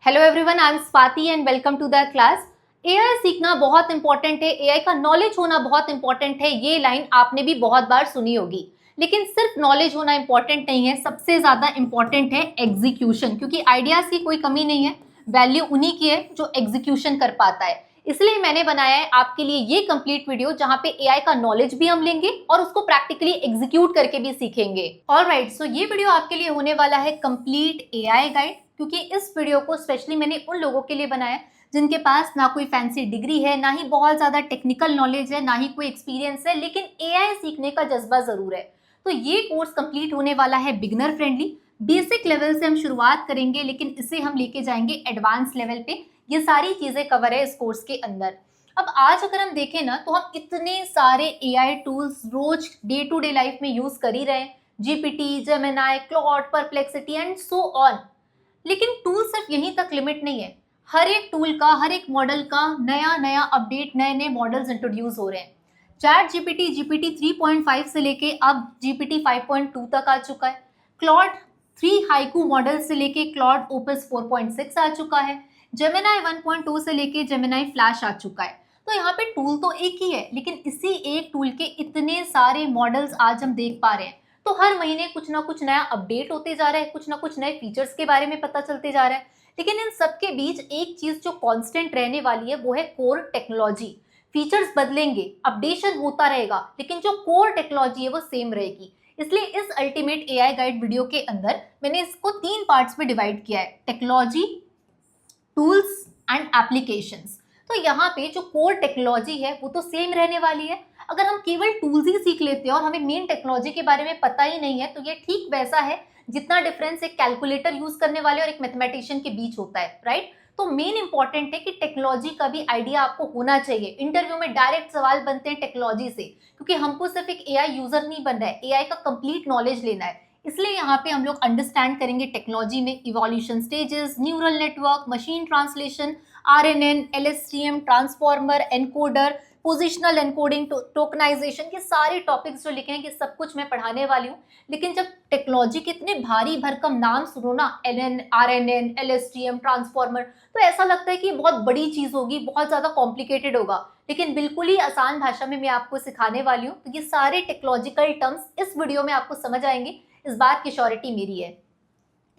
Hello everyone, I am Swati and welcome to the class. AI सीखना बहुत important है, AI का नॉलेज होना बहुत इंपॉर्टेंट है। ये लाइन आपने भी बहुत बार सुनी होगी, लेकिन सिर्फ नॉलेज होना इंपॉर्टेंट नहीं है, सबसे ज्यादा इंपॉर्टेंट है एग्जीक्यूशन, क्योंकि आइडियाज की कोई कमी नहीं है, वैल्यू उन्हीं की है जो एग्जीक्यूशन कर पाता है। इसलिए मैंने बनाया है आपके लिए ये कंप्लीट वीडियो, जहां पे एआई का नॉलेज भी हम लेंगे और उसको प्रैक्टिकली एग्जीक्यूट करके भी सीखेंगे। ऑलराइट, सो ये वीडियो आपके लिए होने वाला है कंप्लीट एआई गाइड, क्योंकि इस वीडियो को स्पेशली मैंने उन लोगों के लिए बनाया जिनके पास ना कोई फैंसी डिग्री है, ना ही बहुत ज़्यादा टेक्निकल नॉलेज है, ना ही कोई एक्सपीरियंस है, लेकिन एआई सीखने का जज्बा ज़रूर है। तो ये कोर्स कंप्लीट होने वाला है बिगनर फ्रेंडली। बेसिक लेवल से हम शुरुआत करेंगे, लेकिन इसे हम लेके जाएंगे एडवांस लेवल पे। ये सारी चीज़ें कवर है इस कोर्स के अंदर। अब आज अगर हम देखें ना, तो हम इतने सारे एआई टूल्स रोज डे टू डे लाइफ में यूज़ कर ही रहे हैं, GPT, Gemini, Claude, Perplexity and so on. लेकिन टूल सिर्फ यहीं तक लिमिट नहीं है। हर एक टूल का, हर एक मॉडल का नया नया अपडेट, नए नए मॉडल्स इंट्रोड्यूस हो रहे हैं। चैट जीपीटी, जीपीटी 3.5 से लेके अब जीपीटी 5.2 तक आ चुका है। क्लॉड 3 हाइकू मॉडल से लेके क्लॉड ओपस 4.6 आ चुका है। जेमिनाई 1.2 से लेके जेमिनाई फ्लैश आ चुका है। तो यहाँ पे टूल तो एक ही है, लेकिन इसी एक टूल के इतने सारे मॉडल्स आज हम देख पा रहे हैं। तो हर महीने कुछ ना कुछ नया अपडेट होते जा रहा है, कुछ ना कुछ नए फीचर्स के बारे में पता चलते जा रहा है। लेकिन इन सब के बीच एक चीज जो कांस्टेंट रहने वाली है वो है कोर टेक्नोलॉजी। फीचर्स बदलेंगे, अपडेशन होता रहेगा, लेकिन जो कोर टेक्नोलॉजी है वो सेम रहेगी। इसलिए इस अल्टीमेट एआई गाइड वीडियो के अंदर मैंने इसको 3 पार्ट्स में डिवाइड किया है: टेक्नोलॉजी, टूल्स एंड एप्लीकेशंस। तो यहाँ पे जो कोर टेक्नोलॉजी है वो तो सेम रहने वाली है। अगर हम केवल टूल्स ही सीख लेते हैं और हमें मेन टेक्नोलॉजी के बारे में पता ही नहीं है, तो ये ठीक वैसा है जितना डिफरेंस एक कैलकुलेटर यूज करने वाले और एक मैथमेटिशियन के बीच होता है, राइट। तो मेन इंपॉर्टेंट है कि टेक्नोलॉजी का भी आइडिया आपको होना चाहिए। इंटरव्यू में डायरेक्ट सवाल बनते हैं टेक्नोलॉजी से, क्योंकि हमको सिर्फ एक एआई यूजर नहीं बनना है, एआई का कंप्लीट नॉलेज लेना है। इसलिए यहाँ पे हम लोग अंडरस्टैंड करेंगे टेक्नोलॉजी में evolution stages, neural network, machine translation, RNN, LSTM, transformer, encoder, positional encoding, tokenization. ये सारे टॉपिक्स जो लिखे हैं ये सब कुछ मैं पढ़ाने वाली हूँ। लेकिन जब टेक्नोलॉजी के इतने भारी भरकम नाम सुनो ना, एनएन, आरएनएन, एलएसटीएम, ट्रांसफॉर्मर, तो ऐसा लगता है कि बहुत बड़ी चीज होगी, बहुत ज्यादा कॉम्प्लिकेटेड होगा। लेकिन बिल्कुल ही आसान भाषा में मैं आपको सिखाने वाली हूँ। तो ये सारे टेक्नोलॉजिकल टर्म्स इस वीडियो में आपको समझ आएंगे, इस बात की श्योरिटी मेरी है।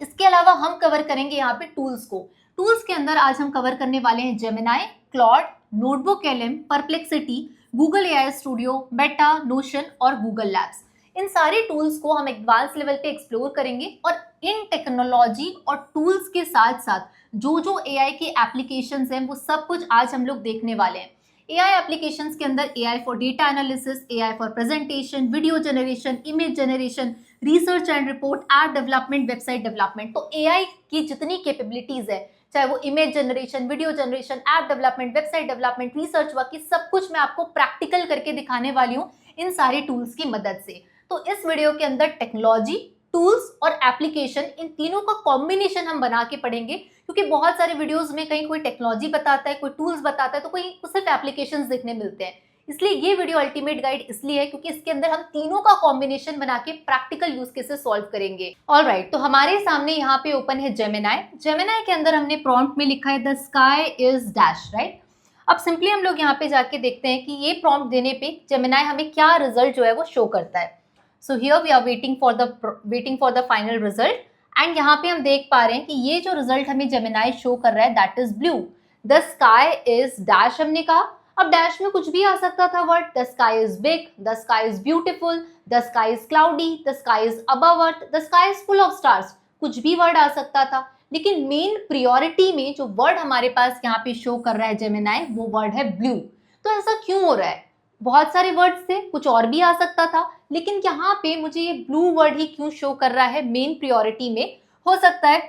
इसके अलावा हम कवर करेंगे यहाँ पे टूल्स को। टूल्स के अंदर आज हम कवर करने वाले हैं Gemini, Claude, notebook LM, perplexity, Google AI studio, Meta, notion और गूगल लैब्स। इन सारे टूल्स को हम एडवांस लेवल पे एक्सप्लोर करेंगे और इन टेक्नोलॉजी और टूल्स के साथ साथ जो जो एआई के एप्लीकेशंस हैं वो सब कुछ आज हम लोग देखने वाले हैं। एआई एप्लीकेशंस के अंदर AI for data analysis, AI for presentation, video generation, image generation, research and report, app development, website development. तो एआई की जितनी कैपेबिलिटीज है, चाहे वो image generation, video generation, app development, website development, research work, की सब कुछ मैं आपको प्रैक्टिकल करके दिखाने वाली हूँ इन सारे टूल्स की मदद से। तो इस वीडियो के अंदर टेक्नोलॉजी, टूल्स और एप्लीकेशन, इन तीनों का कॉम्बिनेशन हम बना के पढ़ेंगे, क्योंकि बहुत सारे वीडियोस में कहीं कोई टेक्नोलॉजी बताता है, कोई टूल्स बताता है, तो कोई सिर्फ एप्लीकेशंस देखने मिलते हैं। इसलिए ये वीडियो अल्टीमेट गाइड इसलिए है क्योंकि इसके अंदर हम तीनों का कॉम्बिनेशन बना के प्रैक्टिकल यूज केसेस सॉल्व करेंगे। ऑलराइट, तो हमारे सामने यहाँ पे ओपन है जेमिनाई। जेमिनाई के अंदर हमने प्रॉम्प्ट में लिखा है the sky is dash, right. अब सिंपली हम लोग यहाँ पे जाके देखते हैं कि ये प्रॉम्प्ट देने पे जेमिनाई हमें क्या रिजल्ट जो है वो शो करता है। So here we are waiting for the final result. And यहाँ पे हम देख पा रहे हैं कि ये जो रिजल्ट हमें जेमिनाई शो कर रहा है that is blue. The sky is dash हमने कहा। अब डैश में कुछ भी आ सकता था word. The sky is big, the sky is beautiful, the sky is cloudy, the sky is above earth, the sky is full of stars. कुछ भी वर्ड आ सकता था, लेकिन मेन प्रियोरिटी में जो वर्ड हमारे पास यहाँ पे शो कर रहा है जेमिनाई, वो वर्ड है ब्लू। तो ऐसा क्यों हो रहा है? बहुत सारे वर्ड्स थे, कुछ और भी आ सकता था, लेकिन यहाँ पे मुझे ये ब्लू वर्ड ही क्यों शो कर रहा है मेन प्रियोरिटी में? हो सकता है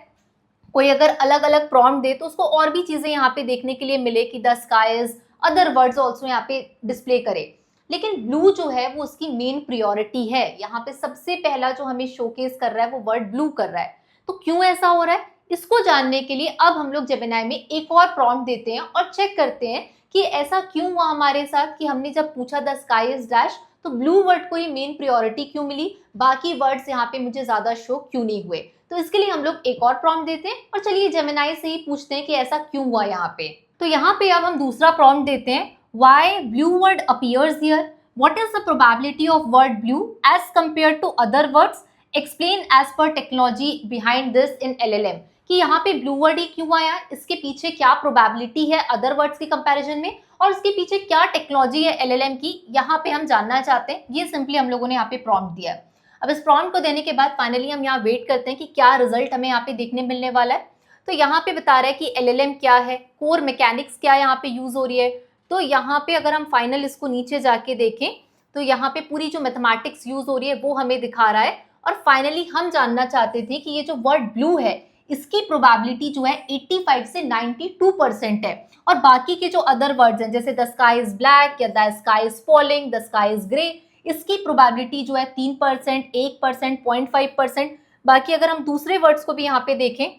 कोई अगर अलग अलग प्रॉम्प्ट दे तो उसको और भी चीजें यहाँ पे देखने के लिए मिले कि the sky is, other words also यहाँ पे डिस्प्ले करे। लेकिन ब्लू जो है वो उसकी मेन प्रियोरिटी है। यहाँ पे सबसे पहला जो हमें शोकेस कर रहा है वो वर्ड ब्लू कर रहा है। तो क्यों ऐसा हो रहा है, इसको जानने के लिए अब हम लोग जेमिनाई में एक और प्रॉम्प्ट देते हैं और चेक करते हैं कि ऐसा क्यों हुआ हमारे साथ कि हमने जब पूछा द स्काई इज डैश तो ब्लू वर्ड को ही मेन प्रियोरिटी क्यों मिली, बाकी वर्ड्स यहाँ पे मुझे ज्यादा शो क्यों नहीं हुए। तो इसके लिए हम लोग एक और प्रॉम्प्ट देते हैं और चलिए जेमिनाई से ही पूछते हैं कि ऐसा क्यों हुआ यहाँ पे। तो यहाँ पे अब हम दूसरा प्रॉम्प्ट देते हैं, why blue word appears here, what is the probability of word blue as compared to other words, explain as per technology behind this in LLM, कि यहाँ पे ब्लू वर्ड ही क्यों आया, इसके पीछे क्या प्रोबेबिलिटी है अदर वर्ड्स के कंपैरिजन में, और इसके पीछे क्या टेक्नोलॉजी है LLM की, यहाँ पे हम जानना चाहते हैं। ये सिंपली हम लोगों ने यहाँ पे प्रॉम्प्ट दिया है। अब इस प्रॉम्प्ट को देने के बाद फाइनली हम यहाँ वेट करते हैं कि क्या रिजल्ट हमें यहाँ पे देखने मिलने वाला है। तो यहाँ पे बता रहा है कि LLM क्या है, कोर मैकेनिक्स क्या यहाँ पे यूज हो रही है। तो यहाँ पे अगर हम फाइनल इसको नीचे जाके देखें तो यहाँ पे पूरी जो मैथमेटिक्स यूज हो रही है वो हमें दिखा रहा है। और फाइनली हम जानना चाहते थे कि ये जो वर्ड ब्लू है इसकी प्रोबेबिलिटी जो है 85 से 92% है, और बाकी के जो अदर वर्ड्स हैं जैसे द स्काई इज ब्लैक या the sky is falling, the sky is grey, इसकी प्रोबेबिलिटी जो है 3%, 1%, 0.5%। बाकी अगर हम दूसरे वर्ड्स को भी यहाँ पे देखें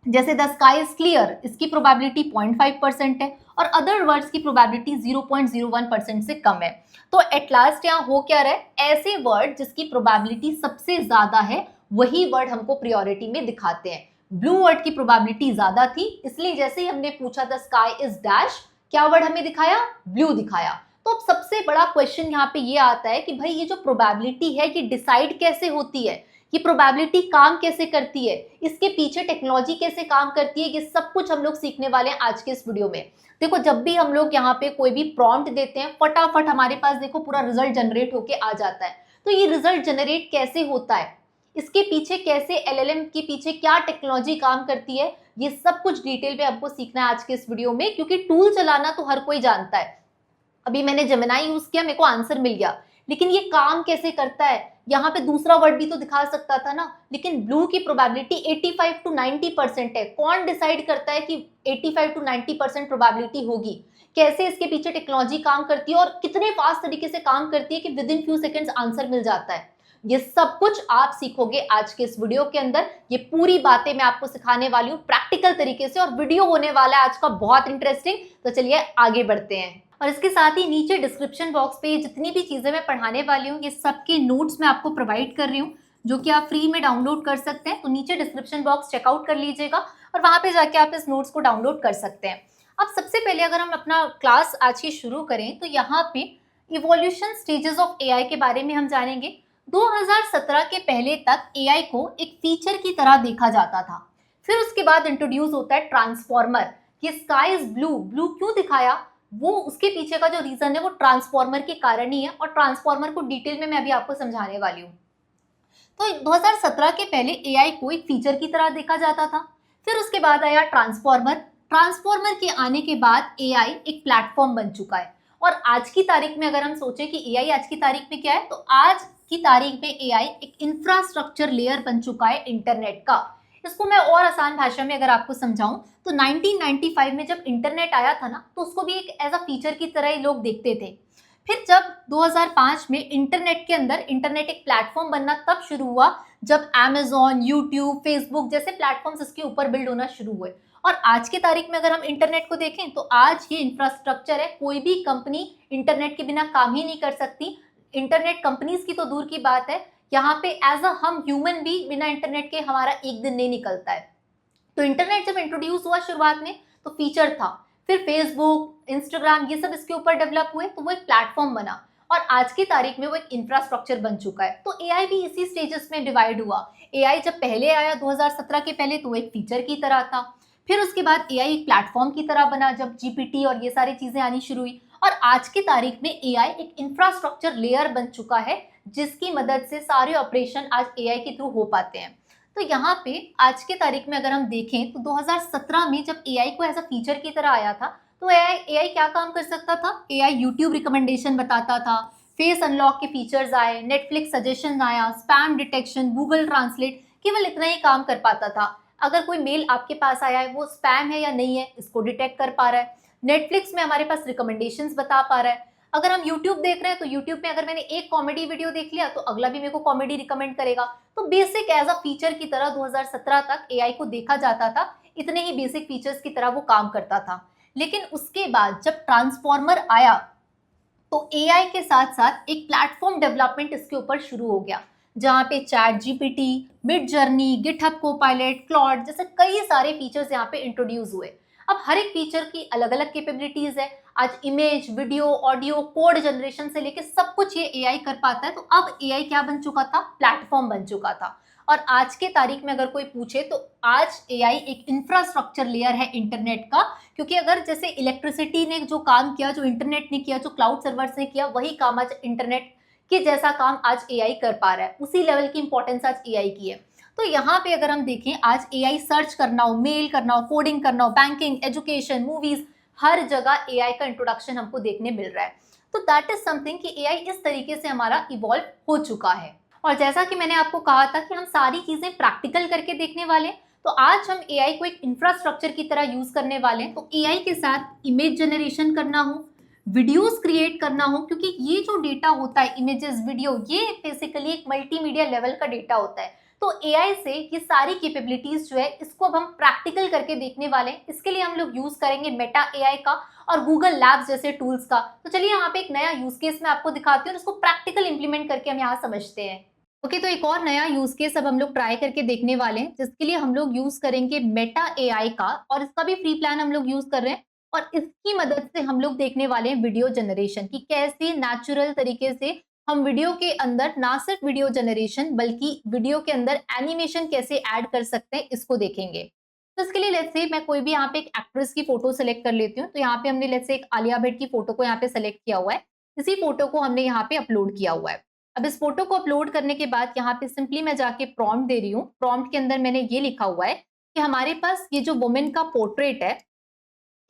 जैसे द स्काई इज क्लियर, इसकी प्रोबेबिलिटी 0.5% है, और अदर वर्ड्स की प्रोबेबिलिटी 0.01% से कम है। तो एट लास्ट यहाँ हो क्या रहा है, ऐसे वर्ड जिसकी प्रोबेबिलिटी सबसे ज्यादा है वही वर्ड हमको प्रायोरिटी में दिखाते हैं। ब्लू वर्ड की प्रोबेबिलिटी ज्यादा थी, इसलिए जैसे ही हमने पूछा द स्काई इज डैश, क्या वर्ड हमें दिखाया, ब्लू दिखाया। तो अब सबसे बड़ा क्वेश्चन यहाँ पे ये आता है कि भाई ये जो प्रोबेबिलिटी है ये डिसाइड कैसे होती है, ये प्रोबेबिलिटी काम कैसे करती है, इसके पीछे टेक्नोलॉजी कैसे काम करती है, ये सब कुछ हम लोग सीखने वाले हैं आज के इस वीडियो में। देखो जब भी हम लोग यहाँ पे कोई भी प्रॉम्प्ट देते हैं फटाफट हमारे पास देखो पूरा रिजल्ट जनरेट होके आ जाता है। तो ये रिजल्ट जनरेट कैसे होता है, इसके पीछे कैसे LLM के पीछे क्या टेक्नोलॉजी काम करती है, ये सब कुछ डिटेल में आपको सीखना है आज के इस वीडियो में, क्योंकि टूल चलाना तो हर कोई जानता है। अभी मैंने जेमिनाई यूज किया, मेरे को आंसर मिल गया, लेकिन ये काम कैसे करता है, यहाँ पे दूसरा वर्ड भी तो दिखा सकता था ना। लेकिन ब्लू की प्रोबेबिलिटी 85 to 90% है, कौन डिसाइड करता है कि 85 to 90% प्रोबेबिलिटी होगी, कैसे इसके पीछे टेक्नोलॉजी काम करती है और कितने फास्ट तरीके से काम करती है कि within few seconds answer मिल जाता है। ये सब कुछ आप सीखोगे आज के इस वीडियो के अंदर। ये पूरी बातें मैं आपको सिखाने वाली हूँ प्रैक्टिकल तरीके से, और वीडियो होने वाला है आज का बहुत इंटरेस्टिंग। तो चलिए आगे बढ़ते हैं। और इसके साथ ही नीचे डिस्क्रिप्शन बॉक्स पे जितनी भी चीजें मैं पढ़ाने वाली हूँ ये सबके नोट्स मैं आपको प्रोवाइड कर रही हूँ, जो कि आप फ्री में डाउनलोड कर सकते हैं। तो नीचे डिस्क्रिप्शन बॉक्स चेकआउट कर लीजिएगा और वहां पे जाके आप इस नोट्स को डाउनलोड कर सकते हैं। अब सबसे पहले अगर हम अपना क्लास आज की शुरू करें तो यहाँ पे इवोल्यूशन स्टेजेस ऑफ AI के बारे में हम जानेंगे। 2017 के पहले तक AI को एक फीचर की तरह देखा जाता था। फिर उसके बाद इंट्रोड्यूस होता है ट्रांसफॉर्मर। ये स्काई इज ब्लू, ब्लू क्यों दिखाया, वो उसके पीछे का जो रीजन है वो ट्रांसफॉर्मर के कारण ही है, और ट्रांसफॉर्मर को डिटेल में मैं अभी आपको समझाने वाली हूँ। तो 2017 के पहले AI को एक फीचर की तरह देखा जाता था। फिर उसके बाद आया ट्रांसफॉर्मर। ट्रांसफॉर्मर के आने के बाद AI एक प्लेटफॉर्म बन चुका है। और आज की तारीख में अगर हम सोचें कि AI आज की तारीख में क्या है, तो आज की तारीख में AI एक इंफ्रास्ट्रक्चर लेयर बन चुका है इंटरनेट का। इसको मैं और आसान भाषा में अगर आपको समझाऊं तो 1995 में जब इंटरनेट आया था ना, तो उसको भी एक एज अ फीचर की तरह ही लोग देखते थे। फिर जब 2005 में इंटरनेट के अंदर इंटरनेट एक प्लेटफॉर्म बनना तब शुरू हुआ जब Amazon, YouTube, Facebook जैसे प्लेटफॉर्म्स इसके ऊपर बिल्ड होना शुरू हुए। और आज की तारीख में अगर हम इंटरनेट को देखें तो आज ये इंफ्रास्ट्रक्चर है, कोई भी कंपनी इंटरनेट के बिना काम ही नहीं कर सकती। इंटरनेट कंपनीज की तो दूर की बात है, यहाँ पे एज अ हम ह्यूमन भी बिना इंटरनेट के हमारा एक दिन नहीं निकलता है। तो इंटरनेट जब इंट्रोड्यूस हुआ शुरुआत में तो फीचर था, फिर फेसबुक, इंस्टाग्राम ये सब इसके ऊपर डेवलप हुए तो वो एक प्लेटफॉर्म बना, और आज की तारीख में वो एक इंफ्रास्ट्रक्चर बन चुका है। तो AI भी इसी स्टेजेस में डिवाइड हुआ। AI जब पहले आया 2017 के पहले तो वो एक फीचर की तरह था। फिर उसके बाद AI एक प्लेटफॉर्म की तरह बना जब GPT और ये सारी चीजें आनी शुरू हुई, और आज की तारीख में AI एक इंफ्रास्ट्रक्चर लेयर बन चुका है जिसकी मदद से सारे ऑपरेशन आज AI के थ्रू हो पाते हैं। तो यहाँ पे आज के तारीख में अगर हम देखें तो 2017 में जब AI को एज अ फीचर की तरह आया था तो AI क्या काम कर सकता था, AI YouTube रिकमेंडेशन बताता था, फेस अनलॉक के फीचर्स आए, नेटफ्लिक्स सजेशन आया, स्पैम डिटेक्शन, गूगल ट्रांसलेट, केवल इतना ही काम कर पाता था। अगर कोई मेल आपके पास आया है वो स्पैम है या नहीं है इसको डिटेक्ट कर पा रहा है। नेटफ्लिक्स में हमारे पास रिकमेंडेशंस बता पा रहा है। अगर हम YouTube देख रहे हैं तो YouTube में अगर मैंने एक कॉमेडी वीडियो देख लिया तो अगला भी मेरे को कॉमेडी रिकमेंड करेगा। तो बेसिक एज अ फीचर की तरह 2017 तक AI को देखा जाता था, इतने ही बेसिक फीचर्स की तरह वो काम करता था। लेकिन उसके बाद जब ट्रांसफॉर्मर आया तो AI के साथ साथ एक प्लेटफॉर्म डेवलपमेंट इसके ऊपर शुरू हो गया, जहाँ पे chat GPT, mid journey, GitHub Copilot, Claude जैसे कई सारे फीचर्स यहाँ पे इंट्रोड्यूस हुए। अब हर एक फीचर की अलग अलग कैपेबिलिटीज है। आज image, video, audio, code generation से लेके सब कुछ ये एआई कर पाता है। तो अब एआई क्या बन चुका था? प्लेटफॉर्म बन चुका था। और आज के तारीख में अगर कोई पूछे तो आज एआई एक इंफ्रास्ट्रक्चर लेयर है इंटरनेट का। क्योंकि अगर जैसे इलेक्ट्रिसिटी ने जो काम किया, जो इंटरनेट ने किया, जो क्लाउड सर्वर्स ने किया, वही काम आज इंटरनेट के जैसा काम आज एआई कर पा रहा है। उसी लेवल की इंपॉर्टेंस आज एआई की है। तो यहाँ पे अगर हम देखें, आज एआई सर्च करना हो, मेल करना हो, कोडिंग करना हो, बैंकिंग, एजुकेशन, मूवीज, हर जगह एआई का इंट्रोडक्शन हमको देखने मिल रहा है। तो दैट इज समथिंग कि एआई इस तरीके से हमारा इवॉल्व हो चुका है। और जैसा कि मैंने आपको कहा था कि हम सारी चीजें प्रैक्टिकल करके देखने वाले हैं, तो आज हम एआई को एक इंफ्रास्ट्रक्चर की तरह यूज करने वाले हैं। तो एआई के साथ इमेज जनरेशन करना हो, वीडियोस क्रिएट करना हो, क्योंकि ये जो डेटा होता है, इमेजेस, वीडियो, ये बेसिकली एक मल्टीमीडिया लेवल का डेटा होता है। तो एआई से ये सारी कैपेबिलिटीज जो है, इसको अब हम प्रैक्टिकल करके देखने वाले हैं। इसके लिए हम लोग यूज करेंगे मेटा एआई का और गूगल लैब्स जैसे टूल्स का। तो चलिए यहाँ पे एक नया यूज केस मैं आपको दिखाती हूँ और उसको प्रैक्टिकल इंप्लीमेंट करके हम यहाँ समझते हैं। ओके, तो एक और नया यूज केस अब हम लोग ट्राई करके देखने वाले हैं, जिसके लिए हम लोग यूज करेंगे मेटा एआई का, और इसका भी फ्री प्लान हम लोग यूज कर रहे हैं। और इसकी मदद से हम लोग देखने वाले हैं वीडियो जनरेशन की, कैसे नेचुरल तरीके से हम वीडियो के अंदर ना सिर्फ वीडियो जनरेशन बल्कि वीडियो के अंदर एनिमेशन कैसे ऐड कर सकते हैं, इसको देखेंगे। तो इसके लिए लेट्स से मैं कोई भी यहाँ पे एक एक्ट्रेस की फोटो सेलेक्ट कर लेती हूँ। तो यहाँ पे हमने लेट्स से एक आलिया भट्ट की फोटो को यहाँ पे सेलेक्ट किया हुआ है। इसी फोटो को हमने यहाँ पे अपलोड किया हुआ है। अब इस फोटो को अपलोड करने के बाद यहाँ पे सिंपली मैं जाके प्रॉम्प्ट दे रही हूँ। प्रॉम्प्ट के अंदर मैंने ये लिखा हुआ है कि हमारे पास ये जो वुमेन का पोर्ट्रेट है,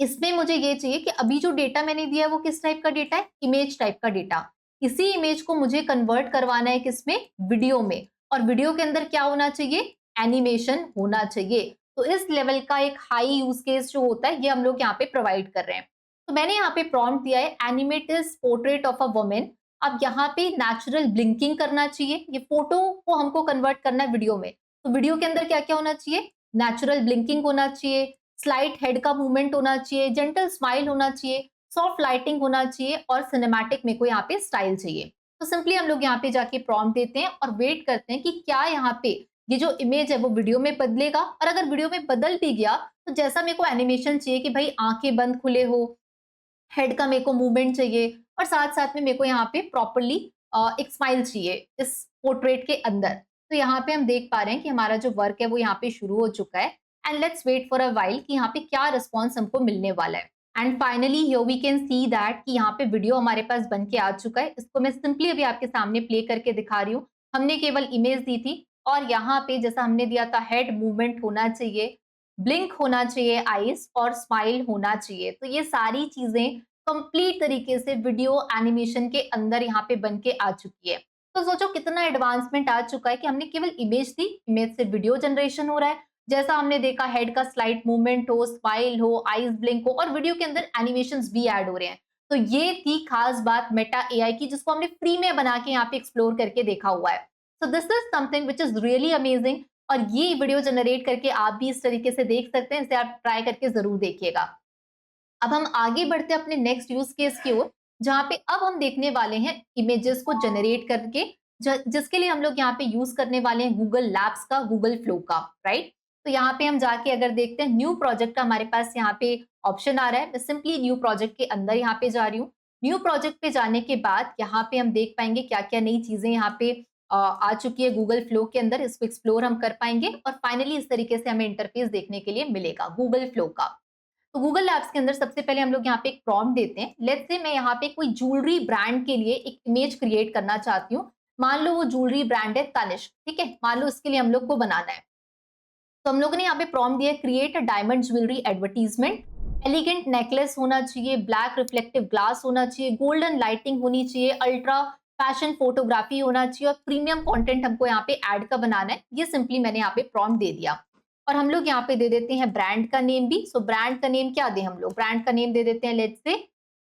इसमें मुझे ये चाहिए कि अभी जो डेटा मैंने दिया है वो किस टाइप का डेटा है? इमेज टाइप का डेटा। इसी इमेज को मुझे कन्वर्ट करवाना है किसमें? वीडियो में। और वीडियो के अंदर क्या होना चाहिए? एनिमेशन होना चाहिए। तो इस लेवल का एक हाई यूज केस जो होता है, ये हम लोग यहाँ पे प्रोवाइड कर रहे हैं। तो मैंने यहाँ पे प्रॉम्प्ट दिया है animate is portrait of a women. अब यहाँ पे नेचुरल ब्लिंकिंग करना चाहिए। ये फोटो को हमको कन्वर्ट करना है वीडियो में। तो वीडियो के अंदर क्या क्या होना चाहिए? नेचुरल ब्लिंकिंग होना चाहिए, स्लाइट हेड का मूवमेंट होना चाहिए, जेंटल स्माइल होना चाहिए, सॉफ्ट लाइटिंग होना चाहिए और सिनेमैटिक मेरे को यहाँ पे स्टाइल चाहिए। तो सिंपली हम लोग यहाँ पे जाके प्रॉम्प्ट देते हैं और वेट करते हैं कि क्या यहाँ पे ये जो इमेज है वो वीडियो में बदलेगा। और अगर वीडियो में बदल भी गया तो जैसा मेरे को एनिमेशन चाहिए कि भाई आंखें बंद खुले हो, हेड का मेरे को मूवमेंट चाहिए और साथ साथ में मेरे को यहाँ पे प्रॉपरली एक स्माइल चाहिए इस पोर्ट्रेट के अंदर। तो यहाँ पे हम देख पा रहे हैं कि हमारा जो वर्क है वो यहाँ पे शुरू हो चुका है। And let's wait for a while कि यहाँ पे क्या रिस्पॉन्स हमको मिलने वाला है। And finally here we can see that कि यहाँ पे वीडियो हमारे पास बन के आ चुका है। इसको मैं सिंपली अभी आपके सामने प्ले करके दिखा रही हूँ। हमने केवल इमेज दी थी और यहाँ पे जैसा हमने दिया था हेड मूवमेंट होना चाहिए, ब्लिंक होना चाहिए आईज और स्माइल होना चाहिए। तो ये सारी चीजें कंप्लीट तरीके से वीडियो एनिमेशन के अंदर यहाँ पे बन के आ चुकी है। तो सोचो कितना एडवांसमेंट आ चुका है कि हमने केवल इमेज दी, इमेज से वीडियो जनरेशन हो रहा है। जैसा हमने देखा हेड का स्लाइट मूवमेंट हो, स्माइल हो, आईज ब्लिंक हो और वीडियो के अंदर एनिमेशंस भी ऐड हो रहे हैं। तो ये थी खास बात मेटा एआई की, जिसको हमने फ्री में बना के यहाँ पे एक्सप्लोर करके देखा हुआ है। So this is something which is really amazing. और ये वीडियो जनरेट करके आप भी इस तरीके से देख सकते हैं। इसे आप ट्राई करके जरूर देखिएगा। अब हम आगे बढ़ते हैं अपने नेक्स्ट यूज केस की ओर, जहां पे अब हम देखने वाले हैं इमेजेस को जनरेट करके, जिसके लिए हम लोग यहाँ पे यूज करने वाले हैं गूगल लैब्स का, गूगल फ्लो का, राइट। तो यहाँ पे हम जाके अगर देखते हैं न्यू प्रोजेक्ट का हमारे पास यहाँ पे ऑप्शन आ रहा है। मैं सिंपली न्यू प्रोजेक्ट के अंदर यहाँ पे जा रही हूँ। न्यू प्रोजेक्ट पे जाने के बाद यहाँ पे हम देख पाएंगे क्या क्या नई चीजें यहाँ पे आ चुकी है गूगल फ्लो के अंदर। इसको एक्सप्लोर हम कर पाएंगे और फाइनली इस तरीके से हमें इंटरफेस देखने के लिए मिलेगा गूगल फ्लो का। तो गूगल लैब्स के अंदर सबसे पहले हम लोग यहाँ पे एक प्रॉम्प्ट देते हैं। लेट्स से मैं यहाँ पे कोई ज्वेलरी ब्रांड के लिए एक इमेज क्रिएट करना चाहती हूँ। मान लो वो ज्वेलरी ब्रांड है तनिष्क, ठीक है। मान लो इसके लिए हम लोग को बनाना है। तो हम लोगों ने यहाँ पे प्रॉम्प्ट दिया है create a diamond jewellery advertisement. Elegant necklace होना चाहिए, ब्लैक रिफ्लेक्टिव ग्लास होना चाहिए, गोल्डन लाइटिंग होनी चाहिए, अल्ट्रा फैशन फोटोग्राफी होना चाहिए और प्रीमियम कंटेंट हमको यहाँ पे ऐड का बनाना है। ये सिंपली मैंने यहाँ पे प्रॉम्प्ट दे दिया। और हम लोग यहाँ पे दे देते हैं ब्रांड का नेम भी। सो ब्रांड का नेम क्या दें हम लोग? ब्रांड का नेम दे देते हैं लेट्स से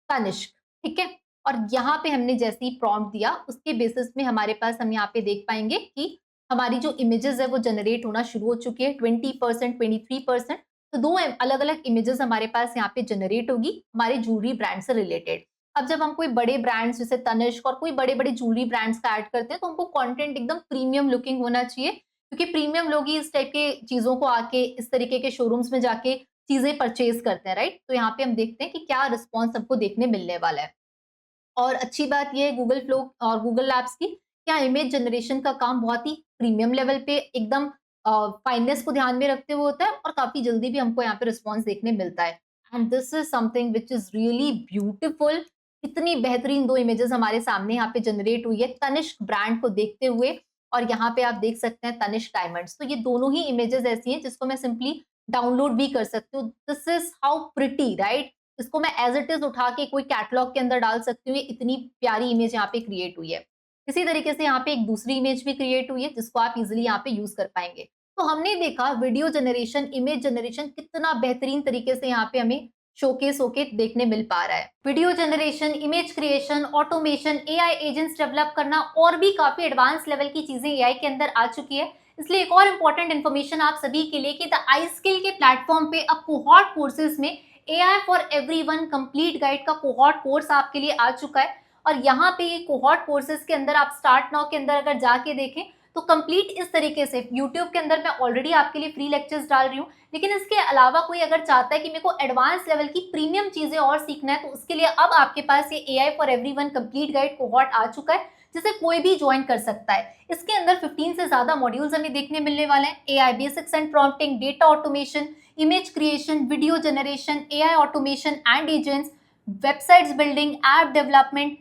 तनिष्क, ठीक है। और यहाँ पे हमने जैसे ही प्रॉम्प्ट दिया उसके बेसिस में हमारे पास हम यहाँ पे देख पाएंगे कि हमारी जो इमेजेस है वो जनरेट होना शुरू हो चुकी है। 20%, 23%। तो दो अलग अलग इमेजेस हमारे पास यहाँ पे जनरेट होगी हमारे ज्वेलरी ब्रांड से रिलेटेड। अब जब हम कोई बड़े ब्रांड्स जैसे तनिष्क और कोई बड़े-बड़े ज्वेलरी ब्रांड्स का ऐड करते हैं, तो हमको कंटेंट एकदम प्रीमियम लुकिंग होना चाहिए, क्योंकि प्रीमियम लोग ही इस टाइप के चीज़ों को आके इस तरीके के शोरूम्स में जाके चीज़ें परचेज़ करते हैं, राइट? तो यहाँ पे हम देखते हैं कि क्या रिस्पॉन्स हमको देखने मिलने वाला है। और अच्छी बात ये है गूगल फ्लो और गूगल ऐप्स की, क्या इमेज जनरेशन का काम बहुत ही प्रीमियम लेवल पे एकदम फाइनेस को ध्यान में रखते हुए होता है और काफ़ी जल्दी भी हमको यहाँ पे रिस्पॉन्स देखने मिलता है। And this is something which is really beautiful. इतनी बेहतरीन 2 इमेजेस हमारे सामने यहाँ पे जनरेट हुई है तनिष्क ब्रांड को देखते हुए, और यहाँ पे आप देख सकते हैं तनिष्क डायमंड्स। तो ये दोनों ही इमेजेस ऐसी हैं जिसको मैं सिंपली डाउनलोड भी कर सकती हूँ। This is how pretty, right? इसको मैं एज़ इट इज़ उठा के कोई कैटलॉग के अंदर डाल सकती हूँ, ये इतनी प्यारी इमेज यहाँ पे क्रिएट हुई है। इसी तरीके से यहाँ पे एक दूसरी इमेज भी क्रिएट हुई है जिसको आप इज़िली यहाँ पे यूज़ कर पाएँगे। तो हमने देखा वीडियो जनरेशन, इमेज जनरेशन कितना बेहतरीन तरीके से यहाँ पे हमें शोकेस होके देखने मिल पा रहा है। Video generation, image creation, automation, AI agents develop करना और भी काफ़ी एडवांस लेवल की चीज़ें एआई के अंदर आ चुकी है। इसलिए एक और इम्पोर्टेंट इन्फॉर्मेशन आप सभी के लिए कि द iSkill के प्लेटफ़ॉर्म पे अब कोहॉर्ट कोर्सेज़ में AI for everyone complete guide का कोहॉर्ट कोर्स आपके लिए आ चुका है। और यहाँ पे ये कोहॉर्ट कोर्सेज के अंदर आप स्टार्ट नाउ के अंदर अगर जाके देखें तो कंप्लीट इस तरीके से यूट्यूब के अंदर मैं ऑलरेडी आपके लिए फ्री लेक्चर्स डाल रही हूँ, लेकिन इसके अलावा कोई अगर चाहता है कि मेरे को एडवांस लेवल की प्रीमियम चीजें और सीखना है, तो उसके लिए अब आपके पास ये AI for everyone complete guide cohort आ चुका है जिसे कोई भी ज्वाइन कर सकता है। इसके अंदर 15 से ज्यादा मॉड्यूल्स हमें देखने मिलने वाले हैं। AI basics and prompting, data automation, image creation, video generation, AI automation and agents, websites building, app development,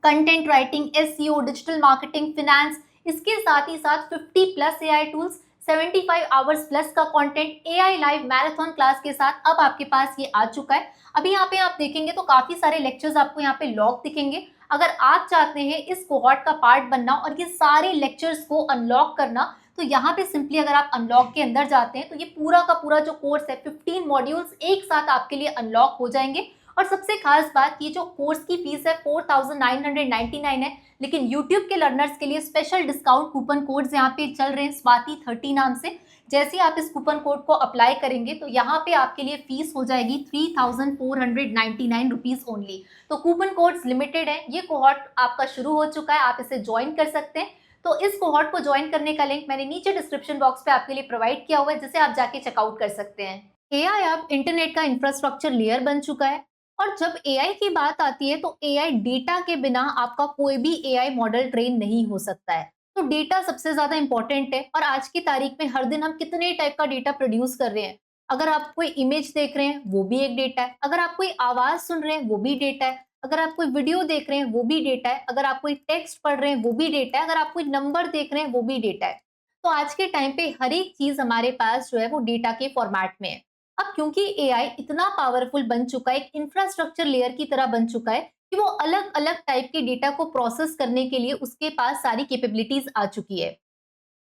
content writing, SEO, digital marketing, finance. इसके साथ ही साथ 50 plus AI tools, 75 hours plus का content, AI live marathon class के साथ अब आपके पास ये आ चुका है। अभी यहाँ पे आप देखेंगे तो काफी सारे लेक्चर्स आपको यहाँ पे लॉक दिखेंगे। अगर आप चाहते हैं इस कोहॉर्ट का पार्ट बनना और ये सारे लेक्चर्स को अनलॉक करना, तो यहाँ पे सिंपली अगर आप अनलॉक के अंदर जाते हैं तो ये पूरा का पूरा जो कोर्स है 15 मॉड्यूल्स एक साथ आपके लिए अनलॉक हो जाएंगे। और सबसे खास बात, ये जो कोर्स की फीस है 4999 है, लेकिन YouTube के लर्नर्स के लिए स्पेशल डिस्काउंट कूपन कोड्स यहाँ पे चल रहे हैं स्वाति 30 नाम से। जैसे ही आप इस कूपन कोड को अप्लाई करेंगे तो यहाँ पे आपके लिए फीस हो जाएगी 3499 रुपीज ओनली। तो कूपन कोड्स लिमिटेड है, ये कोहॉर्ट आपका शुरू हो चुका है, आप इसे ज्वाइन कर सकते हैं। तो इस कोहॉर्ट को ज्वाइन करने का लिंक मैंने नीचे डिस्क्रिप्शन बॉक्स पे आपके लिए प्रोवाइड किया हुआ है, जिसे आप जाके चेकआउट कर सकते हैं। एआई अब इंटरनेट का इंफ्रास्ट्रक्चर लेयर बन चुका है, और जब एआई की बात आती है तो एआई डेटा के बिना आपका कोई भी एआई मॉडल ट्रेन नहीं हो सकता है। तो डेटा सबसे ज्यादा इंपॉर्टेंट है, और आज की तारीख में हर दिन हम कितने टाइप का डेटा प्रोड्यूस कर रहे हैं। अगर आप कोई इमेज देख रहे हैं वो भी एक डेटा है, अगर आप कोई आवाज सुन रहे हैं वो भी डेटा है, अगर आप कोई वीडियो देख रहे हैं वो भी डेटा है, अगर आप कोई टेक्स्ट पढ़ रहे हैं वो भी डेटा है, अगर आप कोई नंबर देख रहे हैं वो भी डेटा है। तो आज के टाइम पे हर एक चीज हमारे पास जो है वो डेटा के फॉर्मेट में है। अब क्योंकि एआई इतना पावरफुल बन चुका है, एक इंफ्रास्ट्रक्चर लेयर की तरह बन चुका है कि वो अलग अलग टाइप के डेटा को प्रोसेस करने के लिए उसके पास सारी कैपेबिलिटीज आ चुकी है।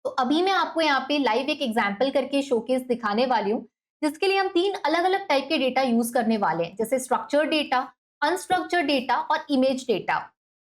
तो अभी मैं आपको यहाँ पे लाइव एक एग्जांपल करके शोकेस दिखाने वाली हूँ, जिसके लिए हम 3 अलग अलग टाइप के डेटा यूज करने वाले हैं, जैसे स्ट्रक्चर्ड डेटा, अनस्ट्रक्चर्ड डेटा और इमेज डेटा।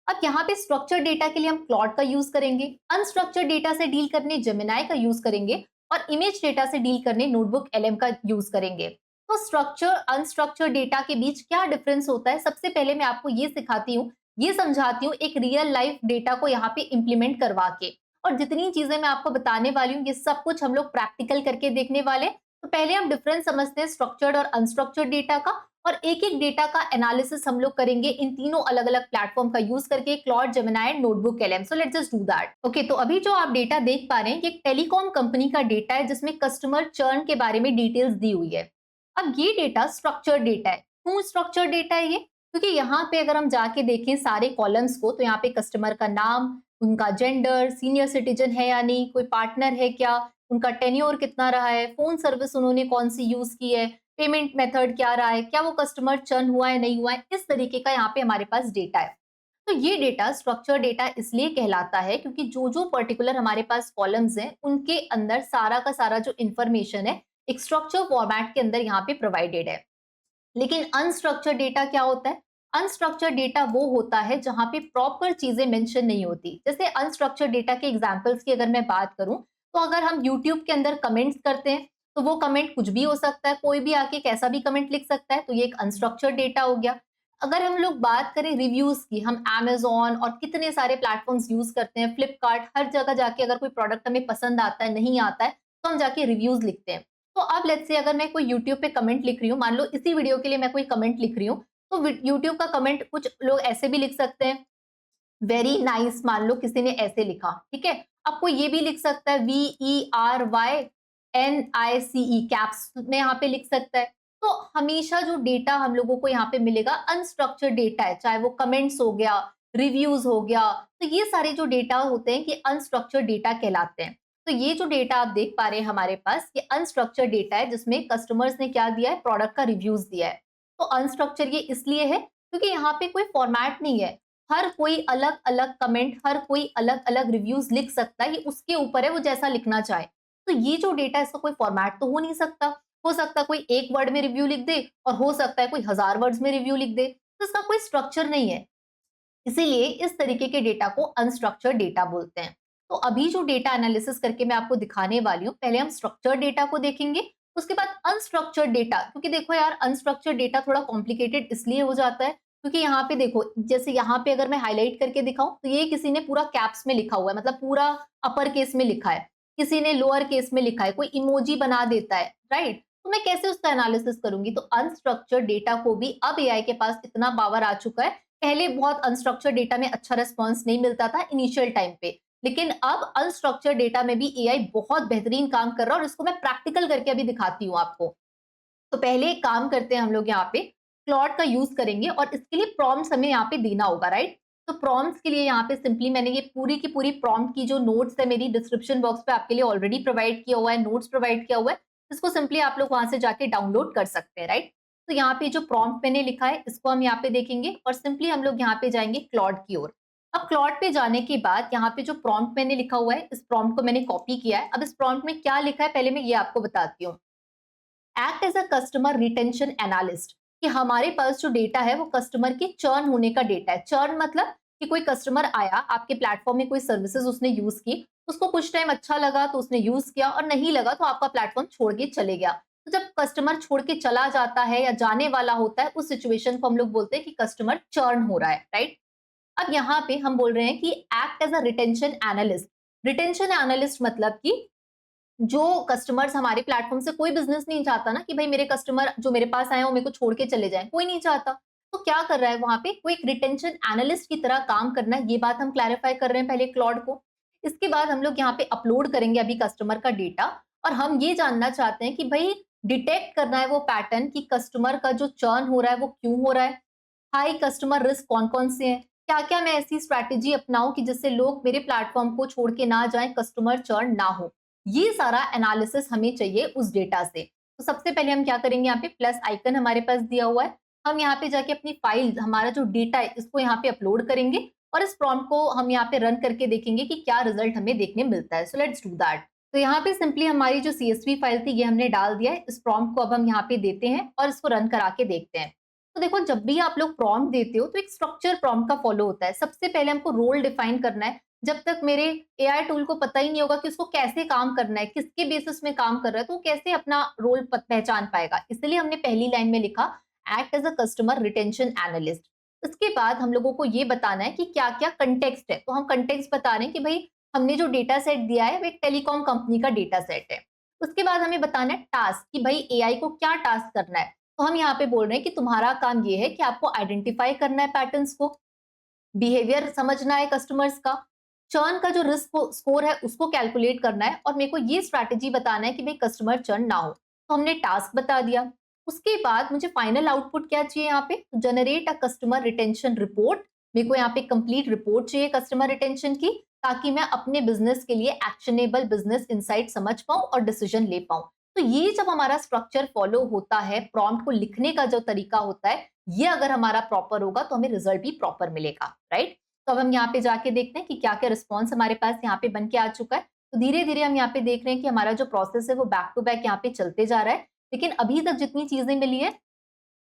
अब यहाँ पे स्ट्रक्चर्ड डेटा के लिए हम क्लॉड का यूज करेंगे, अनस्ट्रक्चर्ड डेटा से डील करने जेमिनाई का यूज करेंगे, और इमेज डेटा से डील करने नोटबुक एलएम का यूज करेंगे। तो स्ट्रक्चर अनस्ट्रक्चर्ड डेटा के बीच क्या डिफरेंस होता है, सबसे पहले मैं आपको ये सिखाती हूँ, ये समझाती हूँ एक रियल लाइफ डेटा को यहाँ पे इम्प्लीमेंट करवा के। और जितनी चीजें मैं आपको बताने वाली हूँ ये सब कुछ हम लोग प्रैक्टिकल करके देखने वाले हैं। तो पहले हम डिफरेंस समझते हैं स्ट्रक्चर्ड और अनस्ट्रक्चर्ड डेटा का, और एक एक डेटा का एनालिसिस हम लोग करेंगे इन तीनों अलग अलग प्लेटफॉर्म का यूज करके, Claude, Gemini and notebook LM. So let's just do that. Okay, तो अभी जो आप डेटा देख पा रहे हैं ये एक टेलीकॉम कंपनी का डेटा है जिसमें कस्टमर चर्न के बारे में डिटेल्स दी हुई है। अब ये डेटा स्ट्रक्चर्ड डेटा है। क्यों स्ट्रक्चर्ड डेटा है ये? क्योंकि यहाँ पे अगर हम जाके देखें सारे कॉलम्स को, तो यहाँ पे कस्टमर का नाम, उनका जेंडर, सीनियर सिटीजन है या नहीं, कोई पार्टनर है क्या, उनका टेन्योर कितना रहा है, फोन सर्विस उन्होंने कौन सी यूज की है, पेमेंट मेथड क्या रहा है, क्या वो कस्टमर चर्न हुआ है नहीं हुआ है, इस तरीके का यहाँ पे हमारे पास डेटा है। तो ये डेटा स्ट्रक्चर डेटा इसलिए कहलाता है क्योंकि जो जो पर्टिकुलर हमारे पास कॉलम्स हैं उनके अंदर सारा का सारा जो इंफॉर्मेशन है एक स्ट्रक्चर फॉर्मेट के अंदर यहाँ पे प्रोवाइडेड है। लेकिन अनस्ट्रक्चर्ड डेटा क्या होता है? अनस्ट्रक्चर्ड डेटा वो होता है जहां पे प्रॉपर चीजें मेंशन नहीं होती। जैसे अनस्ट्रक्चर्ड डेटा के एग्जांपल्स की अगर मैं बात करूं, तो अगर हम यूट्यूब के अंदर कमेंट्स करते हैं तो वो कमेंट कुछ भी हो सकता है, कोई भी आके कैसा भी कमेंट लिख सकता है, तो ये एक अनस्ट्रक्चर्ड डेटा हो गया। अगर हम लोग बात करें रिव्यूज की, हम Amazon और कितने सारे प्लेटफॉर्म्स यूज करते हैं, फ्लिपकार्ट, हर जगह जाके अगर कोई प्रोडक्ट हमें पसंद आता है, नहीं आता है, तो हम जाके रिव्यूज लिखते हैं। तो अब लेट्स से अगर मैं कोई यूट्यूब पे कमेंट लिख रही हूँ, मान लो इसी वीडियो के लिए मैं कोई कमेंट लिख रही हूँ, तो यूट्यूब का कमेंट कुछ लोग ऐसे भी लिख सकते हैं, वेरी नाइस, मान लो किसी ने ऐसे लिखा, ठीक है। अब कोई ये भी लिख सकता है VERYNICE, कैप्स में यहाँ पे लिख सकता है। तो हमेशा जो डेटा हम लोगों को यहाँ पे मिलेगा अनस्ट्रक्चर्ड डेटा है, चाहे वो कमेंट्स हो गया, रिव्यूज हो गया, तो ये सारे जो डेटा होते हैं कि अनस्ट्रक्चर्ड डेटा कहलाते हैं। तो ये जो डेटा आप देख पा रहे हैं हमारे पास, ये अनस्ट्रक्चर्ड डेटा है जिसमें कस्टमर्स ने क्या दिया है, प्रोडक्ट का रिव्यूज दिया है। तो अनस्ट्रक्चर ये इसलिए है क्योंकि यहाँ पे कोई फॉर्मेट नहीं है, हर कोई अलग अलग कमेंट, हर कोई अलग अलग रिव्यूज लिख सकता है, ये उसके ऊपर है वो जैसा लिखना चाहे। तो ये जो डेटा है इसका कोई फॉर्मेट तो हो नहीं सकता, हो सकता है कोई एक वर्ड में रिव्यू लिख दे और हो सकता है कोई 1000 वर्ड्स में रिव्यू लिख दे, तो इसका कोई स्ट्रक्चर नहीं है। इसीलिए इस तरीके के डेटा को अनस्ट्रक्चर्ड डेटा बोलते हैं। तो अभी जो डेटा एनालिसिस करके मैं आपको दिखाने वाली हूँ, पहले हम स्ट्रक्चर्ड डेटा को देखेंगे, उसके बाद अनस्ट्रक्चर्ड डेटा। क्योंकि देखो यार, अनस्ट्रक्चर्ड डेटा थोड़ा कॉम्प्लिकेटेड इसलिए हो जाता है क्योंकि यहाँ पे देखो, जैसे यहाँ पे अगर मैं हाईलाइट करके दिखाऊं तो ये किसी ने पूरा कैप्स में लिखा हुआ है, मतलब पूरा अपर केस में लिखा है, किसी ने लोअर केस में लिखा है, कोई इमोजी बना देता है, राइट। तो मैं कैसे उसका एनालिसिस करूंगी? तो अनस्ट्रक्चर्ड डेटा को भी अब एआई के पास इतना पावर आ चुका है। पहले बहुत अनस्ट्रक्चर्ड डेटा में अच्छा रिस्पॉन्स नहीं मिलता था इनिशियल टाइम पे, लेकिन अब अनस्ट्रक्चर्ड डेटा में भी एआई बहुत बेहतरीन काम कर रहा है और इसको मैं प्रैक्टिकल करके अभी दिखाती हूँ आपको। तो पहले एक काम करते हैं हम लोग, यहाँ पे क्लॉड का यूज करेंगे और इसके लिए प्रॉम्प्ट्स हमें यहाँ पे देना होगा, राइट। तो प्रॉम्प्ट्स के लिए यहाँ पे सिंपली मैंने ये पूरी की पूरी प्रॉम्प्ट की जो नोट्स है मेरी डिस्क्रिप्शन बॉक्स पे आपके लिए ऑलरेडी प्रोवाइड किया हुआ है, नोट्स प्रोवाइड किया हुआ है, इसको सिंपली आप लोग वहां से जाके डाउनलोड कर सकते हैं, राइट। तो यहाँ पे जो प्रॉम्प्ट मैंने लिखा है इसको हम यहाँ पे देखेंगे और सिंपली हम लोग यहाँ पे जाएंगे क्लॉड की ओर। अब क्लॉड पे जाने के बाद यहाँ पे जो प्रॉम्प्ट मैंने लिखा हुआ है, इस प्रॉम्प्ट को मैंने कॉपी किया है। अब इस प्रॉम्प्ट में क्या लिखा है पहले मैं ये आपको बताती हूँ। Act as a customer retention analyst, कि हमारे पास जो डेटा है वो कस्टमर के चर्न होने का डेटा है। चर्न मतलब कि कोई कस्टमर आया आपके प्लेटफॉर्म में, कोई सर्विसेज उसने यूज की, उसको कुछ टाइम अच्छा लगा तो उसने यूज किया और नहीं लगा तो आपका प्लेटफॉर्म छोड़ के चले गया। तो जब कस्टमर छोड़ के चला जाता है या जाने वाला होता है, उस सिचुएशन को हम लोग बोलते हैं कि कस्टमर चर्न हो रहा है, राइट। अब यहाँ पे हम बोल रहे हैं कि act as a retention analyst. Retention analyst मतलब कि जो कस्टमर्स हमारे प्लेटफॉर्म से, कोई बिजनेस नहीं चाहता ना कि भाई मेरे कस्टमर जो मेरे पास आए वो मेरे को छोड़ के चले जाएं, कोई नहीं चाहता। तो क्या कर रहा है वहां पे, कोई एक रिटेंशन एनालिस्ट की तरह काम करना है, ये बात हम क्लैरिफाई कर रहे हैं पहले क्लॉड को। इसके बाद हम लोग यहाँ पे अपलोड करेंगे अभी कस्टमर का डेटा और हम ये जानना चाहते हैं कि भाई डिटेक्ट करना है वो पैटर्न कि कस्टमर का जो चर्न हो रहा है वो क्यों हो रहा है, हाई कस्टमर रिस्क कौन कौन से हैं, क्या क्या मैं ऐसी स्ट्रैटेजी अपनाऊं कि जिससे लोग मेरे प्लेटफॉर्म को छोड़ के ना जाएं, कस्टमर चर्न ना हो। ये सारा एनालिसिस हमें चाहिए उस डेटा से। तो सबसे पहले हम क्या करेंगे, यहाँ पे प्लस आइकन हमारे पास दिया हुआ है, हम यहाँ पे जाके अपनी फाइल, हमारा जो डेटा है इसको यहाँ पे अपलोड करेंगे और इस प्रॉम्प्ट को हम यहाँ पे रन करके देखेंगे कि क्या रिजल्ट हमें देखने मिलता है। So let's do that. तो यहाँ पे सिंपली हमारी जो CSV फाइल थी ये हमने डाल दिया है, इस प्रॉम्प्ट को अब हम यहाँ पे देते हैं और इसको रन करा के देखते हैं। तो देखो, जब भी आप लोग प्रॉम्प्ट देते हो तो एक स्ट्रक्चर प्रॉम्प्ट का फॉलो होता है। सबसे पहले हमको रोल डिफाइन करना है। जब तक मेरे एआई टूल को पता ही नहीं होगा कि उसको कैसे काम करना है, किसके बेसिस में काम कर रहा है, तो वो कैसे अपना रोल पहचान पाएगा। इसलिए हमने पहली लाइन में लिखा act as a customer retention analyst. इसके बाद हम लोगों को ये बताना है कि क्या क्या कंटेक्स्ट है। तो हम कंटेक्स्ट बता रहे हैं कि भाई हमने जो डेटा सेट दिया है वो एक टेलीकॉम कंपनी का डेटा सेट है। उसके बाद हमें बताना है टास्क, कि भाई एआई को क्या टास्क करना है। तो हम यहाँ पे बोल रहे हैं कि तुम्हारा काम ये है कि आपको आइडेंटिफाई करना है पैटर्न्स को, बिहेवियर समझना है कस्टमर्स का, चर्न का जो रिस्क स्कोर है उसको कैलकुलेट करना है और मेरे को ये स्ट्रैटेजी बताना है कि भाई कस्टमर चर्न ना हो। तो हमने टास्क बता दिया। उसके बाद मुझे फाइनल आउटपुट क्या चाहिए, यहाँ पे generate a customer retention report. मेरे को यहाँ पे कंप्लीट रिपोर्ट चाहिए कस्टमर रिटेंशन की, ताकि मैं अपने बिजनेस के लिए एक्शनेबल बिजनेस इंसाइट समझ पाऊं और डिसीजन ले पाऊं। तो ये जब हमारा स्ट्रक्चर फॉलो होता है, प्रॉम्प्ट को लिखने का जो तरीका होता है, ये अगर हमारा प्रॉपर होगा तो हमें रिजल्ट भी प्रॉपर मिलेगा, राइट। तो अब हम यहाँ पे जाके देखते हैं कि क्या क्या रिस्पॉन्स हमारे पास यहाँ पे बन के आ चुका है। तो धीरे धीरे हम यहाँ पे देख रहे हैं कि हमारा जो प्रोसेस है वो बैक टू बैक यहाँ पे चलते जा रहा है। लेकिन अभी तक जितनी चीजें मिली है,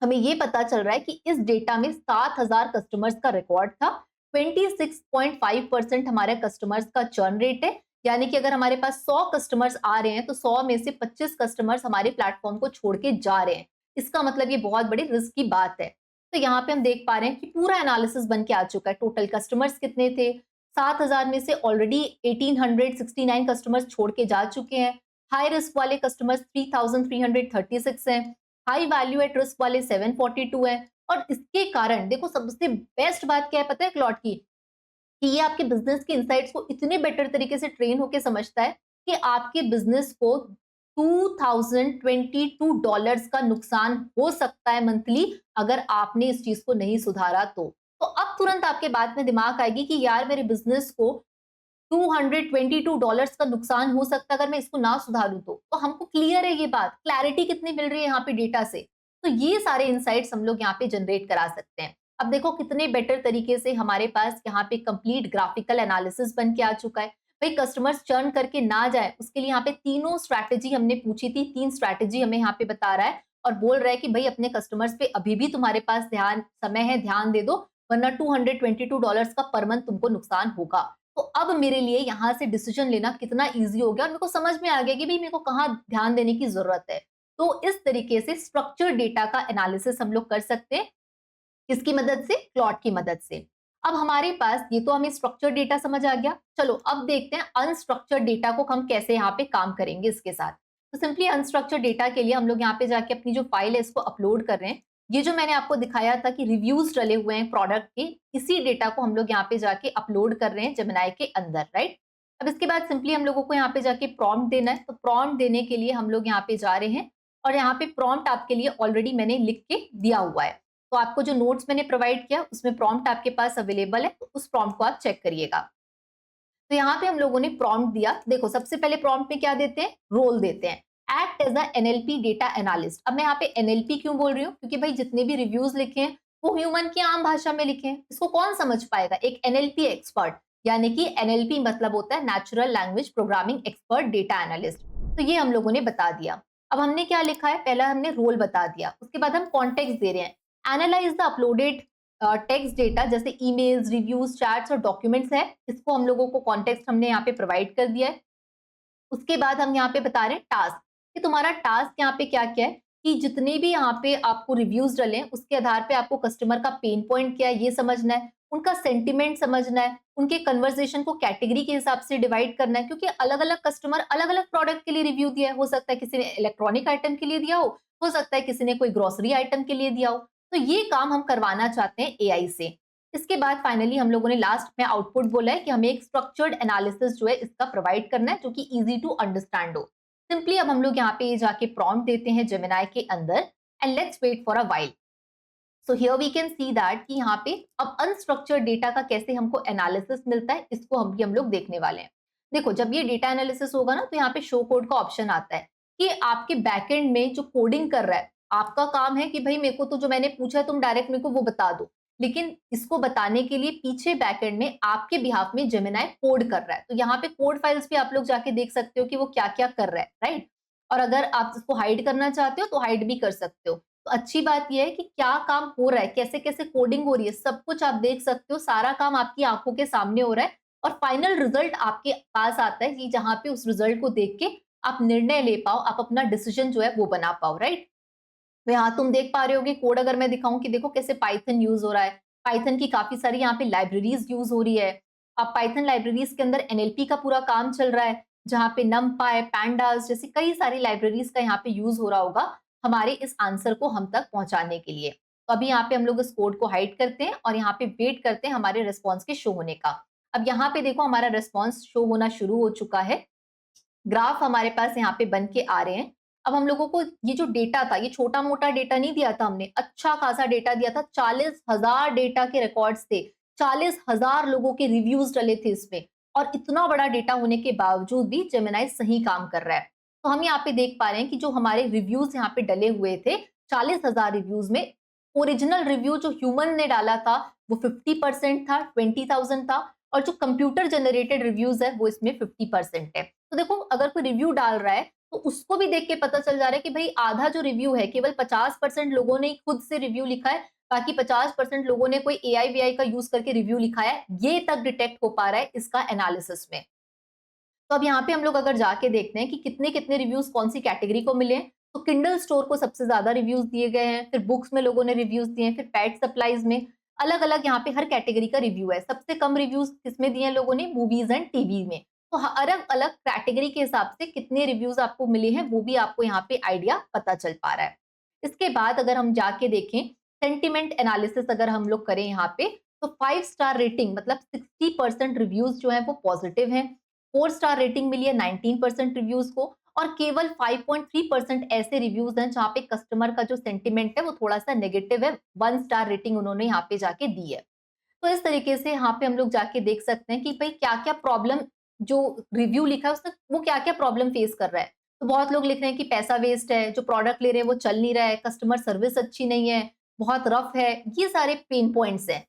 हमें ये पता चल रहा है कि इस डेटा में 7000 कस्टमर्स का रिकॉर्ड था। 26.5% हमारे कस्टमर्स का चर्न रेट है, यानी कि अगर हमारे पास 100 कस्टमर्स आ रहे हैं तो 100 में से 25 कस्टमर्स हमारे प्लेटफॉर्म को छोड़ के जा रहे हैं। इसका मतलब ये बहुत बड़ी रिस्क की बात है। तो तो यहाँ पे हम देख पा रहे हैं कि पूरा एनालिसिस बन के आ चुका है। टोटल कस्टमर्स कितने थे, 7,000 में से ऑलरेडी 1869 कस्टमर्स छोड़ के जा चुके हैं। हाई रिस्क वाले कस्टमर्स 3336 हैं, हाई वैल्यू एट रिस्क वाले 742 हैं। और इसके कारण देखो सबसे बेस्ट बात क्या है पता है क्लॉट की, कि ये आपके बिजनेस के इनसाइट्स को इतने बेटर तरीके से ट्रेन होके समझता है कि आपके बिजनेस को $2022 का नुकसान हो सकता है मंथली अगर आपने इस चीज को नहीं सुधारा तो अब तुरंत आपके बात में दिमाग आएगी कि यार मेरे बिजनेस को $222 का नुकसान हो सकता है अगर मैं इसको ना सुधारूं तो हमको क्लियर है ये बात, क्लैरिटी कितनी मिल रही है यहाँ पे डेटा से। तो ये सारे इंसाइट्स हम लोग यहाँ पे जनरेट करा सकते हैं। अब देखो कितने बेटर तरीके से हमारे पास यहाँ पे कंप्लीट ग्राफिकल एनालिसिस बन के आ चुका है। भाई कस्टमर्स चर्न करके ना जाए उसके लिए यहाँ पे तीनों स्ट्रैटेजी हमने पूछी थी, 3 स्ट्रैटेजी हमें यहाँ पे बता रहा है और बोल रहा है कि भाई अपने कस्टमर्स पे अभी भी तुम्हारे पास समय है, ध्यान दे दो, वरना $222 का पर मंथ तुमको नुकसान होगा। तो अब मेरे लिए यहाँ से डिसीजन लेना कितना ईजी हो गया और मेरे को समझ में आ गया कि भाई मेरे को कहाँ ध्यान देने की जरूरत है। तो इस तरीके से स्ट्रक्चर डेटा का एनालिसिस हम लोग कर सकते हैं, किसकी मदद से, प्लॉट की मदद से। अब हमारे पास ये तो हमें स्ट्रक्चर डेटा समझ आ गया, चलो अब देखते हैं अनस्ट्रक्चर्ड डेटा को हम कैसे यहाँ पे काम करेंगे इसके साथ। तो सिंपली अनस्ट्रक्चर्ड डेटा के लिए हम लोग यहाँ पे जाके अपनी जो फाइल है इसको अपलोड कर रहे हैं। ये जो मैंने आपको दिखाया था कि रिव्यूज डले हुए हैं प्रोडक्ट के, इसी डेटा को हम लोग यहाँ पे जाके अपलोड कर रहे हैं जेमिनाई के अंदर, राइट। अब इसके बाद सिंपली हम लोगों को यहाँ पे जाके प्रॉम्प्ट देना है। तो प्रॉम्प्ट देने के लिए हम लोग यहाँ पे जा रहे हैं और यहाँ पे प्रॉम्प्ट आपके लिए ऑलरेडी मैंने लिख के दिया हुआ है। तो आपको जो नोट्स मैंने प्रोवाइड किया उसमें प्रॉम्प्ट आपके पास अवेलेबल है, तो उस प्रॉम्प्ट को आप चेक करिएगा। तो यहाँ पे हम लोगों ने प्रॉम्प्ट दिया। देखो सबसे पहले प्रॉम्प्ट में क्या देते हैं, रोल देते हैं, act as a NLP data analyst. अब मैं यहाँ पे एनएलपी क्यों बोल रही हूँ, क्योंकि भाई जितने भी रिव्यूज लिखे हैं वो ह्यूमन की आम भाषा में लिखे हैं, इसको कौन समझ पाएगा, एक एनएलपी एक्सपर्ट, यानी कि एनएलपी मतलब होता है natural language programming expert data analyst. तो ये हम लोगों ने बता दिया। अब हमने क्या लिखा है, पहला हमने रोल बता दिया, उसके बाद हम कॉन्टेक्स्ट दे रहे हैं, analyse the uploaded text data, जैसे ईमेल्स, रिव्यूज, चैट्स और डॉक्यूमेंट्स है, इसको हम लोगों को कॉन्टेक्स्ट हमने यहाँ पे प्रोवाइड कर दिया है। उसके बाद हम यहाँ पे बता रहे हैं टास्क, कि तुम्हारा टास्क यहाँ पे क्या क्या है, कि जितने भी यहाँ पे आपको रिव्यूज डले उसके आधार पे आपको कस्टमर का पेन पॉइंट क्या है ये समझना है, उनका सेंटिमेंट समझना है, उनके कन्वर्सेशन को कैटेगरी के हिसाब से डिवाइड करना है, क्योंकि अलग अलग कस्टमर अलग अलग प्रोडक्ट के लिए रिव्यू दिया है, हो सकता है किसी ने इलेक्ट्रॉनिक आइटम के लिए दिया हो सकता है किसी ने कोई ग्रोसरी आइटम के लिए दिया हो। तो ये काम हम करवाना चाहते हैं एआई से। इसके बाद फाइनली हम लोगों ने लास्ट में आउटपुट बोला है कि हमें एक स्ट्रक्चर्ड एनालिसिस जो है इसका प्रोवाइड करना है जो कि इजी टू अंडरस्टैंड हो। सिंपली अब हम लोग यहाँ पे जाके प्रॉम्प्ट देते हैं जेमिनाई के अंदर and let's wait for a while. So here we can see that कि यहाँ पे अब अनस्ट्रक्चर्ड डेटा का कैसे हमको एनालिसिस मिलता है, इसको हम लोग देखने वाले हैं। देखो जब ये डेटा एनालिसिस होगा ना तो यहाँ पे शो कोड का ऑप्शन आता है कि आपके बैकएंड में जो कोडिंग कर रहा है, आपका काम है कि भाई मेरे को तो जो मैंने पूछा है तुम डायरेक्ट मेरे को वो बता दो, लेकिन इसको बताने के लिए पीछे बैकएंड में आपके बिहाफ में जेमिनाई कोड कर रहा है। तो यहाँ पे कोड फाइल्स भी आप लोग जाके देख सकते हो कि वो क्या क्या कर रहा है, राइट। और अगर आप इसको हाइड करना चाहते हो तो हाइड भी कर सकते हो। तो अच्छी बात यह है कि क्या काम हो रहा है, कैसे कैसे कोडिंग हो रही है, सब कुछ आप देख सकते हो, सारा काम आपकी आंखों के सामने हो रहा है और फाइनल रिजल्ट आपके पास आता है कि जहां पे उस रिजल्ट को देख के आप निर्णय ले पाओ, आप अपना डिसीजन जो है वो बना पाओ, राइट। तो यहाँ तुम देख पा रहे होगे कोड, अगर मैं दिखाऊं कि देखो कैसे पाइथन यूज हो रहा है, पाइथन की काफी सारी यहाँ पे लाइब्रेरीज यूज हो रही है। अब पाइथन लाइब्रेरीज के अंदर एनएलपी का पूरा काम चल रहा है, जहाँ पे नमपाई, पैंडास जैसी कई सारी लाइब्रेरीज का यहाँ पे यूज हो रहा होगा हमारे इस आंसर को हम तक पहुंचाने के लिए। तो अभी यहाँ पे हम लोग इस कोड को हाइड करते हैं और यहाँ पे वेट करते हैं हमारे रिस्पॉन्स के शो होने का। अब यहाँ पे देखो हमारा रिस्पॉन्स शो होना शुरू हो चुका है, ग्राफ हमारे पास यहाँ पे बन के आ रहे हैं। अब हम लोगों को ये जो डेटा था, ये छोटा मोटा डेटा नहीं दिया था हमने, अच्छा खासा डेटा दिया था, 40,000 डेटा के रिकॉर्ड्स थे, 40,000 लोगों के रिव्यूज डले थे इसमें, और इतना बड़ा डेटा होने के बावजूद भी जेमिनाई सही काम कर रहा है। तो हम यहाँ पे देख पा रहे हैं कि जो हमारे रिव्यूज यहाँ पे डले हुए थे 40,000 रिव्यूज में, ओरिजिनल रिव्यू जो ह्यूमन ने डाला था वो 50% था, 20,000 था, और जो कंप्यूटर जनरेटेड रिव्यूज है वो इसमें 50% है। तो देखो अगर कोई रिव्यू डाल रहा है तो उसको भी देख के पता चल जा रहा है कि भाई आधा जो रिव्यू है केवल 50% लोगों ने खुद से रिव्यू लिखा है, बाकी 50% लोगों ने कोई एआई वीआई का यूज करके रिव्यू लिखा है, ये तक डिटेक्ट हो पा रहा है इसका एनालिसिस में। तो अब यहाँ पे हम लोग अगर जाके देखते हैं कि कितने कितने रिव्यूज कौन सी कैटेगरी को मिले हैं, तो किंडल स्टोर को सबसे ज्यादा रिव्यूज दिए गए हैं, फिर बुक्स में लोगों ने रिव्यूज दिए हैं, फिर पेट सप्लाईज में अलग अलग यहाँ पे हर कैटेगरी का रिव्यू है। सबसे कम रिव्यूज किसमें दिए हैं लोगों ने? मूवीज एंड टीवी में। तो अलग अलग कैटेगरी के हिसाब से कितने रिव्यूज आपको मिले हैं वो भी आपको यहाँ पे आइडिया पता चल पा रहा है। इसके बाद अगर हम जाके देखें सेंटिमेंट एनालिसिस अगर हम लोग करें यहाँ पे, तो 5 स्टार रेटिंग मतलब 60% रिव्यूज जो है वो पॉजिटिव हैं, 4 स्टार रेटिंग मिली है 19% रिव्यूज को, और केवल 5.3% ऐसे रिव्यूज हैं जहाँ पे कस्टमर का जो सेंटिमेंट है वो थोड़ा सा नेगेटिव है, 1 स्टार रेटिंग उन्होंने यहाँ पे जाके दी है। तो इस तरीके से यहाँ पे हम लोग जाके देख सकते हैं कि भाई क्या क्या प्रॉब्लम जो रिव्यू लिखा है उसमें वो क्या क्या प्रॉब्लम फेस कर रहा है। तो बहुत लोग लिख रहे हैं कि पैसा वेस्ट है, जो प्रोडक्ट ले रहे हैं वो चल नहीं रहा है, कस्टमर सर्विस अच्छी नहीं है, बहुत रफ है, ये सारे पेन पॉइंट्स हैं।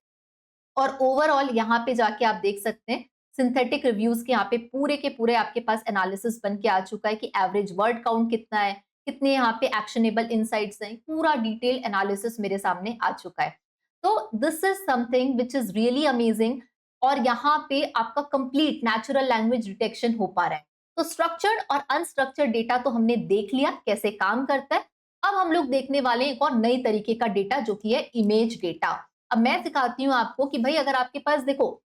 और ओवरऑल यहाँ पे जाके आप देख सकते हैं सिंथेटिक रिव्यूज के यहाँ पे पूरे के पूरे आपके पास एनालिसिस बन के आ चुका है कि एवरेज वर्ड काउंट कितना है, कितने यहाँ पे एक्शनेबल इनसाइट्स हैं, पूरा डिटेल एनालिसिस मेरे सामने आ चुका है। तो this is something which is really amazing, और यहाँ पे आपका कंप्लीट नेचुरल लैंग्वेज डिटेक्शन हो पा रहा है। तो स्ट्रक्चर्ड और अनस्ट्रक्चर्ड डेटा तो हमने देख लिया कैसे काम करता है। अब हम लोग देखने वाले हैं एक और नई तरीके का डेटा जो कि है इमेज डेटा। अब मैं सिखाती हूँ आपको कि भाई अगर आपके पास देखो,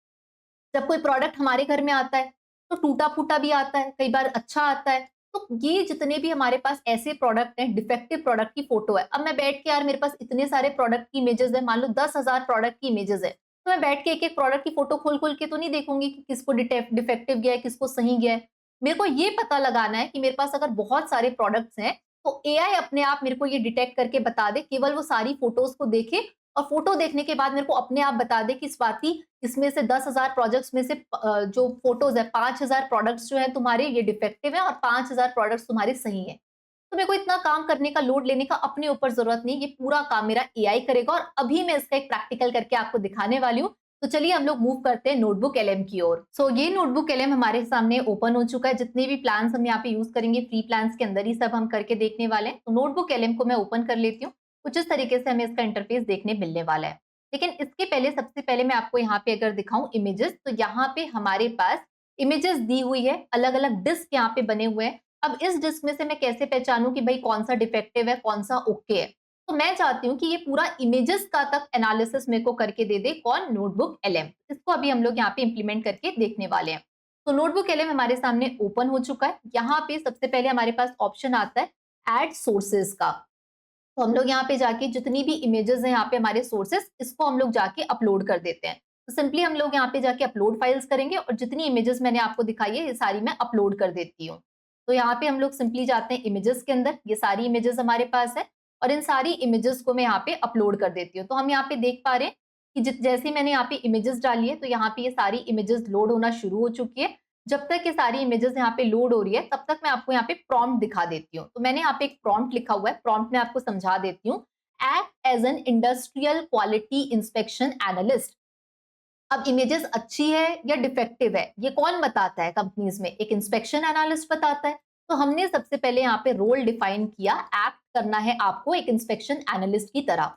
जब कोई प्रोडक्ट हमारे घर में आता है तो टूटा फूटा भी आता है, कई बार अच्छा आता है। तो ये जितने भी हमारे पास ऐसे प्रोडक्ट हैं, डिफेक्टिव प्रोडक्ट की फोटो है। अब मैं बैठ के यार मेरे पास इतने सारे प्रोडक्ट की इमेजेस है, मान लो 10,000 प्रोडक्ट की इमेजेस है, तो मैं बैठ के एक एक प्रोडक्ट की फोटो खोल खोल के तो नहीं देखूंगी कि किसको डिफेक्टिव गया है, किसको सही गया है। मेरे को ये पता लगाना है कि मेरे पास अगर बहुत सारे प्रोडक्ट्स हैं तो एआई अपने आप मेरे को ये डिटेक्ट करके बता दे, केवल वो सारी फोटोज को देखे और फोटो देखने के बाद मेरे को अपने आप बता दे कि स्वाति इसमें से 10,000 प्रोजेक्ट्स में से जो फोटोज है 5,000 प्रोडक्ट्स जो है तुम्हारे ये डिफेक्टिव है और 5,000 प्रोडक्ट्स तुम्हारे सही है। तो मेरे को इतना काम करने का, लोड लेने का अपने ऊपर जरूरत नहीं, ये पूरा काम मेरा एआई करेगा। और अभी मैं इसका एक प्रैक्टिकल करके आपको दिखाने वाली हूँ। तो चलिए हम लोग मूव करते हैं नोटबुक एलएम की ओर। सो ये नोटबुक एलएम हमारे सामने ओपन हो चुका है। जितने भी प्लान्स हम यहाँ पे यूज करेंगे फ्री प्लान्स के अंदर ही सब हम करके देखने वाले हैं। तो नोटबुक एलएम को मैं ओपन कर लेती हूँ। कुछ इस तरीके से हमें इसका इंटरफेस देखने मिलने वाला है। लेकिन इसके पहले सबसे पहले मैं आपको यहाँ पे अगर दिखाऊं इमेजेस, तो यहाँ पे हमारे पास इमेजेस दी हुई है, अलग अलग डिस्क यहाँ पे बने हुए हैं। अब इस डिस्क में से मैं कैसे पहचानूं कि भाई कौन सा डिफेक्टिव है, कौन सा ओके है? तो मैं चाहती हूँ कि ये पूरा इमेजेस का तक एनालिसिस मेरे को करके दे दे कौन? Notebook LM. इसको अभी हम लोग यहाँ पे इंप्लीमेंट करके देखने वाले हैं। तो नोटबुक एलएम हमारे सामने ओपन हो चुका है। यहाँ पे सबसे पहले हमारे पास ऑप्शन आता है एड सोर्सेज का। तो हम लोग यहाँ पे जाके जितनी भी इमेजेस हैं यहाँ पे हमारे सोर्सेस, इसको हम लोग जाके अपलोड कर देते हैं। तो सिंपली हम लोग यहाँ पे जाके अपलोड फाइल्स करेंगे और जितनी इमेजेस मैंने आपको दिखाई है ये सारी मैं अपलोड कर देती हूँ। तो यहाँ पे हम लोग सिंपली जाते हैं इमेजेस के अंदर, ये सारी इमेजेस हमारे पास है और इन सारी इमेजेस को मैं यहाँ पे अपलोड कर देती हूँ। तो हम यहाँ पे देख पा रहे हैं कि जैसे मैंने यहाँ पे इमेजेस डाली है तो यहाँ पे ये सारी इमेजेस लोड होना शुरू हो चुकी है। जब तक ये सारी इमेजेस यहाँ पे लोड हो रही है तब तक मैं आपको यहाँ पे प्रॉम्प्ट दिखा देती हूँ। तो मैंने यहाँ पे एक प्रॉम्प्ट लिखा हुआ है, प्रॉम्प्ट में आपको समझा देती हूँ। Act as an industrial quality inspection analyst. अब इमेजेस अच्छी है या डिफेक्टिव है ये कौन बताता है? कंपनीज में एक इंस्पेक्शन एनालिस्ट बताता है। तो हमने सबसे पहले यहाँ पे रोल डिफाइन किया, एक्ट करना है आपको एक इंस्पेक्शन एनालिस्ट की तरह।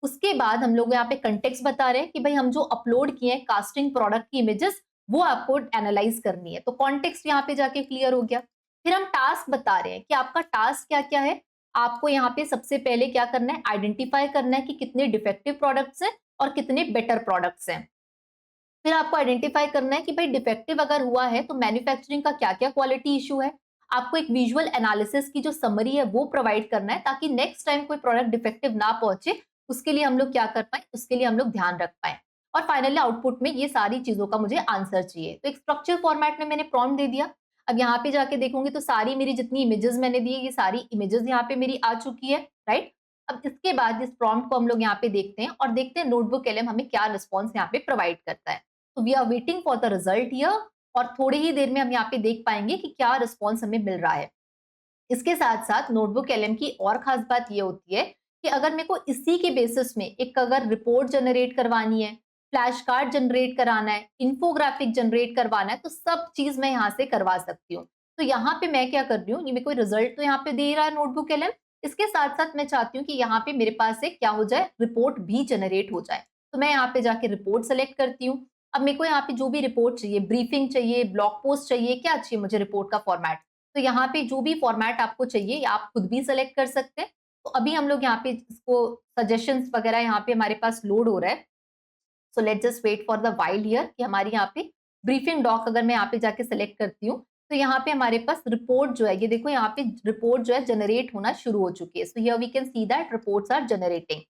उसके बाद हम लोग यहाँ पे कंटेक्स्ट बता रहे हैं कि भाई हम जो अपलोड किए हैं कास्टिंग प्रोडक्ट की इमेजेस वो आपको एनालाइज करनी है। तो कॉन्टेक्स्ट यहाँ पे जाके क्लियर हो गया। फिर हम टास्क बता रहे हैं कि आपका टास्क क्या क्या है। आपको यहाँ पे सबसे पहले क्या करना है? आइडेंटिफाई करना है कि कितने डिफेक्टिव प्रोडक्ट्स हैं और कितने बेटर प्रोडक्ट्स हैं। फिर आपको आइडेंटिफाई करना है कि भाई डिफेक्टिव अगर हुआ है तो मैन्युफैक्चरिंग का क्या क्या क्वालिटी इशू है। आपको एक विजुअल एनालिसिस की जो समरी है वो प्रोवाइड करना है ताकि नेक्स्ट टाइम कोई प्रोडक्ट डिफेक्टिव ना पहुंचे, उसके लिए हम लोग क्या कर पाए, उसके लिए हम लोग ध्यान रख पाए। और फाइनली आउटपुट में ये सारी चीजों का मुझे आंसर चाहिए। तो एक स्ट्रक्चर फॉर्मेट में मैंने प्रॉम्प्ट दे दिया। अब यहाँ पे जाके देखूंगी तो सारी मेरी जितनी इमेजेस मैंने दी है ये सारी इमेजेस यहाँ पे मेरी आ चुकी है, राइट। अब इसके बाद इस प्रॉम्प्ट को हम लोग यहाँ पे देखते हैं और देखते हैं नोटबुक एलएम हमें क्या रिस्पॉन्स यहाँ पे प्रोवाइड करता है। तो we are waiting for the result here, और थोड़ी ही देर में हम यहाँ पे देख पाएंगे कि क्या रिस्पॉन्स हमें मिल रहा है। इसके साथ साथ नोटबुक एलएम की और खास बात ये होती है कि अगर मेरे को इसी के बेसिस में एक अगर रिपोर्ट जनरेट करवानी है, फ्लैश कार्ड जनरेट कराना है, इन्फोग्राफिक जनरेट करवाना है, तो सब चीज मैं यहाँ से करवा सकती हूँ। तो यहाँ पे मैं क्या कर रही हूँ, ये मेरे को रिजल्ट तो यहाँ पे दे रहा है नोटबुक एलएम, इसके साथ साथ मैं चाहती हूँ कि यहाँ पे मेरे पास एक क्या हो जाए, रिपोर्ट भी जनरेट हो जाए। तो मैं यहाँ पे जाके रिपोर्ट सेलेक्ट करती हूँ। अब मेरे को यहाँ पे जो भी रिपोर्ट चाहिए, ब्रीफिंग चाहिए, ब्लॉग पोस्ट चाहिए, क्या चाहिए मुझे रिपोर्ट का फॉर्मेट, तो यहाँ पे जो भी फॉर्मेट आपको चाहिए या आप खुद भी सेलेक्ट कर सकते हैं। तो अभी हम लोग यहाँ पे इसको सजेशंस वगैरह यहाँ पे हमारे पास लोड हो रहा है। So let's just wait for the while here कि हमारी यहाँ पे ब्रीफिंग डॉक अगर मैं यहाँ पे जाके सेलेक्ट करती हूँ तो यहाँ पे हमारे पास रिपोर्ट जो है, ये देखो यहाँ पे रिपोर्ट जो है जनरेट होना शुरू हो चुकी है। So here we can see that reports are generating.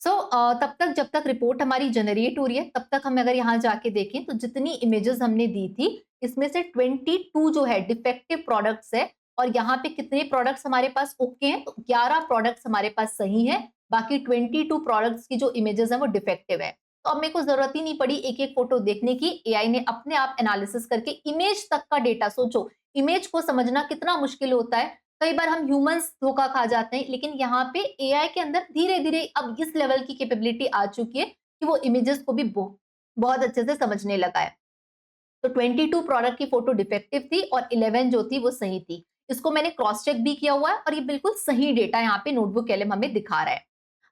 So तब तक जब तक रिपोर्ट हमारी जनरेट हो रही है तब तक हम अगर यहाँ जाके देखें तो जितनी इमेजेस हमने दी थी इसमें से 22 जो है डिफेक्टिव प्रोडक्ट्स है, और यहाँ पे कितने प्रोडक्ट्स हमारे पास ओके हैं, तो 11 प्रोडक्ट्स हमारे पास सही है, बाकी 22 प्रोडक्ट्स की जो इमेजेस है वो डिफेक्टिव है। तो अब मेरे को जरूरत ही नहीं पड़ी एक एक फोटो देखने की, एआई ने अपने आप एनालिसिस करके इमेज तक का डेटा, सोचो इमेज को समझना कितना मुश्किल होता है, कई बार हम ह्यूमंस धोखा खा जाते हैं, लेकिन यहाँ पे एआई के अंदर धीरे धीरे अब इस लेवल की कैपेबिलिटी आ चुकी है कि वो इमेजेस को भी बहुत अच्छे से समझने लगा है। तो 22 प्रोडक्ट की फोटो डिफेक्टिव थी और 11 जो थी वो सही थी। इसको मैंने क्रॉस चेक भी किया हुआ है और ये बिल्कुल सही डेटा यहाँ पे नोटबुक एलएम हमें दिखा रहा है।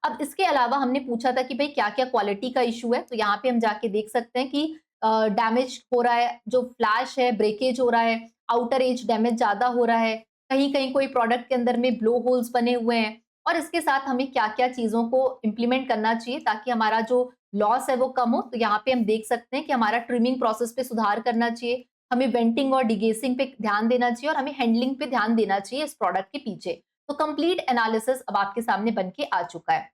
अब इसके अलावा हमने पूछा था कि भाई क्या क्या क्वालिटी का इशू है, तो यहाँ पे हम जाके देख सकते हैं कि डैमेज हो रहा है, जो फ्लैश है ब्रेकेज हो रहा है, आउटर एज डैमेज ज्यादा हो रहा है, कहीं कहीं कोई प्रोडक्ट के अंदर में ब्लो होल्स बने हुए हैं, और इसके साथ हमें क्या क्या चीजों को इम्प्लीमेंट करना चाहिए ताकि हमारा जो लॉस है वो कम हो। तो यहाँ पे हम देख सकते हैं कि हमारा ट्रिमिंग प्रोसेस पे सुधार करना चाहिए, हमें वेंटिंग और डिगेसिंग पे ध्यान देना चाहिए, और हमें हैंडलिंग पे ध्यान देना चाहिए इस प्रोडक्ट के पीछे। तो कंप्लीट एनालिसिस अब आपके सामने बन के आ चुका है।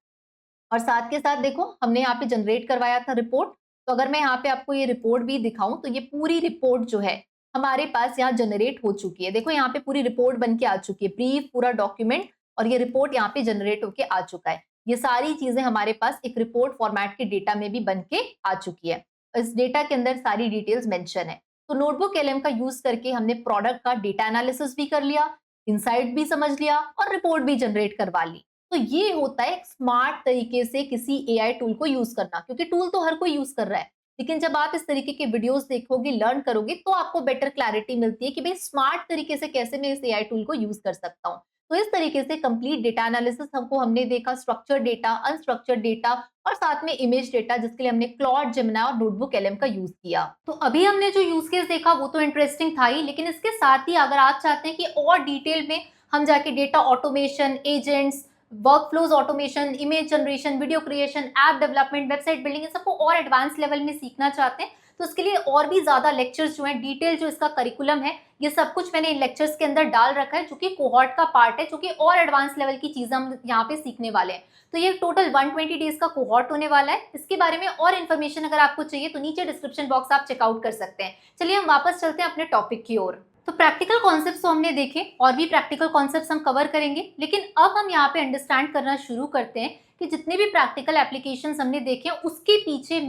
और साथ के साथ देखो हमने यहाँ पे जनरेट करवाया था रिपोर्ट, तो अगर मैं यहाँ पे आपको ये रिपोर्ट भी दिखाऊं तो ये पूरी रिपोर्ट जो है हमारे पास यहाँ जनरेट हो चुकी है। देखो यहाँ पे पूरी रिपोर्ट बन के आ चुकी है, ब्रीफ पूरा डॉक्यूमेंट, और ये रिपोर्ट यहाँ पे जनरेट होके आ चुका है। ये सारी चीजें हमारे पास एक रिपोर्ट फॉर्मेट के डेटा में भी बन के आ चुकी है। इस डेटा के अंदर सारी डिटेल्स मेंशन है। तो नोटबुक एलएम का यूज करके हमने प्रोडक्ट का डेटा एनालिसिस भी कर लिया, इनसाइट भी समझ लिया और रिपोर्ट भी जनरेट करवा ली। तो ये होता है स्मार्ट तरीके से किसी एआई टूल को यूज करना, क्योंकि टूल तो हर कोई यूज कर रहा है, लेकिन जब आप इस तरीके के वीडियोस देखोगे, लर्न करोगे, तो आपको बेटर क्लैरिटी मिलती है कि भाई स्मार्ट तरीके से कैसे मैं इस एआई टूल को यूज कर सकता हूँ। तो इस तरीके से कंप्लीट डेटा एनालिसिस हमने देखा, स्ट्रक्चर्ड डेटा, अनस्ट्रक्चर्ड डेटा और साथ में इमेज डेटा, जिसके लिए हमने क्लॉड, जेमिनी और नोटबुक एलएम का यूज किया। तो अभी हमने जो यूज केस देखा वो तो इंटरेस्टिंग था ही, लेकिन इसके साथ ही अगर आप चाहते हैं कि और डिटेल में हम जाके data automation, agents, workflows automation, image generation, video creation, app development, website building, इन सबको और एडवांस लेवल में सीखना चाहते हैं, तो उसके लिए और भी ज्यादा लेक्चर्स जो हैं, डिटेल जो इसका करिकुलम है, ये सब कुछ मैंने इन लेक्चर्स के अंदर डाल रखा है, जो कि कोहॉर्ट का पार्ट है, जो कि और एडवांस लेवल की चीजें हम यहाँ पे सीखने वाले हैं। तो ये टोटल 120 डेज का कोहॉर्ट होने वाला है। इसके बारे में और इन्फॉर्मेशन अगर आपको चाहिए तो नीचे डिस्क्रिप्शन बॉक्स आप चेकआउट कर सकते हैं। चलिए हम वापस चलते हैं अपने टॉपिक की ओर। तो प्रैक्टिकल कॉन्सेप्ट्स तो हमने देखे, और भी प्रैक्टिकल कॉन्सेप्ट्स हम कवर करेंगे, लेकिन अब हम यहाँ पे अंडरस्टैंड करना शुरू करते हैं कि जितने भी प्रैक्टिकल एप्लीकेशंस हमने देखे उसके पीछे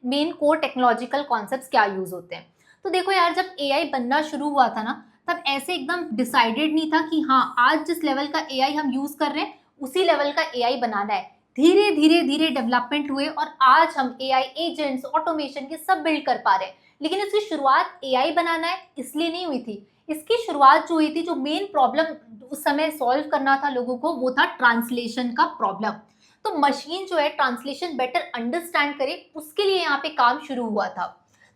मेन कोर टेक्नोलॉजिकल कॉन्सेप्ट्स क्या यूज होते हैं। तो देखो यार, जब एआई बनना शुरू हुआ था ना, तब ऐसे एकदम डिसाइडेड नहीं था कि हाँ आज जिस लेवल का एआई हम यूज कर रहे हैं उसी लेवल का एआई बनाना है। धीरे धीरे धीरे डेवलपमेंट हुए और आज हम एआई एजेंट्स, ऑटोमेशन ये सब बिल्ड कर पा रहे हैं। लेकिन इसकी शुरुआत एआई बनाना है इसलिए नहीं हुई थी। इसकी शुरुआत जो हुई थी, जो मेन प्रॉब्लम उस समय सॉल्व करना था लोगों को, वो था ट्रांसलेशन का प्रॉब्लम। तो मशीन जो है ट्रांसलेशन बेटर अंडरस्टैंड करे, उसके लिए यहाँ पे काम शुरू हुआ था।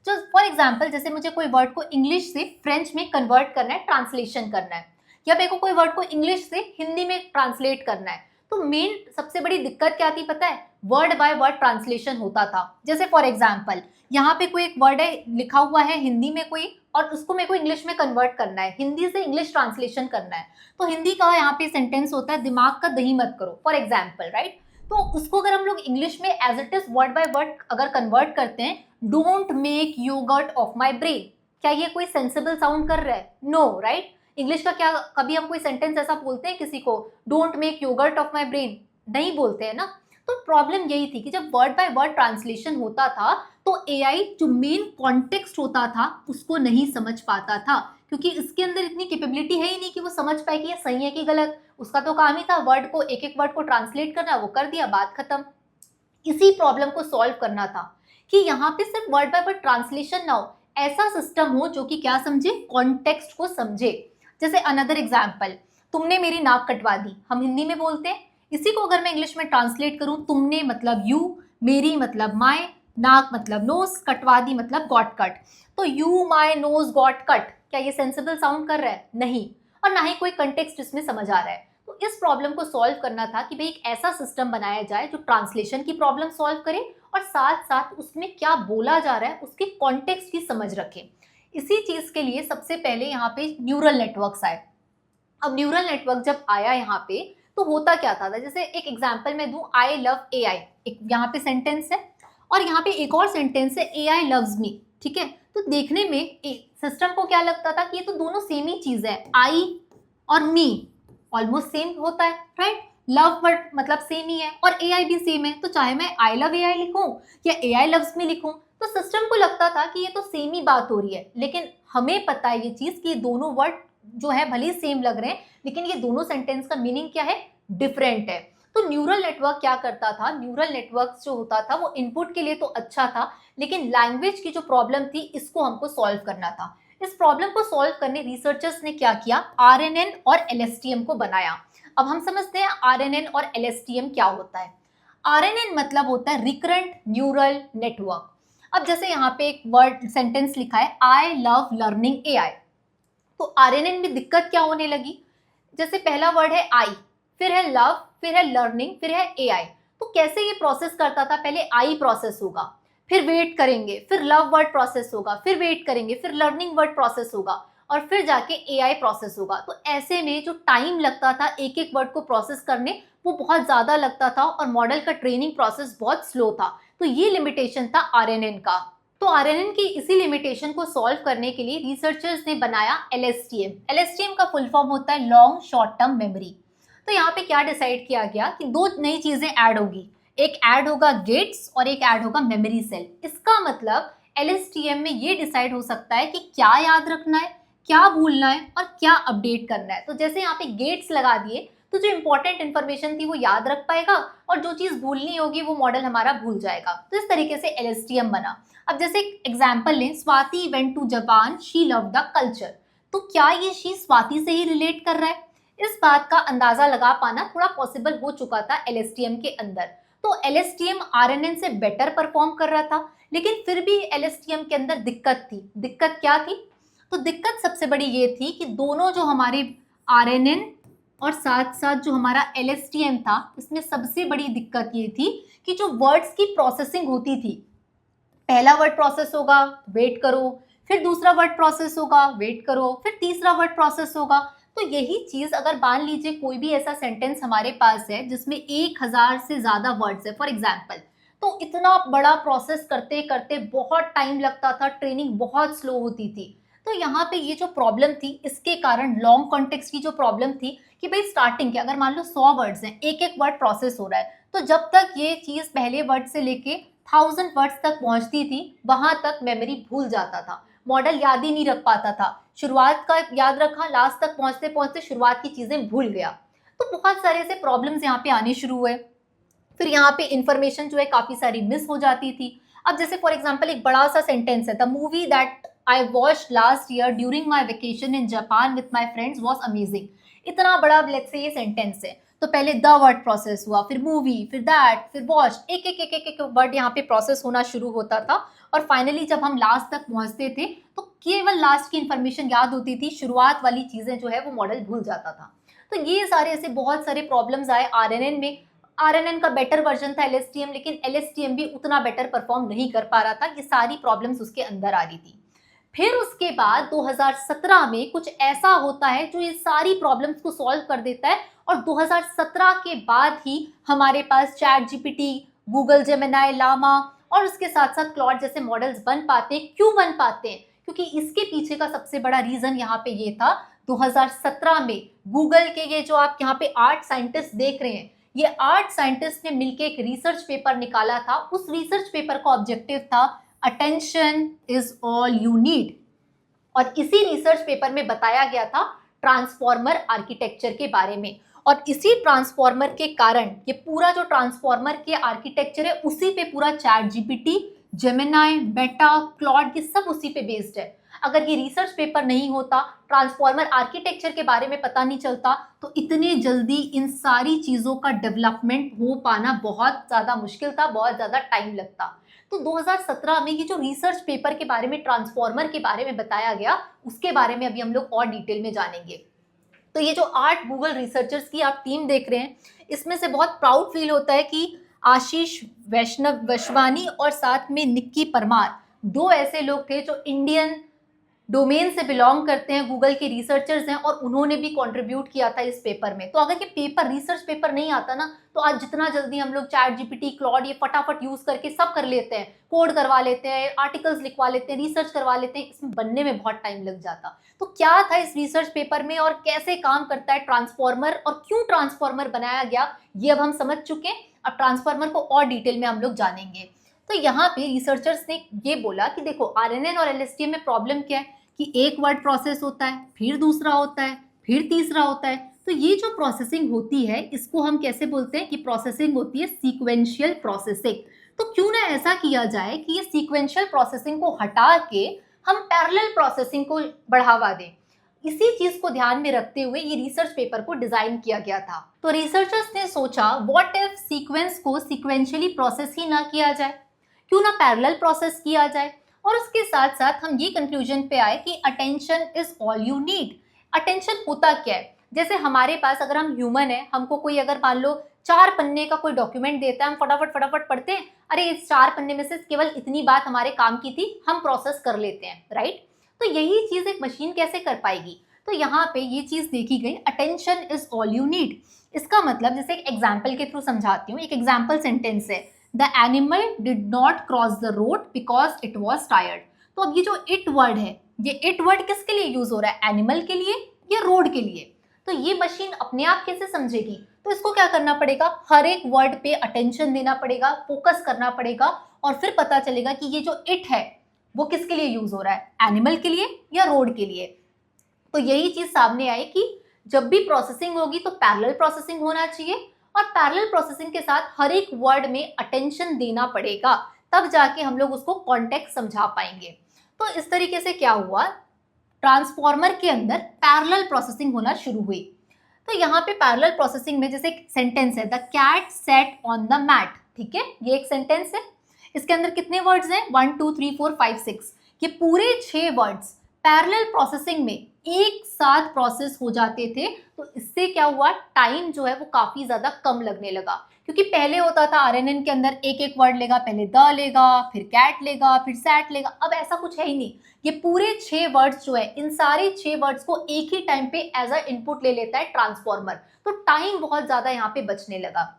जो फॉर एग्जाम्पल, जैसे मुझे कोई वर्ड को इंग्लिश से फ्रेंच में कन्वर्ट करना है, ट्रांसलेशन करना है, या मेरे को कोई वर्ड को इंग्लिश से हिंदी में ट्रांसलेट करना है, तो मेन सबसे बड़ी दिक्कत क्या थी पता है? वर्ड बाय वर्ड ट्रांसलेशन होता था। जैसे फॉर एग्जाम्पल, यहाँ पे कोई एक वर्ड है लिखा हुआ है हिंदी में कोई, और उसको मेरे को इंग्लिश में कन्वर्ट करना है, हिंदी से इंग्लिश ट्रांसलेशन करना है। तो हिंदी का यहाँ पे सेंटेंस होता है, दिमाग का दही मत करो, फॉर एग्जाम्पल, राइट? तो उसको अगर हम लोग इंग्लिश में as it is word by word अगर कन्वर्ट करते हैं, don't make yogurt of my brain, क्या ये कोई सेंसिबल साउंड कर रहा है? No, right? इंग्लिश का क्या कभी हम कोई सेंटेंस ऐसा बोलते हैं किसी को, don't make yogurt of my brain? नहीं बोलते हैं ना। तो प्रॉब्लम यही थी कि जब वर्ड बाय वर्ड ट्रांसलेशन होता था तो एआई जो मेन कॉन्टेक्स्ट होता था उसको नहीं समझ पाता था, क्योंकि इसके अंदर इतनी कैपेबिलिटी है ही नहीं कि वो समझ पाए कि ये सही है कि गलत। उसका तो काम ही था वर्ड को, एक एक वर्ड को ट्रांसलेट करना, वो कर दिया, बात खत्म। इसी प्रॉब्लम को सॉल्व करना था कि यहाँ पे सिर्फ वर्ड बाय वर्ड ट्रांसलेशन ना हो, ऐसा सिस्टम हो जो कि क्या समझे, कॉन्टेक्स्ट को समझे। जैसे अनदर एग्जाम्पल, तुमने मेरी नाक कटवा दी, हम हिंदी में बोलते हैं, इसी को अगर मैं इंग्लिश में ट्रांसलेट करूं, तुमने मतलब यू, मेरी मतलब माय, नाक मतलब नोज, कटवा दी मतलब गॉट कट। तो you my knows got cut, क्या ये सेंसिबल साउंड कर रहा है? नहीं। और ना ही कोई कंटेक्स्ट इसमें समझ आ रहा है। तो इस प्रॉब्लम को सॉल्व करना था कि भाई एक ऐसा सिस्टम बनाया जाए जो ट्रांसलेशन की प्रॉब्लम सॉल्व करे और साथ साथ उसमें क्या बोला जा रहा है उसके कॉन्टेक्स्ट की समझ रखे। इसी चीज के लिए सबसे पहले यहाँ पे न्यूरल नेटवर्क्स आए। अब न्यूरल नेटवर्क जब आया यहाँ पे तो होता क्या था, जैसे एक एग्जांपल मैं दूं, आई लव एआई, एक यहाँ पे सेंटेंस है और यहाँ पे एक और सेंटेंस है एआई लव्स मी, ठीक है। तो देखने में सिस्टम को क्या लगता था कि ये तो दोनों सेम ही चीज है, आई और मी ऑलमोस्ट सेम होता है, राइट। लव वर्ड मतलब सेम ही है और एआई भी सेम है, तो चाहे मैं आई लव एआई लिखूं या एआई लव्स मी लिखूं तो सिस्टम को लगता था कि ये तो सेम ही बात हो रही है। लेकिन हमें पता है ये चीज कि ये दोनों वर्ड जो है भले ही सेम लग रहे हैं लेकिन ये दोनों सेंटेंस का मीनिंग क्या है, डिफरेंट है। तो न्यूरल नेटवर्क क्या करता था, न्यूरल नेटवर्क जो होता था वो इनपुट के लिए तो अच्छा था लेकिन लैंग्वेज की जो प्रॉब्लम थी इसको हमको सॉल्व करना था। इस प्रॉब्लम को सॉल्व करने रिसर्चर्स ने क्या किया, आरएनएन और एलएसटीएम को बनाया। अब हम समझते हैं आरएनएन और एलएसटीएम क्या होता है। आरएनएन मतलब होता है रिकरेंट न्यूरल नेटवर्क। अब जैसे यहाँ पे एक वर्ड सेंटेंस लिखा है आई लव लर्निंग एआई, तो आरएनएन में दिक्कत क्या होने लगी, जैसे पहला वर्ड है आई, फिर है लव, फिर है लर्निंग, फिर है एआई। तो कैसे ये प्रोसेस करता था, पहले आई प्रोसेस होगा, फिर वेट करेंगे, फिर लव वर्ड प्रोसेस होगा, फिर वेट करेंगे, फिर लर्निंग वर्ड प्रोसेस होगा और फिर जाके एआई प्रोसेस होगा। तो ऐसे में जो टाइम लगता था एक एक वर्ड को प्रोसेस करने वो बहुत ज्यादा लगता था और मॉडल का ट्रेनिंग प्रोसेस बहुत स्लो था। तो ये लिमिटेशन था आरएनएन का। तो आरएनएन की इसी लिमिटेशन को सॉल्व करने के लिए रिसर्चर्स ने बनाया एलएसटीएम। एलएसटीएम का फुल फॉर्म होता है लॉन्ग शॉर्ट टर्म मेमोरी। तो यहाँ पे क्या डिसाइड किया गया कि दो नई चीजें ऐड होगी, एक ऐड होगा गेट्स और एक ऐड होगा मेमोरी सेल। इसका मतलब एलएसटीएम में ये डिसाइड हो सकता है कि क्या याद रखना है, क्या भूलना है और क्या अपडेट करना है। तो जैसे यहाँ पे गेट्स लगा दिए तो जो इंपॉर्टेंट इन्फॉर्मेशन थी वो याद रख पाएगा और जो चीज भूलनी होगी वो मॉडल हमारा भूल जाएगा। तो इस तरीके से एलएसटीएम बना। अब जैसे एक एग्जाम्पल लें, Swati went to Japan, she love the culture. तो क्या ये शी स्वाति से ही रिलेट कर रहा है? इस बात का अंदाजा लगा पाना थोड़ा पॉसिबल हो चुका था एलएसटीएम के अंदर। तो एलएसटीएम आरएनएन से बेटर परफॉर्म कर रहा था लेकिन फिर भी एलएसटीएम के अंदर दिक्कत थी। दिक्कत क्या थी? तो दिक्कत सबसे बड़ी ये थी कि दोनों जो हमारे आरएनएन और साथ साथ जो हमारा एलएसटीएम था इसमें सबसे बड़ी दिक्कत ये थी कि जो वर्ड्स की प्रोसेसिंग होती थी, पहला वर्ड प्रोसेस होगा, वेट करो, फिर दूसरा वर्ड प्रोसेस होगा, वेट करो, फिर तीसरा वर्ड प्रोसेस होगा। तो यही चीज अगर मान लीजिए कोई भी ऐसा सेंटेंस हमारे पास है जिसमें 1000 से ज्यादा वर्ड्स है फॉर एग्जाम्पल, तो इतना बड़ा प्रोसेस करते करते बहुत टाइम लगता था, ट्रेनिंग बहुत स्लो होती थी। तो यहाँ पे ये जो प्रॉब्लम थी इसके कारण लॉन्ग कॉन्टेक्स्ट की जो प्रॉब्लम थी कि भाई स्टार्टिंग के अगर मान लो 100 वर्ड्स हैं, एक एक वर्ड प्रोसेस हो रहा है, तो जब तक ये चीज पहले वर्ड से लेके 1000 वर्ड्स तक पहुंचती थी वहां तक मेमोरी भूल जाता था, मॉडल याद ही नहीं रख पाता था। शुरुआत का याद रखा, लास्ट तक पहुंचते पहुंचते शुरुआत की चीजें भूल गया। तो बहुत सारे ऐसे प्रॉब्लम्स यहाँ पे आने शुरू हुए। फिर यहाँ पे इंफॉर्मेशन जो है काफी सारी मिस हो जाती थी। अब जैसे फॉर एग्जाम्पल एक बड़ा सा सेंटेंस है, the movie that I watched last year during my vacation in Japan with my friends was amazing. इतना बड़ा लेट्स से ये सेंटेंस है, तो पहले द वर्ड प्रोसेस हुआ, फिर मूवी, फिर दैट, फिर वॉच, एक एक एक एक एक वर्ड यहाँ पे प्रोसेस होना शुरू होता था और फाइनली जब हम लास्ट तक पहुंचते थे तो केवल लास्ट की इंफॉर्मेशन याद होती थी, शुरुआत वाली चीजें जो है वो मॉडल भूल जाता था। तो ये सारे ऐसे बहुत सारे प्रॉब्लम्स आए आरएनएन में। आरएनएन का बेटर वर्जन था एलएसटीएम, लेकिन एलएसटीएम भी उतना बेटर परफॉर्म नहीं कर पा रहा था, ये सारी प्रॉब्लम्स उसके अंदर आ रही थी। फिर उसके बाद 2017 में कुछ ऐसा होता है जो ये सारी प्रॉब्लम्स को सॉल्व कर देता है और 2017 के बाद ही हमारे पास chat GPT, Google Gemini, Llama और उसके साथ साथ क्लॉड जैसे मॉडल्स बन पाते हैं। क्यों बन पाते हैं? क्योंकि इसके पीछे का सबसे बड़ा रीजन यहाँ पे ये था, 2017 में गूगल के ये जो आप यहाँ पे 8 साइंटिस्ट देख रहे हैं, ये 8 साइंटिस्ट ने मिलकर एक रिसर्च पेपर निकाला था। उस रिसर्च पेपर का ऑब्जेक्टिव था attention is all you need, और इसी रिसर्च पेपर में बताया गया था ट्रांसफॉर्मर आर्किटेक्चर के बारे में। और इसी ट्रांसफॉर्मर के कारण ये पूरा जो ट्रांसफॉर्मर के आर्किटेक्चर है उसी पे पूरा chat GPT, Gemini, Meta, Claude ये सब उसी पे बेस्ड है। अगर ये रिसर्च पेपर नहीं होता, ट्रांसफॉर्मर आर्किटेक्चर के बारे में पता नहीं चलता, तो इतने जल्दी इन सारी चीज़ों का डेवलपमेंट हो पाना बहुत ज़्यादा मुश्किल था, बहुत ज़्यादा टाइम लगता। तो 2017 में ये जो रिसर्च पेपर के बारे में, ट्रांसफॉर्मर के बारे में बताया गया, उसके बारे में अभी हम लोग और डिटेल में जानेंगे। तो ये जो 8 गूगल रिसर्चर्स की आप टीम देख रहे हैं, इसमें से बहुत प्राउड फील होता है कि आशीष वैष्णव वशवानी और साथ में निक्की परमार, दो ऐसे लोग थे जो इंडियन डोमेन से बिलोंग करते हैं, गूगल के रिसर्चर्स हैं, और उन्होंने भी कंट्रीब्यूट किया था इस पेपर में। तो अगर ये पेपर, रिसर्च पेपर नहीं आता ना, तो आज जितना जल्दी हम लोग चैट जीपीटी, क्लॉड, ये फटाफट यूज करके सब कर लेते हैं, कोड करवा लेते हैं, आर्टिकल्स लिखवा लेते हैं, रिसर्च करवा लेते हैं, इसमें बनने में बहुत टाइम लग जाता। तो क्या था इस रिसर्च पेपर में और कैसे काम करता है ट्रांसफॉर्मर और क्यों ट्रांसफॉर्मर बनाया गया, ये अब हम समझ चुके हैं। अब ट्रांसफॉर्मर को और डिटेल में हम लोग जानेंगे। तो यहाँ पे रिसर्चर्स ने ये बोला कि देखो, आरएनएन और एलएसटीएम में प्रॉब्लम क्या है कि एक वर्ड प्रोसेस होता है, फिर दूसरा होता है, फिर तीसरा होता है। तो ये जो प्रोसेसिंग होती है, इसको हम कैसे बोलते हैं कि प्रोसेसिंग होती है सीक्वेंशियल प्रोसेसिंग। तो क्यों ना ऐसा किया जाए कि ये सीक्वेंशियल प्रोसेसिंग को हटा के हम पैरेलल प्रोसेसिंग को बढ़ावा दें। इसी चीज को ध्यान में रखते हुए ये रिसर्च पेपर को डिजाइन किया गया था। तो रिसर्चर्स ने सोचा, व्हाट इफ सीक्वेंस को सीक्वेंशियली प्रोसेस ही ना किया जाए, क्यों ना पैरेलल प्रोसेस किया जाए। और उसके साथ साथ हम ये कंक्लूजन पे आए कि attention is all you need. Attention होता क्या है, जैसे हमारे पास, अगर हम ह्यूमन है, हमको कोई अगर मान लो 4 पन्ने का कोई डॉक्यूमेंट देता है, हम फटाफट फटाफट पढ़ते हैं, अरे इस 4 पन्ने में से केवल इतनी बात हमारे काम की थी, हम प्रोसेस कर लेते हैं, राइट। तो यही चीज एक मशीन कैसे कर पाएगी। तो यहाँ पे ये चीज देखी गई, attention is all you need. इसका मतलब, जैसे एक एग्जाम्पल के थ्रू समझाती हूँ। एक एग्जाम्पल सेंटेंस है, the animal did not cross the road because it was tired. तो अब ये जो इट वर्ड है, ये इट वर्ड किसके लिए यूज हो रहा है, एनिमल के लिए या रोड के लिए। तो ये मशीन अपने आप कैसे समझेगी, तो इसको क्या करना पड़ेगा, हर एक वर्ड पे अटेंशन देना पड़ेगा, फोकस करना पड़ेगा, और फिर पता चलेगा कि ये जो इट है वो किसके लिए यूज हो रहा है, एनिमल के लिए या रोड के लिए। तो यही चीज सामने आई कि जब भी प्रोसेसिंग होगी तो पैरेलल प्रोसेसिंग होना चाहिए, और पैरेलल प्रोसेसिंग के साथ हर एक वर्ड में अटेंशन देना पड़ेगा, तब जाके हम लोग उसको कॉन्टेक्स्ट समझा पाएंगे। तो इस तरीके से क्या हुआ, ट्रांसफॉर्मर के अंदर पैरेलल प्रोसेसिंग होना शुरू हुई। तो यहाँ पे पैरेलल प्रोसेसिंग में जैसे एक सेंटेंस है, the cat sat on the mat, ठीक है, ये एक सेंटेंस है। इसके अंदर कितने वर्ड्स हैं, 1 2 3 4 5 6, ये पूरे 6 वर्ड्स पैरेलल प्रोसेसिंग में एक साथ प्रोसेस हो जाते थे। तो इससे क्या हुआ, टाइम जो है वो काफी ज्यादा कम लगने लगा। क्योंकि पहले होता था आरएनएन के अंदर एक एक वर्ड लेगा, पहले द लेगा, फिर कैट लेगा, फिर सैट लेगा, अब ऐसा कुछ है ही नहीं। ये पूरे 6 वर्ड्स जो है, इन सारे 6 वर्ड्स को एक ही टाइम पे एज अ इनपुट ले लेता है ट्रांसफॉर्मर। तो टाइम बहुत ज्यादा यहाँ पे बचने लगा।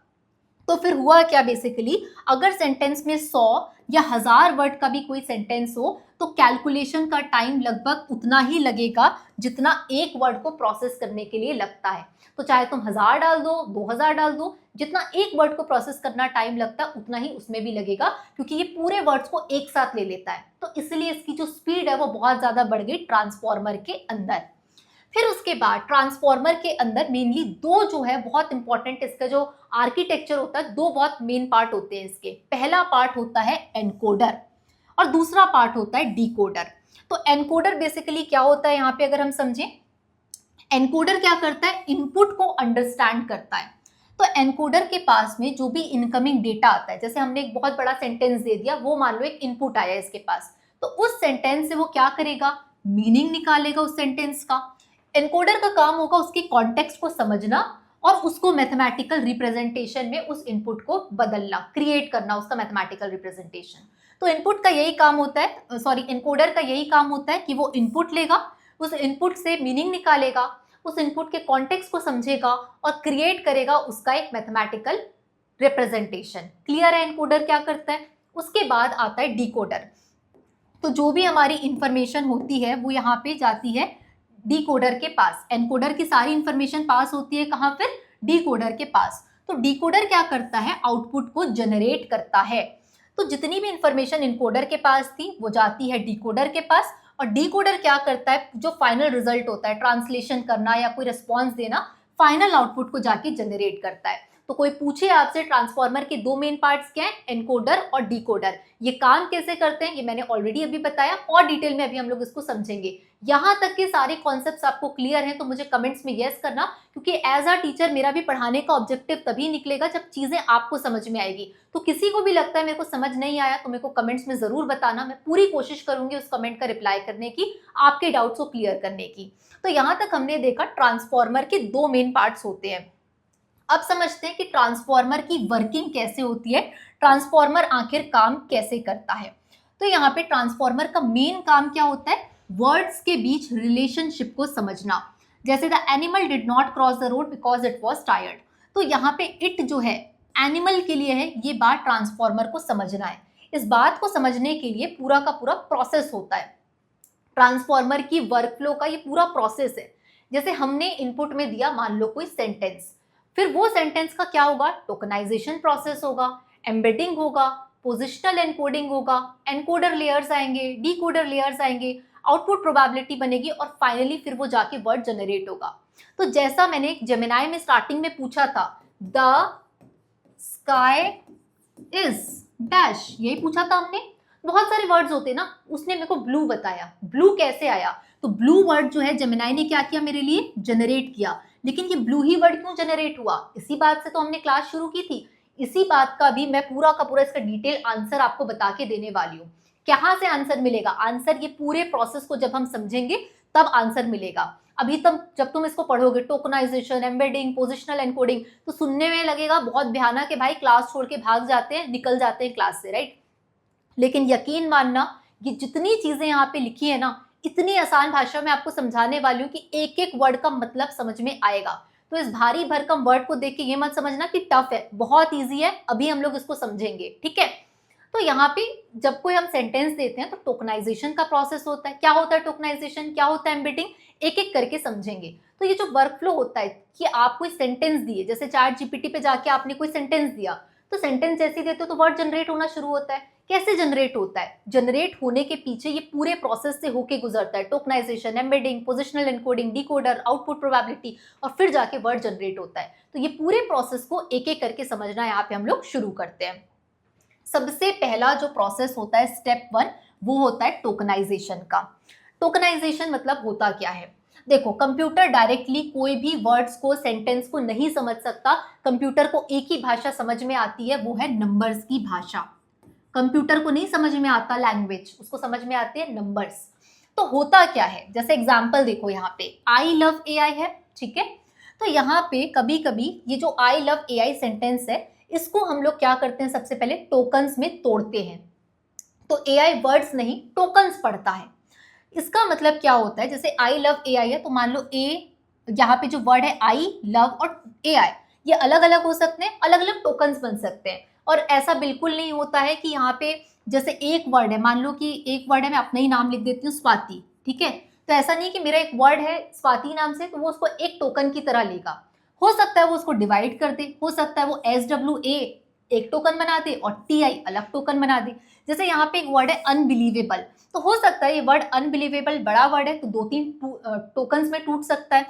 तो फिर हुआ क्या, बेसिकली अगर सेंटेंस में 100 या 1000 वर्ड का भी कोई सेंटेंस हो, तो कैलकुलेशन का टाइम लगभग उतना ही लगेगा जितना एक वर्ड को प्रोसेस करने के लिए लगता है। तो चाहे तुम 1000 डाल दो, 2000 डाल दो, जितना एक वर्ड को प्रोसेस करना टाइम लगता है उतना ही उसमें भी लगेगा, क्योंकि ये पूरे वर्ड्स को एक साथ ले लेता है। तो इसलिए इसकी जो स्पीड है वो बहुत ज्यादा बढ़ गई ट्रांसफॉर्मर के अंदर। फिर उसके बाद ट्रांसफॉर्मर के अंदर मेनली 2 जो है बहुत इंपॉर्टेंट, इसका जो आर्किटेक्चर होता है, 2 बहुत मेन पार्ट होते हैं इसके। पहला पार्ट होता है एनकोडर और दूसरा पार्ट होता है डिकोडर। तो एनकोडर बेसिकली क्या होता है, यहाँ पे अगर हम समझें, एनकोडर क्या करता है, इनपुट को अंडरस्टैंड करता है। तो एनकोडर के पास में जो भी इनकमिंग डेटा आता है, जैसे हमने एक बहुत बड़ा सेंटेंस दे दिया, वो मान लो एक इनपुट आया इसके पास, तो उस सेंटेंस से वो क्या करेगा, मीनिंग निकालेगा उस सेंटेंस का। एनकोडर का काम होगा उसकी कॉन्टेक्स्ट को समझना और उसको मैथमेटिकल रिप्रेजेंटेशन में उस इनपुट को बदलना, क्रिएट करना उसका मैथमेटिकल रिप्रेजेंटेशन। तो इनपुट का यही काम होता है, एनकोडर का यही काम होता है कि वो इनपुट लेगा, उस इनपुट से मीनिंग निकालेगा, उस इनपुट के कॉन्टेक्स्ट को समझेगा और क्रिएट करेगा उसका एक मैथमेटिकल रिप्रेजेंटेशन। क्लियर है एनकोडर क्या करता है। उसके बाद आता है डिकोडर। तो जो भी हमारी इंफॉर्मेशन होती है वो यहाँ पे जाती है डिकोडर के पास। एनकोडर की सारी इंफॉर्मेशन पास होती है कहाँ, फिर डिकोडर के पास। तो डिकोडर क्या करता है, आउटपुट को जनरेट करता है। तो जितनी भी इंफॉर्मेशन इनकोडर के पास थी वो जाती है डिकोडर के पास, और डिकोडर क्या करता है, जो फाइनल रिजल्ट होता है, ट्रांसलेशन करना या कोई रिस्पॉन्स देना, फाइनल आउटपुट को जाके जनरेट करता है। तो कोई पूछे आपसे ट्रांसफॉर्मर के दो मेन पार्ट्स क्या है, एनकोडर और डिकोडर, ये काम कैसे करते हैं ये मैंने ऑलरेडी अभी बताया और डिटेल में अभी हम लोग इसको समझेंगे। यहां तक के सारे कॉन्सेप्ट्स आपको क्लियर हैं तो मुझे कमेंट्स में यस करना, क्योंकि एज अ टीचर मेरा भी पढ़ाने का ऑब्जेक्टिव तभी निकलेगा जब चीजें आपको समझ में आएगी। तो किसी को भी लगता है मेरे को समझ नहीं आया तो मेरे को कमेंट्स में जरूर बताना, मैं पूरी कोशिश करूंगी उस कमेंट का रिप्लाई करने की, आपके डाउट्स को क्लियर करने की। तो यहां तक हमने देखा ट्रांसफॉर्मर के दो मेन पार्ट्स होते हैं। अब समझते हैं कि ट्रांसफॉर्मर की वर्किंग कैसे होती है, ट्रांसफॉर्मर आखिर काम कैसे करता है। तो यहाँ पे ट्रांसफॉर्मर का मेन काम क्या होता है, वर्ड्स के बीच रिलेशनशिप को समझना। जैसे the animal did not cross the road because it was tired, तो यहाँ पे इट जो है एनिमल के लिए है, ये बात ट्रांसफॉर्मर को समझना है। इस बात को समझने के लिए पूरा का पूरा प्रोसेस होता है, ट्रांसफॉर्मर की वर्कफ्लो का ये पूरा प्रोसेस है। जैसे हमने इनपुट में दिया मान लो कोई सेंटेंस, फिर वो सेंटेंस का क्या होगा, टोकनाइजेशन प्रोसेस होगा, एम्बेडिंग होगा, पोजिशनल एनकोडिंग होगा, एनकोडर लेयर्स आएंगे, डीकोडर लेयर्स आएंगे, आउटपुट प्रोबेबिलिटी बनेगी और फाइनली फिर वो जाके वर्ड जनरेट होगा। तो जैसा मैंने जेमिनाई में स्टार्टिंग में पूछा था, द स्काई इज डैश, यही पूछा था हमने। बहुत सारे वर्ड्स होते ना, उसने मेरे को ब्लू बताया, ब्लू कैसे आया, तो ब्लू वर्ड जो है जेमिनाई ने क्या किया मेरे लिए, जनरेट किया। लेकिन ये ब्लू ही वर्ड क्यों जनरेट हुआ, इसी बात से तो हमने क्लास शुरू की थी, इसी बात का भी मैं पूरा का पूरा इसका डिटेल आंसर आपको बता के देने वाली हूँ। कहाँ से आंसर मिलेगा, आंसर ये पूरे प्रोसेस को जब हम समझेंगे तब आंसर मिलेगा। अभी तक जब तुम इसको पढ़ोगे टोकनाइजेशन, एम्बेडिंग, पोजिशनल एनकोडिंग, तो सुनने में लगेगा बहुत भयानक है भाई, क्लास छोड़ के भाग जाते हैं, निकल जाते हैं क्लास से, राइट। लेकिन यकीन मानना, ये जितनी चीजें यहाँ पे लिखी है ना, इतनी आसान भाषा में आपको समझाने वाली हूँ कि एक एक वर्ड का मतलब समझ में आएगा। तो इस भारी भरकम वर्ड को देख के ये मत समझना कि टफ है, बहुत इजी है, अभी हम लोग इसको समझेंगे, ठीक है। तो यहाँ पे जब कोई हम सेंटेंस देते हैं तो टोकनाइजेशन का प्रोसेस होता है। क्या होता है टोकनाइजेशन, क्या होता है एम्बेडिंग, एक एक करके समझेंगे। तो ये जो वर्कफ्लो होता है कि आप कोई सेंटेंस दिए, जैसे चैट जीपीटी पे जाके आपने कोई सेंटेंस दिया, तो सेंटेंस जैसे देते हो तो वर्ड जनरेट होना शुरू होता है। कैसे जनरेट होता है, जनरेट होने के पीछे ये पूरे प्रोसेस से होके गुजरता है, tokenization, embedding, positional encoding, decoder, output probability, और फिर जाके वर्ड जनरेट होता है। तो ये पूरे प्रोसेस को एक एक करके समझना यहाँ पे हम लोग शुरू करते हैं। सबसे पहला जो प्रोसेस होता है स्टेप 1, वो होता है टोकनाइजेशन का। टोकनाइजेशन मतलब होता क्या है, देखो कंप्यूटर डायरेक्टली कोई भी वर्ड्स को, सेंटेंस को नहीं समझ सकता। कंप्यूटर को एक ही भाषा समझ में आती है, वो है नंबर्स की भाषा। कंप्यूटर को नहीं समझ में आता लैंग्वेज, उसको समझ में आती है नंबर्स। तो होता क्या है, जैसे एग्जांपल देखो यहाँ पे आई लव एआई है, ठीक है। तो यहाँ पे कभी कभी ये जो आई लव एआई सेंटेंस है, इसको हम लोग क्या करते हैं, सबसे पहले टोकन्स में तोड़ते हैं। तो एआई वर्ड्स नहीं टोकन्स पढ़ता है। इसका मतलब क्या होता है, जैसे आई लव एआई है तो मान लो ए, यहाँ पे जो वर्ड है आई लव और एआई, ये अलग अलग हो सकते हैं, अलग अलग टोकन्स बन सकते हैं। और ऐसा बिल्कुल नहीं होता है कि यहाँ पे जैसे एक वर्ड है, मान लो कि एक वर्ड है, मैं अपना ही नाम लिख देती हूँ स्वाति, ठीक है। तो ऐसा नहीं कि मेरा एक वर्ड है स्वाति नाम से तो वो उसको एक टोकन की तरह लेगा। हो सकता है वो उसको डिवाइड कर दे, हो सकता है वो SWA एक टोकन बना दे और TI अलग टोकन बना दे। जैसे यहाँ पे एक वर्ड है अनबिलीवेबल, तो हो सकता है ये वर्ड अनबिलीवेबल बड़ा वर्ड है तो 2-3 टोकन्स में टूट सकता है।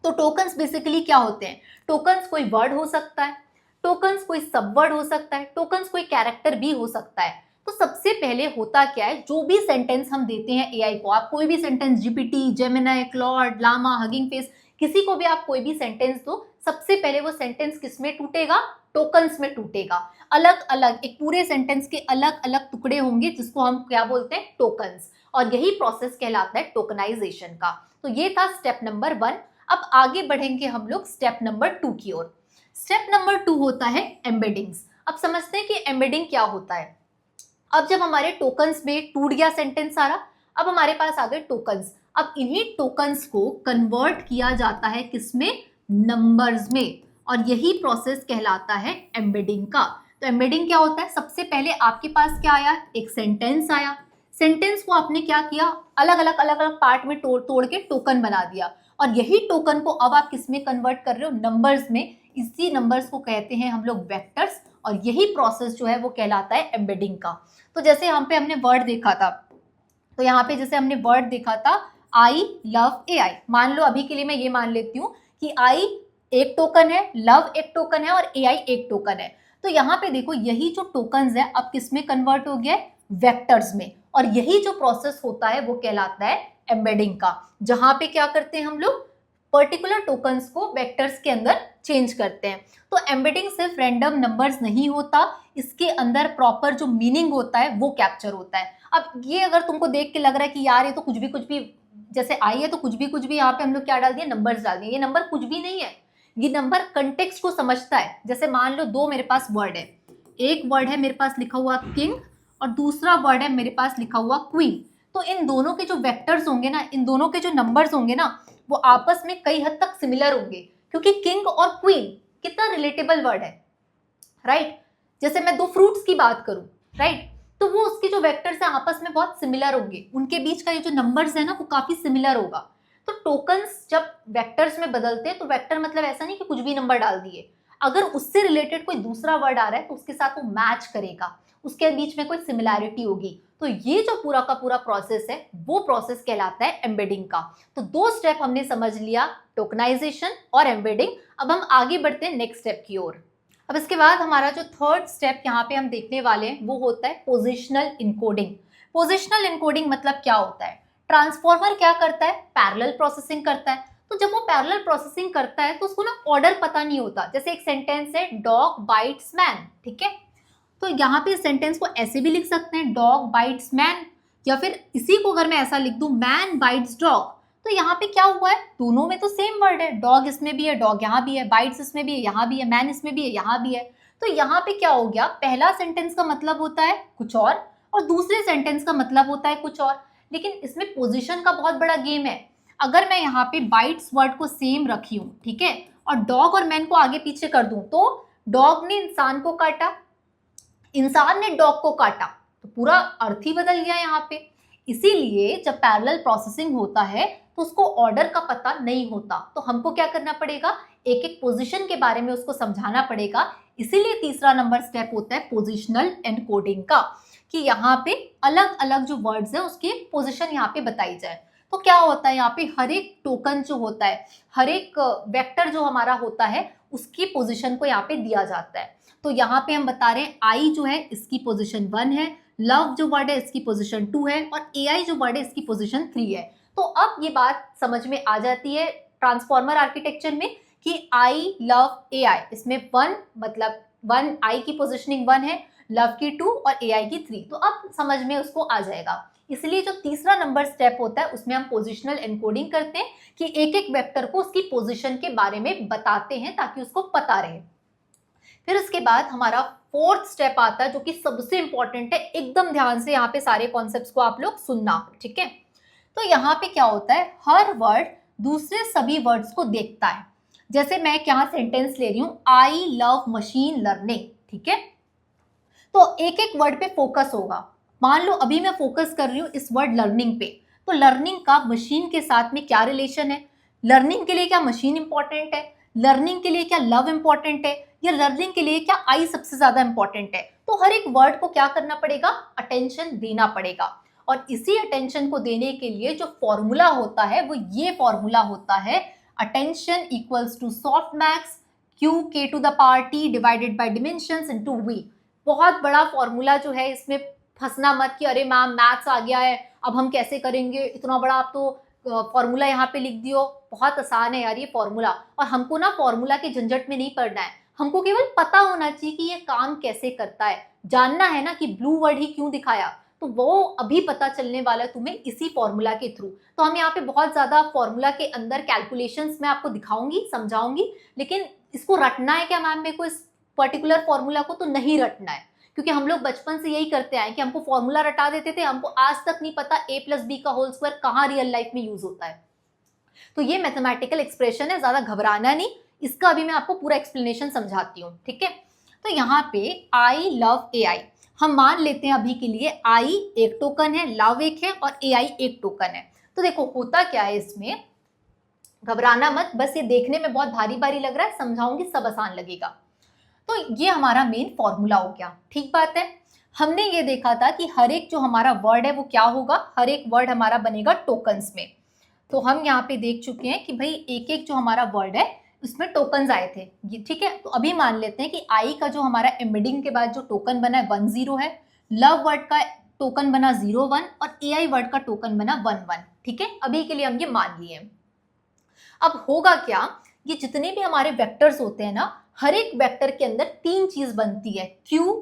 तो टोकन्स बेसिकली क्या होते हैं, टोकन्स कोई वर्ड हो सकता है, टोकन्स कोई सब वर्ड हो सकता है, टोकन्स कोई कैरेक्टर भी हो सकता है। तो सबसे पहले होता क्या है, जो भी सेंटेंस हम देते हैं एआई को, आप कोई भी sentence GPT, Gemini, Claude, Llama, Hugging Face, किसी को भी आप कोई भी सेंटेंस दो, सबसे पहले वो सेंटेंस किस में टूटेगा, टोकन्स में टूटेगा। अलग अलग एक पूरे सेंटेंस के अलग अलग टुकड़े होंगे जिसको हम क्या बोलते हैं, टोकन्स। और यही प्रोसेस कहलाता है टोकनाइजेशन का। तो ये था स्टेप नंबर 1। अब आगे बढ़ेंगे हम लोग स्टेप नंबर 2 की ओर। स्टेप नंबर 2 होता है एम्बेडिंग्स। अब समझते हैं कि एम्बेडिंग क्या होता है। अब जब हमारे टोकन्स में टूट गया सेंटेंस सारा, अब हमारे पास आ गए टोकन्स। अब इन्हीं टोकन्स को कन्वर्ट किया जाता है किसमें, नंबर्स में, और यही प्रोसेस कहलाता है एम्बेडिंग का। तो एम्बेडिंग क्या होता है, सबसे पहले आपके पास क्या आया, एक सेंटेंस आया, सेंटेंस को आपने क्या किया, अलग अलग पार्ट में तोड़ के टोकन बना दिया, और यही टोकन को अब आप किसमें कन्वर्ट कर रहे हो, नंबर्स में। इसी नंबर्स को कहते हैं हम लोग वेक्टर्स, और यही प्रोसेस जो है वो कहलाता है एम्बेडिंग का। तो जैसे यहाँ पे हमने वर्ड देखा था, तो यहाँ पे जैसे हमने वर्ड देखा था आई लव एआई, मान लो अभी के लिए मैं ये मान लेती हूँ कि आई एक टोकन है, लव एक टोकन है और एआई एक टोकन है। तो यहाँ पे देखो यही जो टोकन्स है अब किस में कन्वर्ट हो गया है, वेक्टर्स में। और यही जो प्रोसेस होता है वो कहलाता है एम्बेडिंग का, जहां पे क्या करते हैं हम लोग, पर्टिकुलर टोकन्स को वेक्टर्स के अंदर चेंज करते हैं। तो एम्बेडिंग सिर्फ रैंडम नंबर्स नहीं होता, इसके अंदर प्रॉपर जो मीनिंग होता है वो कैप्चर होता है। अब ये अगर तुमको देख के लग रहा है कि यार ये तो कुछ भी जैसे आई है तो कुछ भी यहाँ पे हम लोग क्या डाल दिए, नंबर्स डाल दिए, ये नंबर कुछ भी नहीं है, ये नंबर कंटेक्स्ट को समझता है। जैसे मान लो दो मेरे पास वर्ड है, एक वर्ड है मेरे पास लिखा हुआ किंग और दूसरा वर्ड है मेरे पास लिखा हुआ क्वीन। तो इन दोनों के जो वेक्टर्स होंगे ना, इन दोनों के जो नंबर्स होंगे ना, वो आपस में कई हद तक सिमिलर होंगे, क्योंकि किंग और क्वीन कितना रिलेटेबल वर्ड है, राइट। जैसे मैं दो फ्रूट्स की बात करूं, राइट, तो वो उसके जो वेक्टर्स हैं आपस में बहुत सिमिलर होंगे, उनके बीच का ये जो नंबर्स है ना वो काफी सिमिलर होगा। तो टोकन्स जब वेक्टर्स में बदलते हैं तो वेक्टर मतलब ऐसा नहीं कि कुछ भी नंबर डाल दिए, अगर उससे रिलेटेड कोई दूसरा वर्ड आ रहा है तो उसके साथ वो मैच करेगा, उसके बीच में कोई सिमिलैरिटी होगी। तो ये जो पूरा का पूरा प्रोसेस है वो प्रोसेस कहलाता है एम्बेडिंग का। तो दो स्टेप हमने समझ लिया, टोकनाइजेशन और एम्बेडिंग। अब हम आगे बढ़ते हैं नेक्स्ट स्टेप की ओर। अब इसके बाद हमारा जो थर्ड स्टेप यहाँ पे हम देखने वाले हैं वो होता है पोजिशनल इनकोडिंग। पोजिशनल इनकोडिंग मतलब क्या होता है, ट्रांसफॉर्मर क्या करता है, पैरेलल प्रोसेसिंग करता है। तो जब वो पैरेलल प्रोसेसिंग करता है तो उसको ना ऑर्डर पता नहीं होता। जैसे एक सेंटेंस है डॉग बाइट्स मैन, ठीक है, तो यहाँ पे सेंटेंस को ऐसे भी लिख सकते हैं डॉग बाइट्स मैन, या फिर इसी को अगर मैं ऐसा लिख दूं मैन बाइट्स डॉग, तो यहाँ पे क्या हुआ है, दोनों में तो सेम वर्ड है, डॉग इसमें भी है, डॉग यहाँ भी है, बाइट्स इसमें भी है, यहाँ भी है, मैन इसमें भी है, यहाँ भी है। तो यहाँ पे क्या हो गया, पहला सेंटेंस का मतलब होता है कुछ और दूसरे सेंटेंस का मतलब होता है कुछ और। लेकिन इसमें पोजिशन का बहुत बड़ा गेम है। अगर मैं यहाँ पे बाइट्स वर्ड को सेम रखी हूँ, ठीक है, और डॉग और मैन को आगे पीछे कर दूं, तो डॉग ने इंसान को काटा, इंसान ने डॉग को काटा, तो पूरा अर्थ ही बदल गया यहाँ पे। इसीलिए जब पैरेलल प्रोसेसिंग होता है तो उसको ऑर्डर का पता नहीं होता, तो हमको क्या करना पड़ेगा, एक एक पोजीशन के बारे में उसको समझाना पड़ेगा। इसीलिए तीसरा नंबर स्टेप होता है पोजिशनल एनकोडिंग का, कि यहाँ पे अलग अलग जो वर्ड्स है उसकी पोजीशन यहाँ पे बताई जाए। तो क्या होता है, यहाँ पे हर एक टोकन जो होता है, हर एक वेक्टर जो हमारा होता है उसकी पोजीशन को यहाँ पे दिया जाता है। तो यहाँ पे हम बता रहे हैं आई जो है इसकी पोजीशन 1 है, लव जो वर्ड है इसकी पोजीशन 2 है, और एआई जो वर्ड है इसकी पोजीशन 3 है। तो अब ये बात समझ में आ जाती है ट्रांसफॉर्मर आर्किटेक्चर में कि आई लव एआई, इसमें 1 मतलब 1 आई की पोजीशनिंग 1 है, लव की 2 और एआई की 3। तो अब समझ में उसको आ जाएगा। इसलिए जो तीसरा नंबर स्टेप होता है उसमें हम पोजिशनल एनकोडिंग करते हैं कि एक एक वेक्टर को उसकी पोजीशन के बारे में बताते हैं ताकि उसको पता रहे। फिर उसके बाद हमारा फोर्थ स्टेप आता है जो कि सबसे इंपॉर्टेंट है, एकदम ध्यान से यहाँ पे सारे कॉन्सेप्ट्स को आप लोग सुनना, ठीक है। तो यहाँ पे क्या होता है, हर वर्ड दूसरे सभी वर्ड्स को देखता है। जैसे मैं यहाँ सेंटेंस ले रही हूँ आई लव मशीन लर्निंग, ठीक है, तो एक एक वर्ड पे फोकस होगा। मान लो अभी मैं फोकस कर रही हूँ इस वर्ड लर्निंग पे, तो लर्निंग का मशीन के साथ में क्या रिलेशन है, लर्निंग के लिए क्या मशीन इंपॉर्टेंट है, लर्निंग के लिए क्या लव इंपॉर्टेंट है, या लर्निंग के लिए क्या आई सबसे ज्यादा इंपॉर्टेंट है। तो हर एक वर्ड को क्या करना पड़ेगा, अटेंशन देना पड़ेगा। और इसी अटेंशन को देने के लिए जो फॉर्मूला होता है वो ये फॉर्मूला होता है, attention equals to softmax Q K to the power T divided by dimensions into V. बहुत बड़ा फॉर्मूला जो है, इसमें फंसना मत कि अरे मैम मैथ्स आ गया है अब हम कैसे करेंगे, इतना बड़ा आप तो फॉर्मूला यहाँ पे लिख दियो। बहुत आसान है यार ये फॉर्मूला, और हमको ना फॉर्मूला के झंझट में नहीं पड़ना है, हमको केवल पता होना चाहिए कि ये काम कैसे करता है। जानना है ना कि ब्लू वर्ड ही क्यों दिखाया, तो वो अभी पता चलने वाला है तुम्हें इसी फॉर्मूला के थ्रू। तो हम यहाँ पे बहुत ज्यादा फॉर्मूला के अंदर कैलकुलेशंस में आपको दिखाऊंगी, समझाऊंगी, लेकिन इसको रटना है क्या मैम मेरे को, इस पर्टिकुलर फॉर्मूला को तो नहीं रटना है, क्योंकि हम लोग बचपन से यही करते आए कि हमको फॉर्मूला रटा देते थे, हमको आज तक नहीं पता a+b का होल स्क्वायर कहाँ रियल लाइफ में यूज होता है। तो ये मैथमेटिकल एक्सप्रेशन है, ज्यादा घबराना नहीं, इसका अभी मैं आपको पूरा एक्सप्लेनेशन समझाती हूँ, ठीक है। तो यहाँ पे आई लव ए आई, हम मान लेते हैं अभी के लिए आई एक टोकन है, लव एक है और ए आई एक टोकन है। तो देखो होता क्या है इसमें, घबराना मत, बस ये देखने में बहुत भारी भारी लग रहा है, समझाऊंगी सब आसान लगेगा। तो ये हमारा मेन फॉर्मूला हो गया, ठीक बात है। हमने ये देखा था कि हर एक जो हमारा वर्ड है वो क्या होगा, हर एक वर्ड हमारा बनेगा टोकन्स में। तो हम यहाँ पे देख चुके हैं कि भाई एक एक जो हमारा वर्ड है उसमें टोकन्स आए थे, ये ठीक है। तो अभी मान लेते हैं कि आई का जो हमारा एम्बेडिंग के बाद जो टोकन बना है 10 है, लव वर्ड का टोकन बना 01 और एआई वर्ड का टोकन बना 11, ठीक है। अभी के लिए हम ये मान लिए। अब होगा क्या, ये जितने भी हमारे वेक्टर्स होते हैं ना, हर एक वेक्टर के अंदर तीन चीज बनती है, क्यू,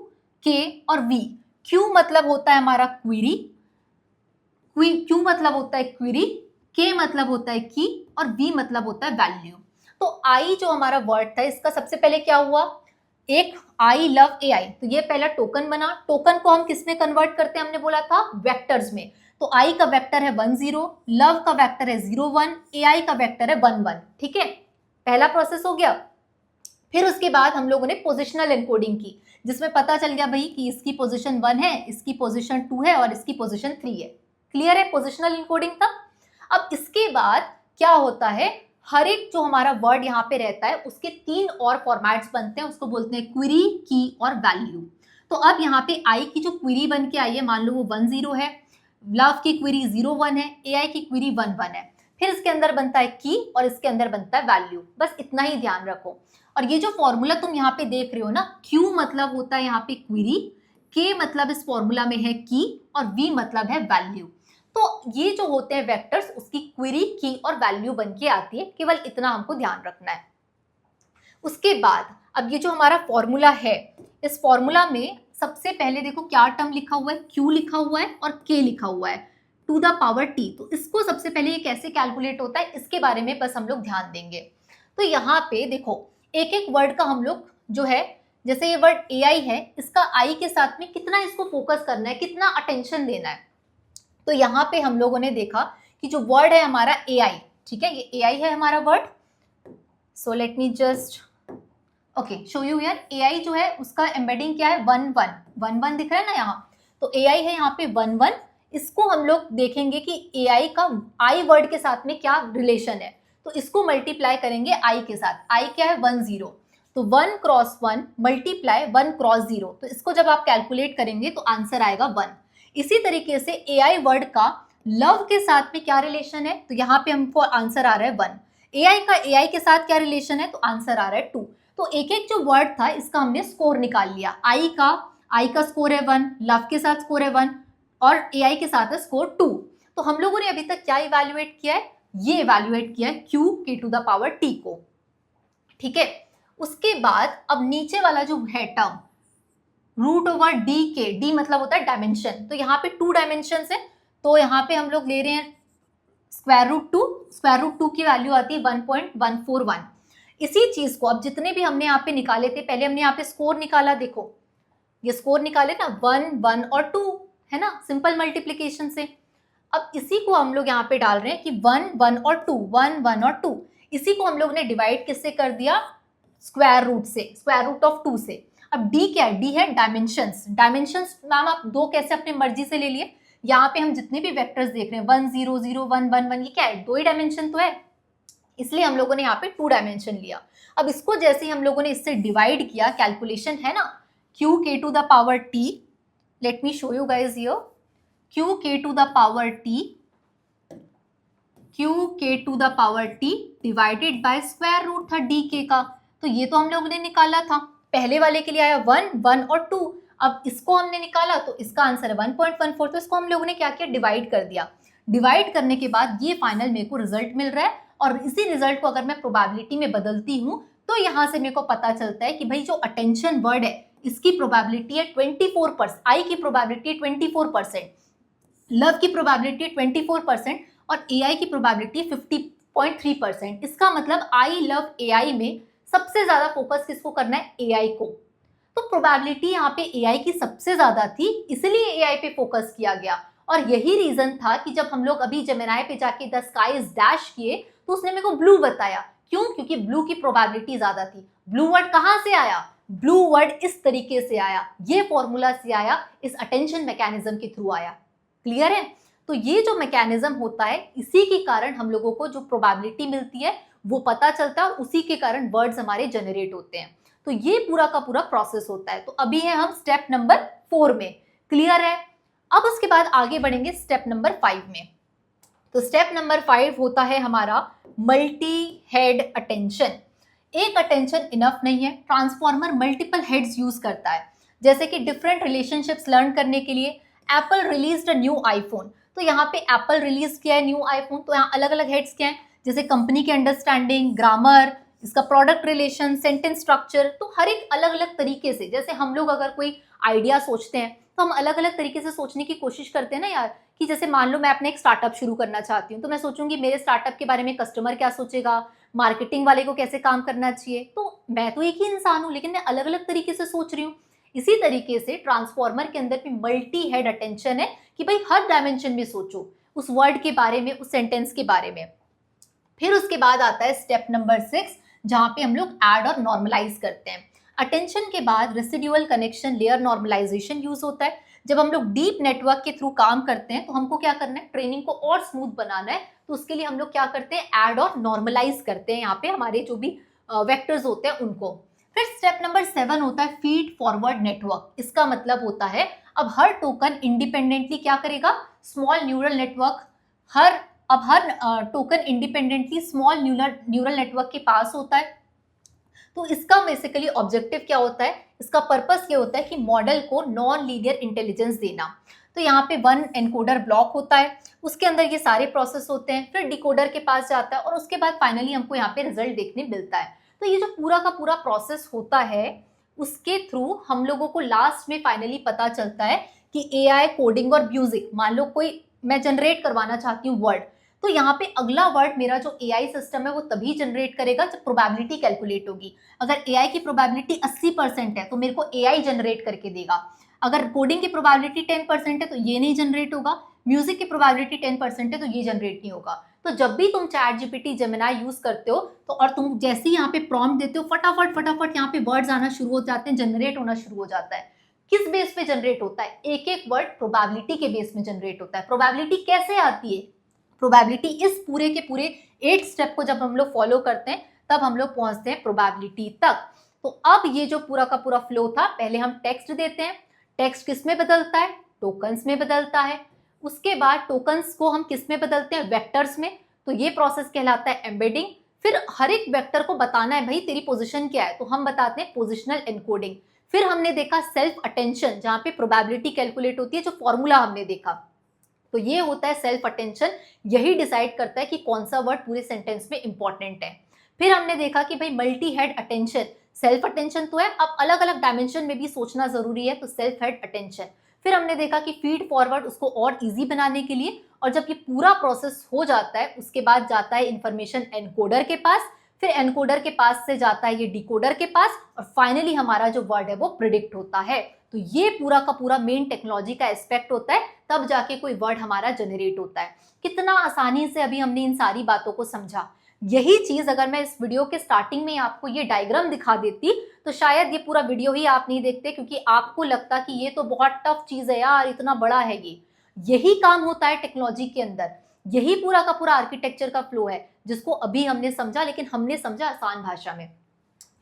के और वी। क्यू मतलब होता है हमारा क्वेरी, क्यू मतलब होता है क्वेरी, के मतलब होता है की और वी मतलब होता है वैल्यू। तो आई जो हमारा वर्ड था, इसका सबसे पहले क्या हुआ, एक आई लव ए आई, तो ये पहला टोकन बना। टोकन को हम किस में कन्वर्ट करते हैं, हमने बोला था वेक्टर्स में। तो आई का वेक्टर है 10, लव का वेक्टर है 01, ए आई का वेक्टर है 11, ठीक है। पहला प्रोसेस हो गया। फिर उसके बाद हम लोगों ने पोजिशनल एनकोडिंग की, जिसमें पता चल गया भाई कि इसकी पोजीशन 1 है, इसकी पोजीशन 2 है और इसकी पोजीशन 3 है। क्लियर है, पोजिशनल एनकोडिंग था। अब इसके बाद क्या होता है, हर एक जो हमारा वर्ड यहाँ पे रहता है उसके तीन और फॉर्मेट्स बनते हैं, उसको बोलते हैं क्वेरी, की और वैल्यू। तो अब यहाँ पे आई की जो क्वेरी बन के आई है, मान लो वो 10 है, लव की क्वेरी 01 है, ए आई की क्वेरी 11 है। फिर इसके अंदर बनता है की और इसके अंदर बनता है वैल्यू, बस इतना ही ध्यान रखो। और ये जो फॉर्मूला तुम यहाँ पे देख रहे हो ना, क्यू मतलब होता है यहाँ पे क्वेरी, के मतलब इस फॉर्मूला में है की और वी मतलब है वैल्यू। तो ये जो होते हैं वेक्टर्स, उसकी क्वेरी, की और वैल्यू बन के आती है, केवल इतना हमको ध्यान रखना है। उसके बाद अब ये जो हमारा फॉर्मूला है, इस फॉर्मूला में सबसे पहले देखो क्या टर्म लिखा हुआ है, क्यू लिखा हुआ है और के लिखा हुआ है, टू द पावर टी। तो इसको सबसे पहले ये कैसे कैलकुलेट होता है, इसके बारे में बस हम लोग ध्यान देंगे। तो यहाँ पे देखो एक एक वर्ड का हम लोग जो है, जैसे ये वर्ड ए आई है, इसका आई के साथ में कितना इसको फोकस करना है, कितना अटेंशन देना है। तो यहाँ पे हम लोगों ने देखा कि जो वर्ड है हमारा ए आई, ठीक है, ये ए आई है हमारा word. So let me just okay show you here. A I जो है उसका एम्बेडिंग क्या है, 11 दिख रहा है ना यहाँ। तो ए आई है यहाँ पे 11। इसको हम लोग देखेंगे कि ए आई का आई वर्ड के साथ में क्या रिलेशन है। तो इसको मल्टीप्लाई करेंगे आई के साथ। आई क्या है 10, तो 1 क्रॉस 1 मल्टीप्लाई 1 क्रॉस 0। तो इसको जब आप कैलकुलेट करेंगे तो आंसर आएगा 1। इसी तरीके से ए आई वर्ड का लव के साथ में क्या रिलेशन है, तो यहाँ पे हमको आंसर आ रहा है 1। ए आई का ए आई के साथ क्या रिलेशन है, तो आंसर आ रहा है 2। तो एक एक जो वर्ड था इसका हमने स्कोर निकाल लिया। आई का स्कोर है 1, लव के साथ स्कोर है 1 और ए आई के साथ है स्कोर 2। तो हम लोगों ने अभी तक क्या इवैल्यूएट किया है, ये इवैल्यूएट किया है Q K to the power T को, ठीक है। उसके बाद अब नीचे वाला जो है टर्म रूट ओवर डी के, डी मतलब होता है डायमेंशन। तो यहाँ पे 2 डायमेंशन है, तो यहाँ पे हम लोग ले रहे हैं स्क्वायर रूट टू की वैल्यू आती है 1.141। इसी चीज को अब जितने भी हमने यहाँ पे निकाले थे, पहले हमने यहाँ पे स्कोर निकाला, देखो ये स्कोर निकाले ना 1, 1 और 2 है ना, सिंपल मल्टीप्लीकेशन से। अब इसी को हम लोग यहाँ पे डाल रहे हैं कि 1, 1 और 2, 1, 1 और 2, इसी को हम लोग ने डिवाइड किससे कर दिया, स्क्वायर रूट से, स्क्वायर रूट ऑफ 2 से। अब डी क्या है, डी है डायमेंशंस। डायमेंशंस मैम आप दो कैसे अपने मर्जी से ले लिए, यहाँ पे हम जितने भी वेक्टर्स देख रहे हैं 1, 0, 0, 1, 1, 1, ये क्या है, 2 ही डायमेंशन तो है, इसलिए हम लोगों ने यहाँ पे 2 डायमेंशन लिया। अब इसको जैसे ही हम लोगों ने इससे डिवाइड किया, कैलकुलेशन है ना, Q K to the power T, let me show you guys here, Q K to the power T, Q K to the power T divided by square root था डी के का। तो ये तो हम लोगों ने निकाला था, पहले वाले के लिए आया 1, 1 और 2। अब इसको हमने निकाला तो इसका आंसर है 1.14। तो इसको हम लोगों ने क्या किया, डिवाइड कर दिया। डिवाइड करने के बाद ये फाइनल मेरे को रिजल्ट मिल रहा है, और इसी रिजल्ट को अगर मैं प्रोबेबिलिटी में बदलती हूँ तो यहाँ से मेरे को पता चलता है कि भाई जो अटेंशन वर्ड है इसकी प्रोबेबिलिटी है 24%, आई की प्रोबेबिलिटी है 24%, लव की प्रोबेबिलिटी है 24% और ए आई की प्रोबेबिलिटी 50.3%। इसका मतलब आई लव ए आई में सबसे ज्यादा फोकस किसको करना है, एआई को। तो प्रोबेबिलिटी यहाँ पे एआई की सबसे ज्यादा थी, इसलिए एआई पे फोकस किया गया। और यही रीजन था कि जब हम लोग अभी जेमिनाई पे जाके द स्काई इज डैश किए तो उसने मेरे को ब्लू बताया। क्यों, क्योंकि ब्लू की प्रोबेबिलिटी ज्यादा थी। ब्लू वर्ड कहाँ से आया, ब्लू वर्ड इस तरीके से आया, ये फॉर्मूला से आया, इस अटेंशन मैकेनिज्म के थ्रू आया। क्लियर है। तो ये जो मैकेनिज्म होता है, इसी के कारण हम लोगों को जो प्रोबेबिलिटी मिलती है वो पता चलता है, उसी के कारण वर्ड्स हमारे जनरेट होते हैं। तो ये पूरा का पूरा प्रोसेस होता है। तो अभी है हम स्टेप नंबर 4 में। क्लियर है। अब उसके बाद आगे बढ़ेंगे स्टेप नंबर 5 में। तो स्टेप नंबर 5 होता है हमारा मल्टी हेड अटेंशन। एक अटेंशन इनफ नहीं है, ट्रांसफॉर्मर मल्टीपल हेड्स यूज करता है। जैसे कि डिफरेंट रिलेशनशिप्स लर्न करने के लिए Apple released a new iPhone, तो यहाँ पे एप्पल रिलीज किया है न्यू आईफोन, तो यहाँ अलग अलग हेड्स क्या हैं, जैसे कंपनी की अंडरस्टैंडिंग, ग्रामर, इसका प्रोडक्ट रिलेशन, सेंटेंस स्ट्रक्चर, तो हर एक अलग अलग तरीके से, जैसे हम लोग अगर कोई आइडिया सोचते हैं तो हम अलग अलग तरीके से सोचने की कोशिश करते हैं ना यार, कि जैसे मान लो मैं अपने एक स्टार्टअप शुरू करना चाहती हूँ, तो मैं सोचूंगी मेरे स्टार्टअप के बारे में कस्टमर क्या सोचेगा, मार्केटिंग वाले को कैसे काम करना चाहिए, तो मैं तो एक ही इंसान हूँ लेकिन मैं अलग अलग तरीके से सोच रही हूँ। इसी तरीके से ट्रांसफॉर्मर के अंदर भी मल्टी हेड अटेंशन है कि भाई हर डायमेंशन में सोचो उस वर्ड के बारे में, उस सेंटेंस के बारे में। फिर उसके बाद आता है स्टेप नंबर 6, जहां पे हम लोग ऐड और नॉर्मलाइज करते हैं। अटेंशन के बाद residual connection layer normalization use होता है। जब हम लोग डीप नेटवर्क के थ्रू काम करते हैं तो हमको क्या करना है, ट्रेनिंग को और स्मूथ बनाना है, तो उसके लिए हम लोग क्या करते हैं, ऐड और नॉर्मलाइज करते हैं यहाँ पे हमारे जो भी वेक्टर्स होते हैं उनको। फिर स्टेप नंबर 7 होता है फीड फॉरवर्ड नेटवर्क। इसका मतलब होता है अब हर टोकन इंडिपेंडेंटली क्या करेगा, स्मॉल न्यूरल नेटवर्क, हर token independently small neural network के पास होता है। तो इसका बेसिकली ऑब्जेक्टिव क्या होता है, इसका पर्पस क्या होता है कि मॉडल को नॉन लीनियर इंटेलिजेंस देना। तो यहाँ पे वन एनकोडर ब्लॉक होता है, उसके अंदर ये सारे प्रोसेस होते हैं, फिर डिकोडर के पास जाता है और उसके बाद फाइनली हमको यहाँ पे रिजल्ट देखने मिलता है। तो ये जो पूरा का पूरा प्रोसेस होता है उसके थ्रू हम लोगों को लास्ट में फाइनली पता चलता है कि एआई कोडिंग और म्यूजिक, मान लो कोई मैं जनरेट करवाना चाहती हूँ वर्ड, तो यहाँ पे अगला वर्ड मेरा जो एआई सिस्टम है वो तभी जनरेट करेगा जब प्रोबेबिलिटी कैलकुलेट होगी। अगर एआई की प्रोबेबिलिटी 80% है तो मेरे को एआई जनरेट करके देगा। अगर कोडिंग की प्रोबेबिलिटी 10% है तो ये नहीं जनरेट होगा, म्यूजिक की प्रोबेबिलिटी 10% है तो ये जनरेट नहीं होगा। तो जब भी तुम चैट जीपीटी जेमिनाई यूज करते हो तो और तुम जैसे ही यहाँ पे प्रॉम्प्ट देते हो फटाफट फटाफट यहाँ पे वर्ड्स आना शुरू हो जाते हैं, जनरेट होना शुरू हो जाता है। किस बेस पे जनरेट होता है, एक एक वर्ड प्रोबेबिलिटी के बेस में जनरेट होता है। प्रोबेबिलिटी कैसे आती है, प्रोबेबिलिटी इस पूरे के पूरे 8 स्टेप को जब हम लोग फॉलो करते हैं तब हम लोग पहुंचते हैं प्रोबेबिलिटी तक। तो अब ये जो पूरा का पूरा फ्लो था, पहले हम टेक्स्ट देते हैं, टेक्स्ट किस में बदलता है, टोकन्स में बदलता है। उसके बाद टोकन्स को हम किस में बदलते हैं, वेक्टर्स में, तो ये प्रोसेस कहलाता है एम्बेडिंग। फिर हर एक वेक्टर को बताना है भाई तेरी पोजीशन क्या है, तो हम बताते हैं पोजिशनल एनकोडिंग। फिर हमने देखा सेल्फ अटेंशन, जहां पे प्रोबेबिलिटी कैलकुलेट होती है, जो फॉर्मूला हमने देखा, तो ये होता है सेल्फ अटेंशन, यही डिसाइड करता है कि कौन सा वर्ड पूरे सेंटेंस में इंपॉर्टेंट है। फिर हमने देखा कि भाई multi head attention, self attention तो है, अब अलग अलग डायमेंशन में भी सोचना जरूरी है, तो सेल्फ हेड अटेंशन। फिर हमने देखा कि फीड फॉरवर्ड उसको और इजी बनाने के लिए, और जब ये पूरा प्रोसेस हो जाता है उसके बाद जाता है इंफॉर्मेशन एनकोडर के पास, फिर एनकोडर के पास से जाता है ये डिकोडर के पास, और फाइनली हमारा जो वर्ड है वो प्रिडिक्ट होता है। तो ये पूरा का पूरा मेन टेक्नोलॉजी का एस्पेक्ट होता है, तब जाके कोई वर्ड हमारा जनरेट होता है। कितना आसानी से अभी हमने इन सारी बातों को समझा। यही चीज अगर मैं इस वीडियो के स्टार्टिंग में आपको ये डायग्राम दिखा देती तो शायद ये पूरा वीडियो ही आप नहीं देखते, क्योंकि आपको लगता कि ये तो बहुत टफ चीज है यार, इतना बड़ा है ये। यही काम होता है टेक्नोलॉजी के अंदर, यही पूरा का पूरा आर्किटेक्चर का फ्लो है जिसको अभी हमने समझा, लेकिन हमने समझा आसान भाषा में।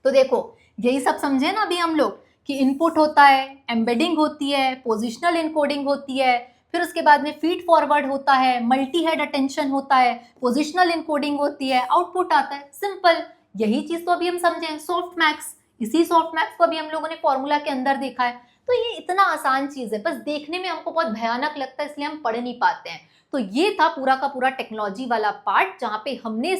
तो देखो यही सब समझे ना अभी हम लोग, कि इनपुट होता है, एम्बेडिंग होती है, पोजिशनल इनकोडिंग होती है, फिर उसके बाद में फीड फॉरवर्ड होता है, मल्टी हेड अटेंशन होता है, पोजिशनल इनकोडिंग होती है, आउटपुट आता है। सिंपल, यही चीज तो अभी हम समझे सॉफ्ट मैक्स, इसी सॉफ्ट मैक्स को अभी हम लोगों ने फॉर्मूला के अंदर देखा है। तो ये इतना आसान चीज है, बस देखने में हमको बहुत भयानक लगता है इसलिए हम पढ़ नहीं पाते हैं। तो ये था पूरा का पूरा टेक्नोलॉजी वाला पार्ट, जहां पे हमने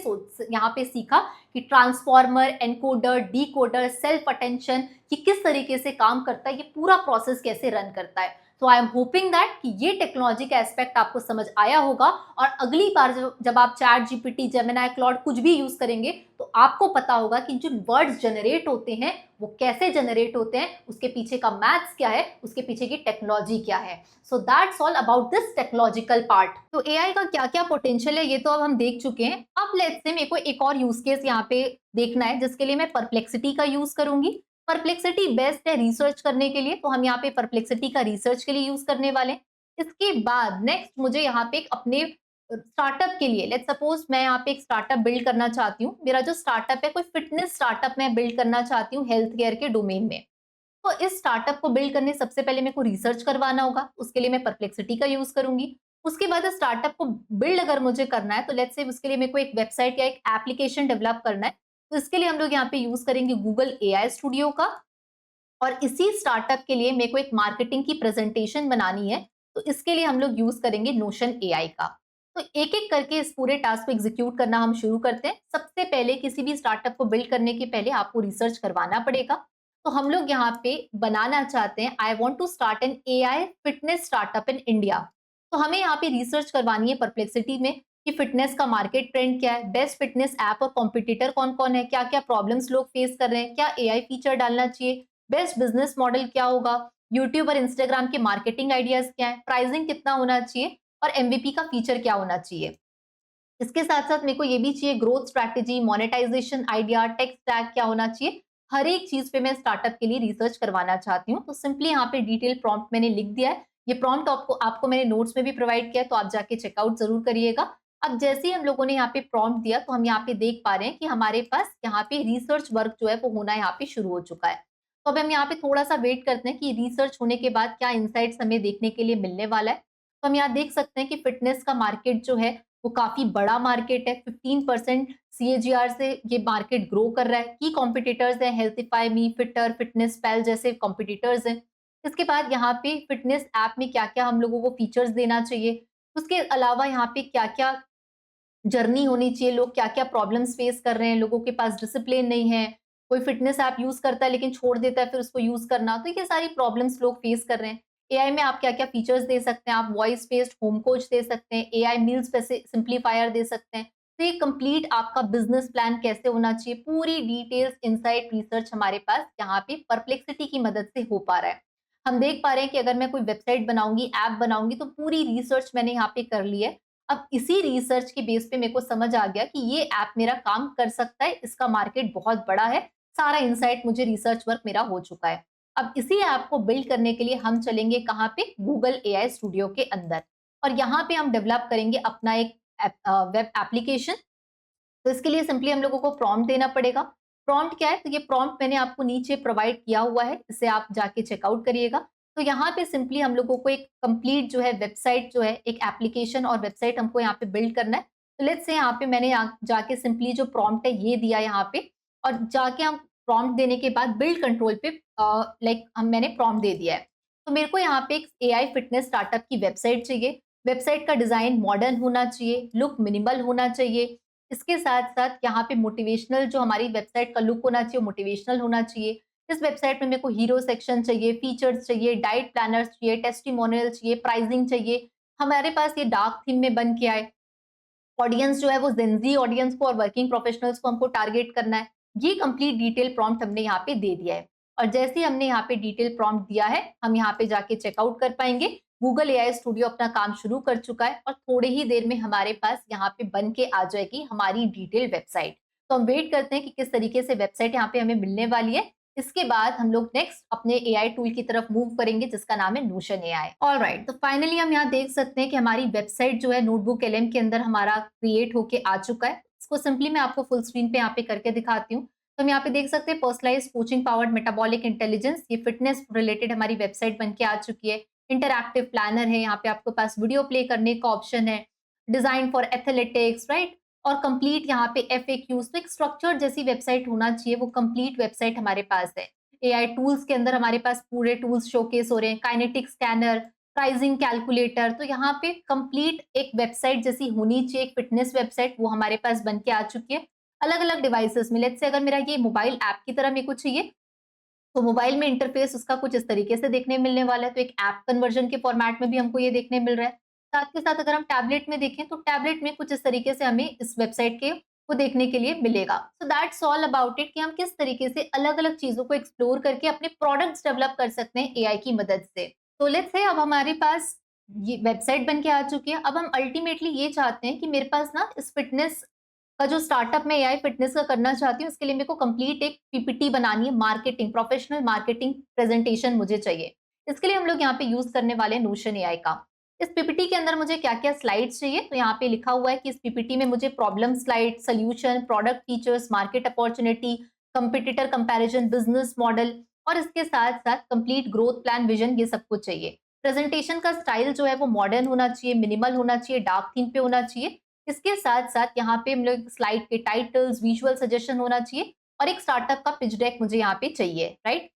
यहाँ पे सीखा कि transformer, encoder, decoder, self attention कि किस तरीके से काम करता है, ये पूरा प्रोसेस कैसे रन करता है। तो आई एम होपिंग दैट कि ये टेक्नोलॉजी का एस्पेक्ट आपको समझ आया होगा, और अगली बार जब आप चैट जीपीटी, जेमिनाई, क्लॉड कुछ भी यूज करेंगे तो आपको पता होगा कि जो वर्ड्स जनरेट होते हैं वो कैसे जनरेट होते हैं, उसके पीछे का मैथ्स क्या है, उसके पीछे की टेक्नोलॉजी क्या है। So that's all about this technological part. तो एआई का क्या क्या पोटेंशियल है ये तो अब हम देख चुके हैं। अब लेट्स से मेरे को एक और यूज केस यहाँ पे देखना है, जिसके लिए मैं परप्लेक्सिटी का यूज करूंगी। परप्लेक्सिटी बेस्ट है रिसर्च करने के लिए, तो हम यहाँ पे परप्लेक्सिटी का रिसर्च के लिए यूज करने वाले हैं। इसके बाद नेक्स्ट मुझे यहाँ पे अपने स्टार्टअप के लिए, लेट्स सपोज मैं यहाँ पे एक स्टार्टअप बिल्ड करना चाहती हूँ, मेरा जो स्टार्टअप है कोई फिटनेस स्टार्टअप मैं बिल्ड करना चाहती हूँ हेल्थ केयर के डोमेन में। तो इस स्टार्टअप को बिल्ड करने सबसे पहले मेरे को रिसर्च करवाना होगा, उसके लिए मैं परप्लेक्सिटी का यूज करूंगी। उसके बाद स्टार्टअप को बिल्ड अगर मुझे करना है तो लेट्स से उसके लिए मेरे को एक वेबसाइट या एक एप्लीकेशन डेवलप करना है, तो इसके लिए हम लोग यहाँ पे यूज करेंगे गूगल एआई स्टूडियो का। और इसी स्टार्टअप के लिए मेरे को एक मार्केटिंग की प्रेजेंटेशन बनानी है, तो इसके लिए हम लोग यूज करेंगे नोशन एआई का। तो एक एक करके इस पूरे टास्क को एग्जीक्यूट करना हम शुरू करते हैं। सबसे पहले किसी भी स्टार्टअप को बिल्ड करने के पहले आपको रिसर्च करवाना पड़ेगा। तो हम लोग यहाँ पे बनाना चाहते हैं, I want to start an AI fitness startup in India. तो हमें यहाँ पे रिसर्च करवानी है परप्लेक्सिटी में कि फिटनेस का मार्केट ट्रेंड क्या है, बेस्ट फिटनेस ऐप और कॉम्पिटिटर कौन कौन है, क्या क्या प्रॉब्लम्स लोग फेस कर रहे हैं, क्या एआई फीचर डालना चाहिए, बेस्ट बिजनेस मॉडल क्या होगा, यूट्यूब और इंस्टाग्राम के मार्केटिंग आइडियाज क्या है, प्राइसिंग कितना होना चाहिए और एमवीपी का फीचर क्या होना चाहिए। इसके साथ साथ मेरे को ये भी चाहिए growth strategy, monetization idea, tech stack क्या होना चाहिए। हर एक चीज पे मैं स्टार्टअप के लिए रिसर्च करवाना चाहती हूँ। तो सिंपली यहाँ पे डिटेल प्रॉम्प्ट मैंने लिख दिया है। ये प्रॉम्प्ट आपको मैंने नोट्स में भी प्रोवाइड किया है, तो आप जाके चेकआउट जरूर करिएगा। अब जैसे ही हम लोगों ने यहाँ पे प्रॉम्प्ट दिया, तो हम यहाँ पे देख पा रहे हैं कि हमारे पास यहाँ पे रिसर्च वर्क जो है वो होना यहाँ पे शुरू हो चुका है। तो अब हम यहाँ पे थोड़ा सा वेट करते हैं कि रिसर्च होने के बाद क्या इंसाइट्स हमें देखने के लिए मिलने वाला है। तो हम यहाँ देख सकते हैं कि फिटनेस का मार्केट जो है वो काफी बड़ा मार्केट है। 15% सीएजीआर से ये मार्केट ग्रो कर रहा है। की कॉम्पिटिटर्स हैं हेल्थीफाई मी, फिटर, फिटनेस पैल जैसे कॉम्पिटिटर्स हैं। इसके बाद यहाँ पे फिटनेस ऐप में क्या क्या हम लोगों को फीचर्स देना चाहिए, उसके अलावा यहाँ पे क्या क्या जर्नी होनी चाहिए, लोग क्या क्या प्रॉब्लम्स फेस कर रहे हैं, लोगों के पास डिसिप्लिन नहीं है, कोई फिटनेस ऐप यूज करता है लेकिन छोड़ देता है फिर उसको यूज करना, तो ये सारी प्रॉब्लम्स लोग फेस कर रहे हैं। एआई में आप क्या क्या फीचर्स दे सकते हैं, आप वॉइस बेस्ड होम कोच दे सकते हैं, एआई मील्स सिंप्लीफायर दे सकते हैं। तो ये कंप्लीट आपका बिजनेस प्लान कैसे होना चाहिए, पूरी डिटेल्स इनसाइट रिसर्च हमारे पास यहाँ पे परप्लेक्सिटी की मदद से हो पा रहा है। हम देख पा रहे हैं कि अगर मैं कोई वेबसाइट बनाऊंगी, ऐप बनाऊंगी, तो पूरी रिसर्च मैंने यहाँ पे कर ली है। अब इसी रिसर्च के बेस पे मेरे को समझ आ गया कि ये ऐप मेरा काम कर सकता है, इसका मार्केट बहुत बड़ा है। सारा इंसाइट मुझे रिसर्च वर्क मेरा हो चुका है। अब इसी ऐप को बिल्ड करने के लिए हम चलेंगे कहाँ पे, गूगल एआई स्टूडियो के अंदर, और यहाँ पे हम डेवलप करेंगे अपना एक वेब एप्लीकेशन। तो इसके लिए सिंपली हम लोगों को प्रॉम्प्ट देना पड़ेगा। प्रॉम्प्ट क्या है, तो ये प्रॉम्प्ट मैंने आपको नीचे प्रोवाइड किया हुआ है, इसे आप जाके चेकआउट करिएगा। तो यहाँ पे सिंपली हम लोगों को एक कंप्लीट जो है वेबसाइट जो है, एक एप्लीकेशन और वेबसाइट हमको यहाँ पे बिल्ड करना है। तो लेट्स से यहाँ पे मैंने जाके सिंपली जो प्रॉम्प्ट है ये दिया यहाँ पे, और जाके हम प्रॉम्प्ट देने के बाद बिल्ड कंट्रोल पे मैंने प्रॉम्प्ट दे दिया है। तो मेरे को यहाँ पे एक एआई फिटनेस स्टार्टअप की वेबसाइट चाहिए। वेबसाइट का डिजाइन मॉडर्न होना चाहिए, लुक मिनिमल होना चाहिए। इसके साथ साथ यहाँ पे मोटिवेशनल, जो हमारी वेबसाइट का लुक होना चाहिए मोटिवेशनल होना चाहिए। इस वेबसाइट में मेरे को हीरो सेक्शन चाहिए, फीचर्स चाहिए, डाइट प्लानर्स चाहिए, टेस्टिमोनियल चाहिए, प्राइसिंग चाहिए। हमारे पास ये डार्क थीम में बन के आए। ऑडियंस जो है वो जेनजी ऑडियंस को और वर्किंग प्रोफेशनल्स को हमको टारगेट करना है। ये कंप्लीट डिटेल प्रॉम्प्ट हमने यहाँ पे दे दिया है। और जैसे ही हमने यहाँ पे डिटेल प्रॉम्प्ट दिया है, हम यहाँ पे जाके चेकआउट कर पाएंगे। गूगल एआई स्टूडियो अपना काम शुरू कर चुका है और थोड़े ही देर में हमारे पास यहाँ पे बन के आ जाएगी हमारी डिटेल वेबसाइट। तो हम वेट करते हैं कि किस तरीके से वेबसाइट यहाँ पे हमें मिलने वाली है। इसके बाद हम लोग नेक्स्ट अपने एआई टूल की तरफ मूव करेंगे, जिसका नाम है नोशन एआई। ऑलराइट, तो फाइनली हम यहाँ देख सकते हैं कि हमारी वेबसाइट जो है नोटबुक एलएम के अंदर हमारा क्रिएट होके आ चुका है। इसको सिंपली मैं आपको फुल स्क्रीन पे यहाँ पे करके दिखाती हूँ। तो हम यहाँ पे देख सकते हैं personalize coaching powered metabolic intelligence, ये फिटनेस रिलेटेड हमारी वेबसाइट बन के आ चुकी है। इंटरएक्टिव प्लानर है, यहाँ पे आपके पास वीडियो प्ले करने का ऑप्शन है, डिजाइन फॉर एथलेटिक्स, राइट, और कंप्लीट यहाँ पे एफएक्यूज। तो एक स्ट्रक्चर जैसी वेबसाइट होना चाहिए, वो कंप्लीट वेबसाइट हमारे पास है। एआई टूल्स के अंदर हमारे पास पूरे टूल्स शोकेस हो रहे हैं, काइनेटिक स्कैनर, प्राइसिंग कैलकुलेटर। तो यहाँ पे कंप्लीट एक वेबसाइट जैसी होनी चाहिए, एक फिटनेस वेबसाइट, वो हमारे पास बन के आ चुकी है। अलग अलग डिवाइसेस में, लेट्स से अगर मेरा ये मोबाइल ऐप की तरह मेरे को चाहिए, तो मोबाइल में इंटरफेस उसका कुछ इस तरीके से देखने मिलने वाला है। तो एक ऐप कन्वर्जन के फॉर्मेट में भी हमको ये देखने मिल रहा है। साथ के साथ अगर हम टैबलेट में देखें, तो टैबलेट में कुछ इस तरीके से हमें इस वेबसाइट के को देखने के लिए मिलेगा। So that's all about it, कि हम किस तरीके से अलग अलग चीजों को एक्सप्लोर करके अपने प्रोडक्ट्स डेवलप कर सकते हैं एआई की मदद से। तो लेट्स से अब हमारे पास ये वेबसाइट बन के आ चुकी है। अब हम अल्टीमेटली ये चाहते हैं कि मेरे पास ना इस फिटनेस का जो स्टार्टअप मैं एआई फिटनेस का करना चाहती हूँ, इसके लिए मेरे को कंप्लीट एक पीपीटी बनानी है, मार्केटिंग, प्रोफेशनल मार्केटिंग प्रेजेंटेशन मुझे चाहिए। इसके लिए हम लोग यहाँ पे यूज करने वाले हैं नोशन एआई का। इस पीपीटी के अंदर मुझे क्या क्या स्लाइड्स चाहिए, तो यहाँ पे लिखा हुआ है कि इस पीपीटी में मुझे problem slide, solution, product features, market opportunity, competitor comparison, business model, और इसके साथ साथ कंप्लीट ग्रोथ प्लान, विजन, ये सब कुछ चाहिए। प्रेजेंटेशन का स्टाइल जो है वो मॉडर्न होना चाहिए, मिनिमल होना चाहिए, डार्क थीम पे होना चाहिए। इसके साथ साथ यहाँ पे हम लोग स्लाइड के टाइटल्स, विजुअल सजेशन होना चाहिए और एक स्टार्टअप का पिच डेक मुझे यहाँ पे चाहिए, राइट।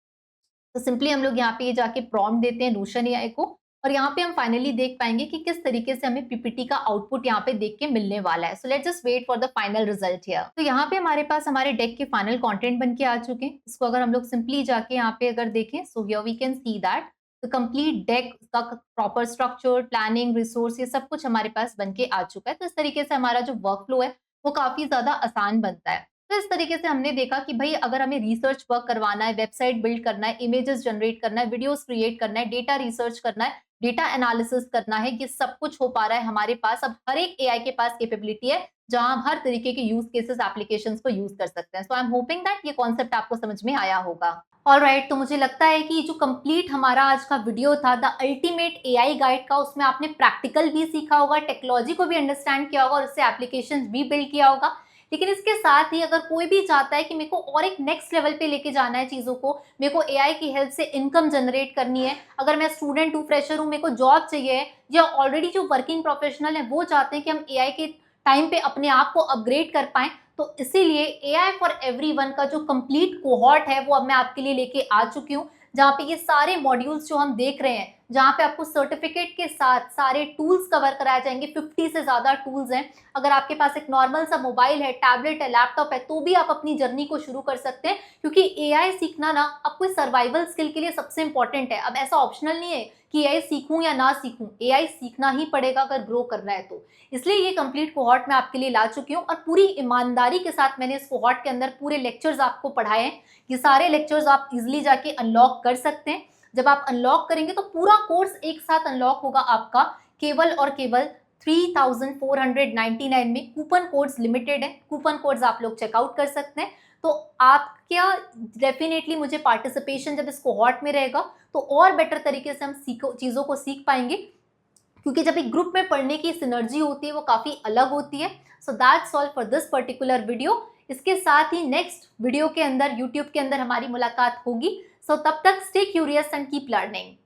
तो सिंपली हम लोग यहाँ पे ये जाके प्रॉम्प्ट देते हैं नोशन एआई को और यहाँ पे हम फाइनली देख पाएंगे कि किस तरीके से हमें पीपीटी का आउटपुट यहाँ पे देख के मिलने वाला है। So let's just wait for the final result here. तो यहाँ पे हमारे पास हमारे डेक के फाइनल कंटेंट बन के आ चुके हैं। इसको अगर हम लोग सिंपली जाके यहाँ पे अगर देखें, so here we can see that the complete deck का प्रॉपर स्ट्रक्चर, प्लानिंग, रिसोर्स, ये सब कुछ हमारे पास बन के आ चुका है। तो इस तरीके से हमारा जो वर्क फ्लो है वो काफी ज्यादा आसान बनता है। तो इस तरीके से हमने देखा कि भाई अगर हमें रिसर्च वर्क करवाना है, वेबसाइट बिल्ड करना है, इमेजेस जनरेट करना है, वीडियोस क्रिएट करना है, डेटा रिसर्च करना है, डेटा एनालिसिस करना है, ये सब कुछ हो पा रहा है हमारे पास। अब हर एक एआई के पास कैपेबिलिटी है जहां हम हर तरीके के यूज केसेस, एप्लीकेशंस को यूज कर सकते हैं। सो आई एम होपिंग दैट ये कॉन्सेप्ट आपको समझ में आया होगा। ऑलराइट, तो मुझे लगता है कि जो कंप्लीट हमारा आज का वीडियो था द अल्टीमेट एआई गाइड का, उसमें आपने प्रैक्टिकल भी सीखा होगा, टेक्नोलॉजी को भी अंडरस्टैंड किया होगा और उससे एप्लीकेशंस भी बिल्ड किया होगा। लेकिन इसके साथ ही अगर कोई भी चाहता है कि मेरे को और एक नेक्स्ट लेवल पे लेके जाना है चीज़ों को, मेरे को एआई की हेल्प से इनकम जनरेट करनी है, अगर मैं स्टूडेंट हूँ, फ्रेशर हूँ, मेरे को जॉब चाहिए है, या ऑलरेडी जो वर्किंग प्रोफेशनल है वो चाहते हैं कि हम एआई के टाइम पे अपने आप को अपग्रेड कर पाएं, तो इसीलिए एआई फॉर एवरीवन का जो कंप्लीट कोहॉर्ट है वो अब मैं आपके लिए लेके आ चुकी हूँ, जहाँ पे ये सारे मॉड्यूल्स जो हम देख रहे हैं, जहाँ पे आपको सर्टिफिकेट के साथ सारे टूल्स कवर कराए जाएंगे। 50 से ज्यादा टूल्स हैं। अगर आपके पास एक नॉर्मल सा मोबाइल है, टैबलेट है, लैपटॉप है, तो भी आप अपनी जर्नी को शुरू कर सकते हैं, क्योंकि एआई सीखना ना आपको सर्वाइवल स्किल के लिए सबसे इंपॉर्टेंट है। अब ऐसा ऑप्शनल नहीं है कि एआई सीखूं या ना सीखूं, एआई सीखना ही पड़ेगा अगर ग्रो करना है तो। इसलिए ये कंप्लीट कोहॉर्ट मैं आपके लिए ला चुकी हूँ और पूरी ईमानदारी के साथ मैंने इस कोहॉर्ट के अंदर पूरे लेक्चर्स आपको पढ़ाए हैं। ये सारे लेक्चर्स आप इजिली जाके अनलॉक कर सकते हैं। जब आप अनलॉक करेंगे तो पूरा कोर्स एक साथ अनलॉक होगा आपका, केवल और केवल 3499 में। कूपन कोड्स लिमिटेड है, कूपन कोड्स आप लोग चेकआउट कर सकते हैं। तो आप क्या डेफिनेटली मुझे पार्टिसिपेशन जब इस कोहॉर्ट में रहेगा तो और बेटर तरीके से हम चीज़ों को सीख पाएंगे, क्योंकि जब एक ग्रुप में पढ़ने की सिनर्जी होती है वो काफ़ी अलग होती है। So that's all for this particular video. इसके साथ ही नेक्स्ट वीडियो के अंदर यूट्यूब के अंदर हमारी मुलाकात होगी। सो तब तक stay curious and keep learning.